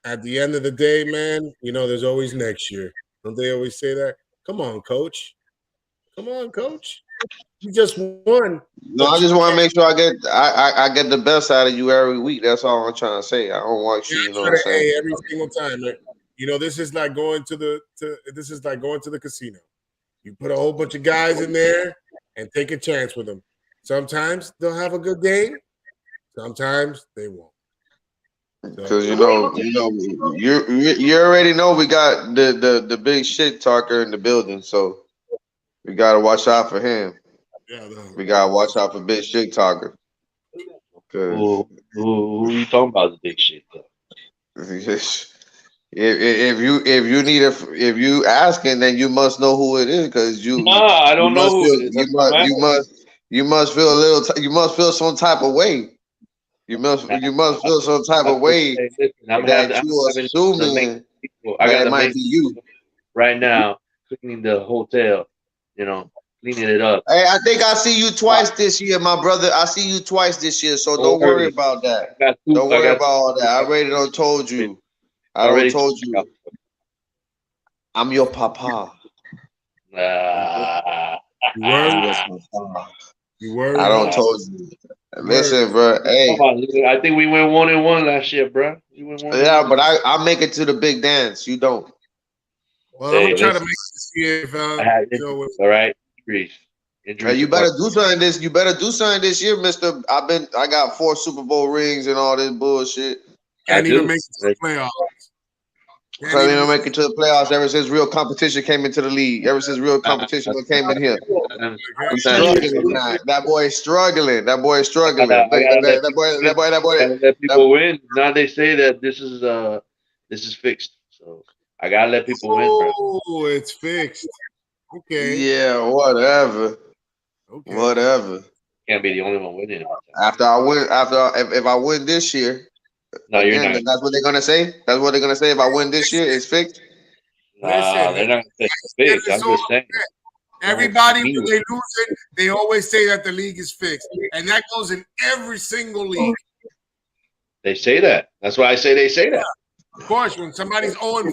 at the end of the day, man, there's always next year. Don't they always say that? Come on, coach. You just won. No, I just want to make sure I get the best out of you every week. That's all I'm trying to say. I don't want you. You know what I'm saying? Every single time. This is like going to the casino. You put a whole bunch of guys in there and take a chance with them. Sometimes they'll have a good game. Sometimes they won't. Because you already know we got the big shit talker in the building, so we gotta watch out for him. Yeah, We gotta watch out for big shit talker. Cause who you talking about? The big shit though. if you asking, then you must know who it is, because No, I don't know who it is. you must feel a little you must feel some type of way. You must feel some type of way that you are assuming that it might be you. Right now, cleaning the hotel, cleaning it up. Hey, I think I see you twice this year, my brother. I see you twice this year, so don't worry about that. Don't worry about all that. I already done told you. I already told you. I'm your papa. You were. I don't told you. Listen, bro. Hey, I think we went 1-1 last year, bro. Yeah, but I make it to the big dance. You don't. Well, I'm gonna try to make this year. All right, injuries. You better do something this. You better do something this year, Mister. I got 4 Super Bowl rings and all this bullshit. Can't even make it to the playoffs. Can't even make it to the playoffs ever since real competition came into the league. Ever since real competition came in here. He's struggling, man. That boy is struggling. That boy is struggling. That boy. Let people win. Now they say that this is fixed. So I gotta let people win, bro. Oh, it's fixed. Okay. Yeah, whatever. Okay. Whatever. Can't be the only one winning. If I win this year, no, you're not. That's what they're gonna say. That's what they're gonna say. If I win this year, it's fixed. Nah, they're not gonna say it's fixed. I'm just saying. Everybody, when they lose it, they always say that the league is fixed, and that goes in every single league. They say that. That's why I say they say that. Of course, when somebody's 0-4,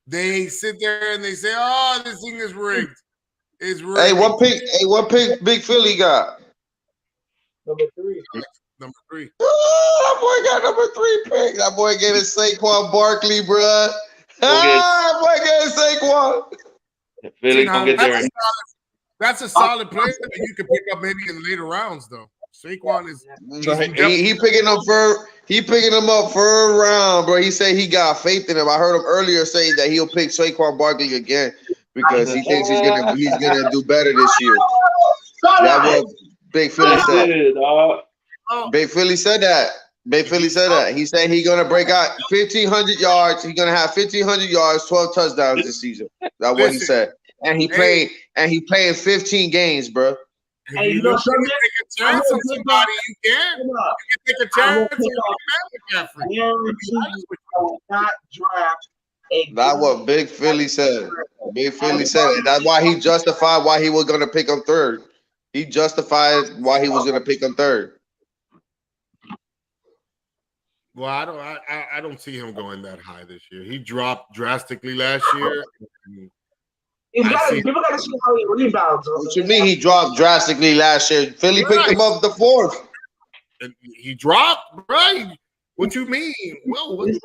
they sit there and they say, "Oh, this thing is rigged." It's rigged. Hey, what pick Big Philly got? Number 3. Number 3. Oh, that boy got number 3 pick. That boy gave it Saquon Barkley, bruh. That boy gave it Saquon. Philly gonna get there. That's a solid player that you can pick up maybe in later rounds, though. Saquon is he picking him up for a round, bro. He said he got faith in him. I heard him earlier say that he'll pick Saquon Barkley again because he thinks he's gonna do better this year. That what Big Philly said. Big Philly said that. Big Philly said that. He said he's gonna break out 1,500 yards. He's gonna have 1,500 yards, 12 touchdowns this season. That's what he said. And he played 15 games, bro. Hey, you know something? Take a chance on somebody. You can. You can take a chance on McCaffrey. Not draft. That's what Big Philly said. Big Philly said it. That's why he justified why he was gonna pick him third. He justified why he was gonna pick him third. Well, I don't see him going that high this year. He dropped drastically last year. People got to see how he rebounds. What you mean he dropped drastically last year? Philly picked him up the 4th. And he dropped, right? What you mean? Well, the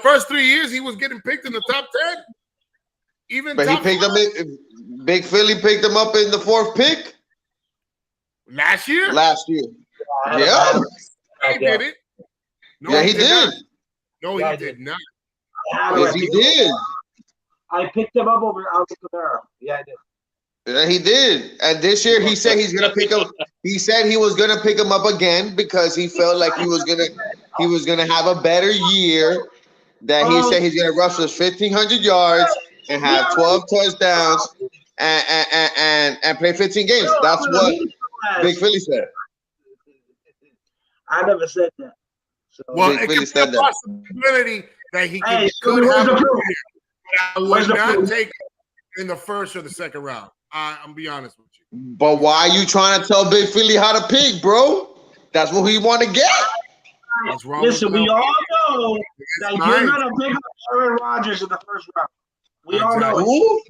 first 3 years he was getting picked in the top 10. But he picked him in. Big Philly picked him up in the 4th pick last year. Yeah, he did it. No, yeah, he did. No, he did not. Yes, he did. I picked him up over Alvin Kamara. Yeah, I did. Yeah, he did. And this year he said he's gonna pick him. He said he was gonna pick him up again because he felt like he was gonna have a better year. That he said he's gonna rush for 1,500 yards and have 12 touchdowns and play 15 games. That's what Big Philly said. I never said that. So well, it could be a possibility that he could have a year. I would not take it in the first or the second round. I'm be honest with you. But why are you trying to tell Big Philly how to pick, bro? That's what he want to get. Listen, we all know that you're gonna pick up Aaron Rodgers in the first round. We all know who?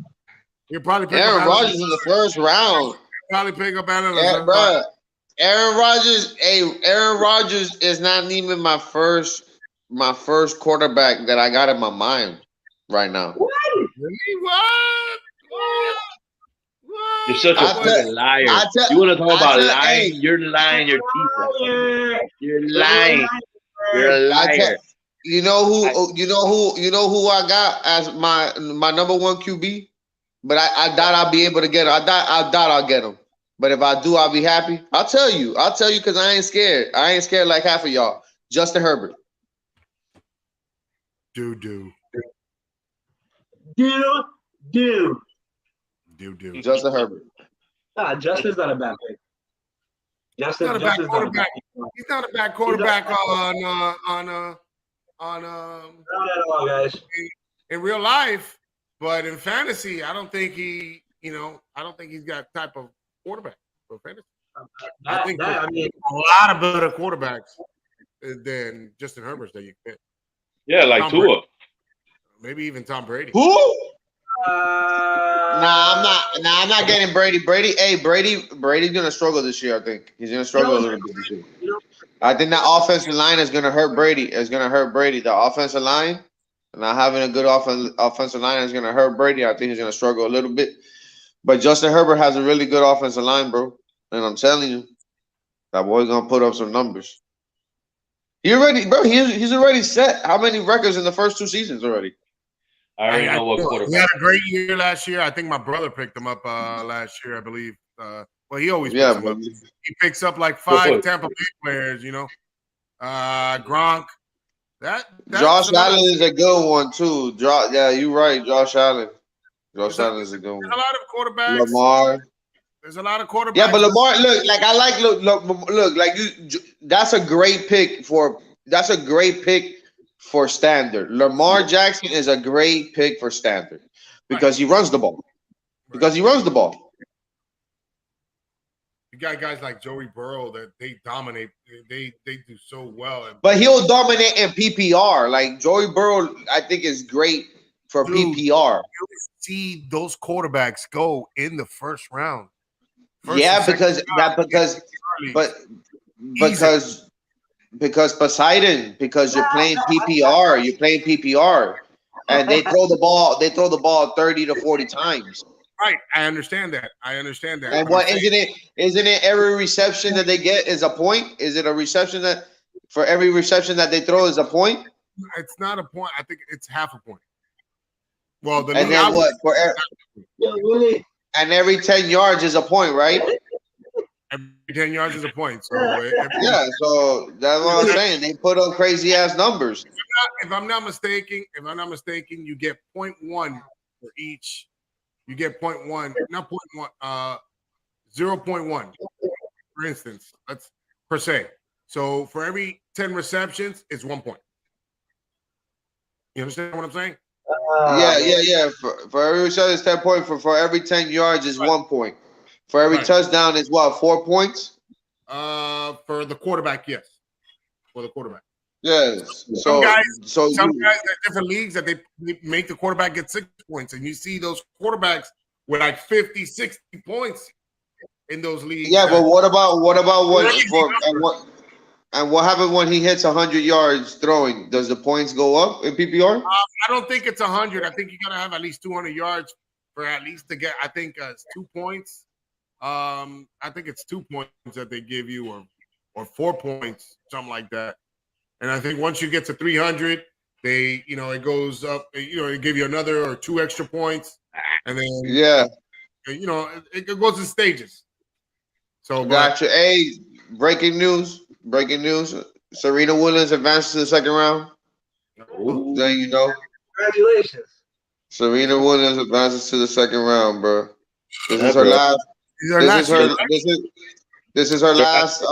You're probably pick Aaron Rodgers in the first round. Probably pick up Aaron Rodgers. Hey, Aaron Rodgers is not even my first quarterback that I got in my mind right now. What? You're such a fucking liar. You want to talk about lying? You're lying your teeth off. You're lying. You're a liar. You know who I got as my number one QB? But I doubt I'll be able to get him. I doubt I'll get him. But if I do, I'll be happy. I'll tell you because I ain't scared. I ain't scared like half of y'all. Justin Herbert. Do. Justin Herbert. Nah, Justin's not a bad pick. Justin's not a bad quarterback. He's not a bad quarterback not at all, guys. In real life, but in fantasy, I don't think he's got type of quarterback for fantasy. I think a lot of better quarterbacks than Justin Herbert's that you can. Yeah, like Tua. Maybe even Tom Brady. Who? I'm not getting Brady. Brady's gonna struggle this year. I think he's gonna struggle a little bit this year. I think that offensive line is gonna hurt Brady. The offensive line, not having a good offensive line is gonna hurt Brady. I think he's gonna struggle a little bit. But Justin Herbert has a really good offensive line, bro. And I'm telling you, that boy's gonna put up some numbers. He's already set how many records in the first 2 seasons already? I already know what quarterback. He had a great year last year. I think my brother picked him up last year, I believe. Well, he always picks him up. He picks up like 5 Tampa Bay players, Gronk. Josh Allen is a good one too. Yeah, you're right. Josh Allen. Allen is a good one. There's a lot of quarterbacks. Lamar. There's a lot of quarterbacks. Yeah, but Lamar, look, like you. That's a great pick for standard. Lamar Jackson is a great pick for standard because he runs the ball. You got guys like Joey Burrow that they dominate. They do so well. But he'll dominate in PPR. Like Joey Burrow, I think is great for PPR. You see those quarterbacks go in the first round. Because Poseidon, because you're playing PPR, and they throw the ball 30 to 40 times. Right, I understand that. And what isn't it every reception that they get is a point? Is it a reception that for every reception that they throw is a point? It's not a point. I think it's half a point. Well, and every 10 yards is a point, right? Every 10 yards is a point. So so that's what I'm saying. They put up crazy ass numbers. If I'm not mistaken, you get 0.1 for each. You get 0.1, not 0.1, 0.1, for instance. That's per se. So for every 10 receptions, it's 1 point. You understand what I'm saying? Yeah. For every reception, it's 10 points. For every 10 yards, is 1 point. For every touchdown, is what, 4 points? For the quarterback, yes. For the quarterback. Yes. Some guys, there's different leagues that they make the quarterback get 6 points, and you see those quarterbacks with like 50, 60 points in those leagues. Yeah, but what about what happens when he hits 100 yards throwing? Does the points go up in PPR? I don't think it's 100. I think you gotta have at least 200 yards for at least to get. I think it's 2 points. I think it's 2 points that they give you, or 4 points, something like that. And I think once you get to 300, it goes up. They give you another or 2 extra points, and then it goes in stages. So gotcha. Hey, breaking news! Serena Williams advances to the second round. There you know. Congratulations. Serena Williams advances to the second round, bro. This is her last. This is her last.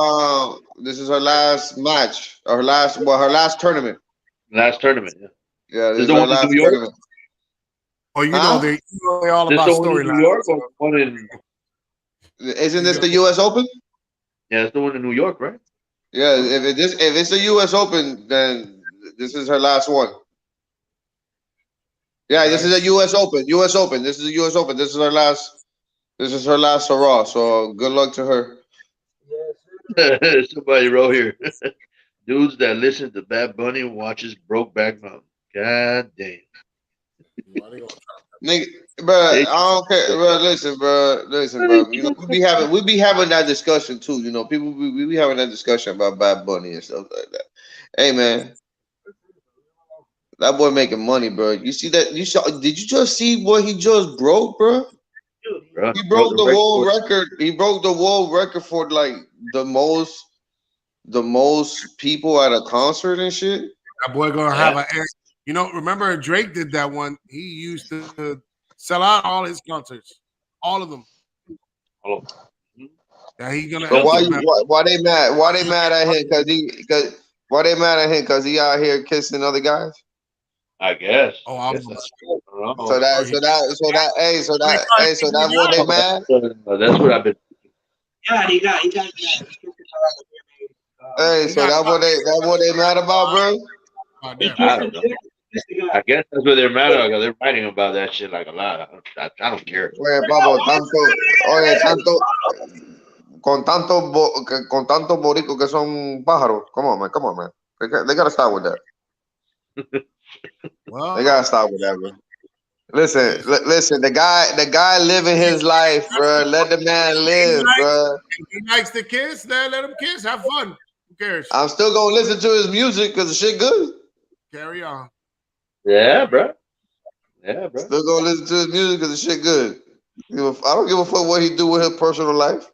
This is her last match. Her last tournament. Last tournament. Yeah. This is her last tournament. Oh, they all about storylines. New York or one in? Isn't this the U.S. Open? Yeah, it's the one in New York, right? Yeah. If it's the U.S. Open, then this is her last one. Yeah, this is a U.S. Open. This is a U.S. Open. This is her last. This is her last hurrah. So good luck to her. Somebody wrote here. Dudes that listen to Bad Bunny watches Brokeback Mountain. God damn. Nigga, bro, I don't care, bro. Listen, bro. You know, we be having that discussion too. You know, people we be having that discussion about Bad Bunny and stuff like that. Hey, man, that boy making money, bro. You see that? You saw? Did you just see what he just broke, bro? He broke the world record. He broke the world record for like the most people at a concert and shit. That boy gonna have a. You know, remember Drake did that one. He used to sell out all his concerts, all of them. Yeah, he gonna. But why they mad? Why they mad at him? Why they mad at him? Because he out here kissing other guys. I guess. So that what they mad. That's what I've been. Yeah, he got. Hey, so that what they mad about, bro? I don't know. I guess that's what they're mad about, because they're writing about that shit like a lot. I don't care. Oye, Pablo, tanto, con tantos boricos que son pájaros. Come on, man. They gotta start with that. Well, they gotta start with that, bro. Listen. The guy living his life, bro. Let the man live, bro. If he likes to kiss, then let him kiss. Have fun. Who cares? I'm still gonna listen to his music because the shit good. Carry on. Yeah, bro. Still gonna listen to his music because the shit good. I don't give a fuck what he do with his personal life.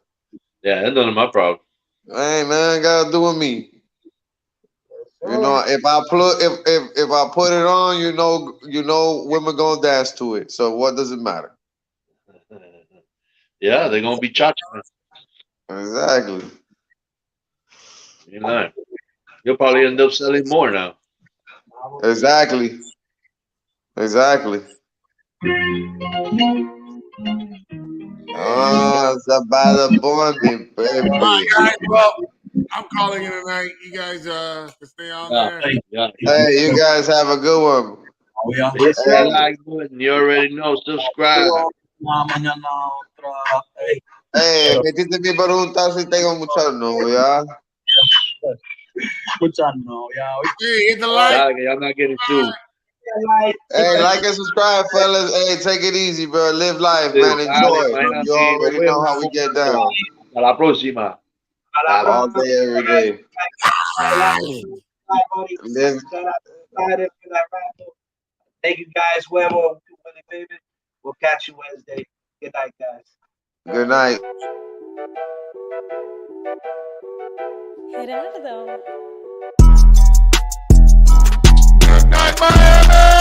Yeah, that's none of my problem. Hey, man, gotta do with me. You know, if I put it on, you know, women gonna dance to it. So what does it matter? Yeah, they're gonna be cha-cha. Exactly. You're lying. You'll probably end up selling more now. Exactly. Oh, it's about the morning, baby. All right, guys. Well, I'm calling it a night. You guys can stay on there. Hey, you guys have a good one. Oh, yeah. You already know. Subscribe. Hey, metiste mi pregunta si tengo mucha novia. Muchas novias. Hey, hit the like. I'm not getting sued. Hey, like and subscribe, fellas. Hey, take it easy, bro. Live life, man. Enjoy. You already know how we get down. A la próxima. All day, every day. Thank you guys. Huevo, baby. We'll catch you Wednesday. Good night, guys. Good night. Gerardo. Good night, Miami.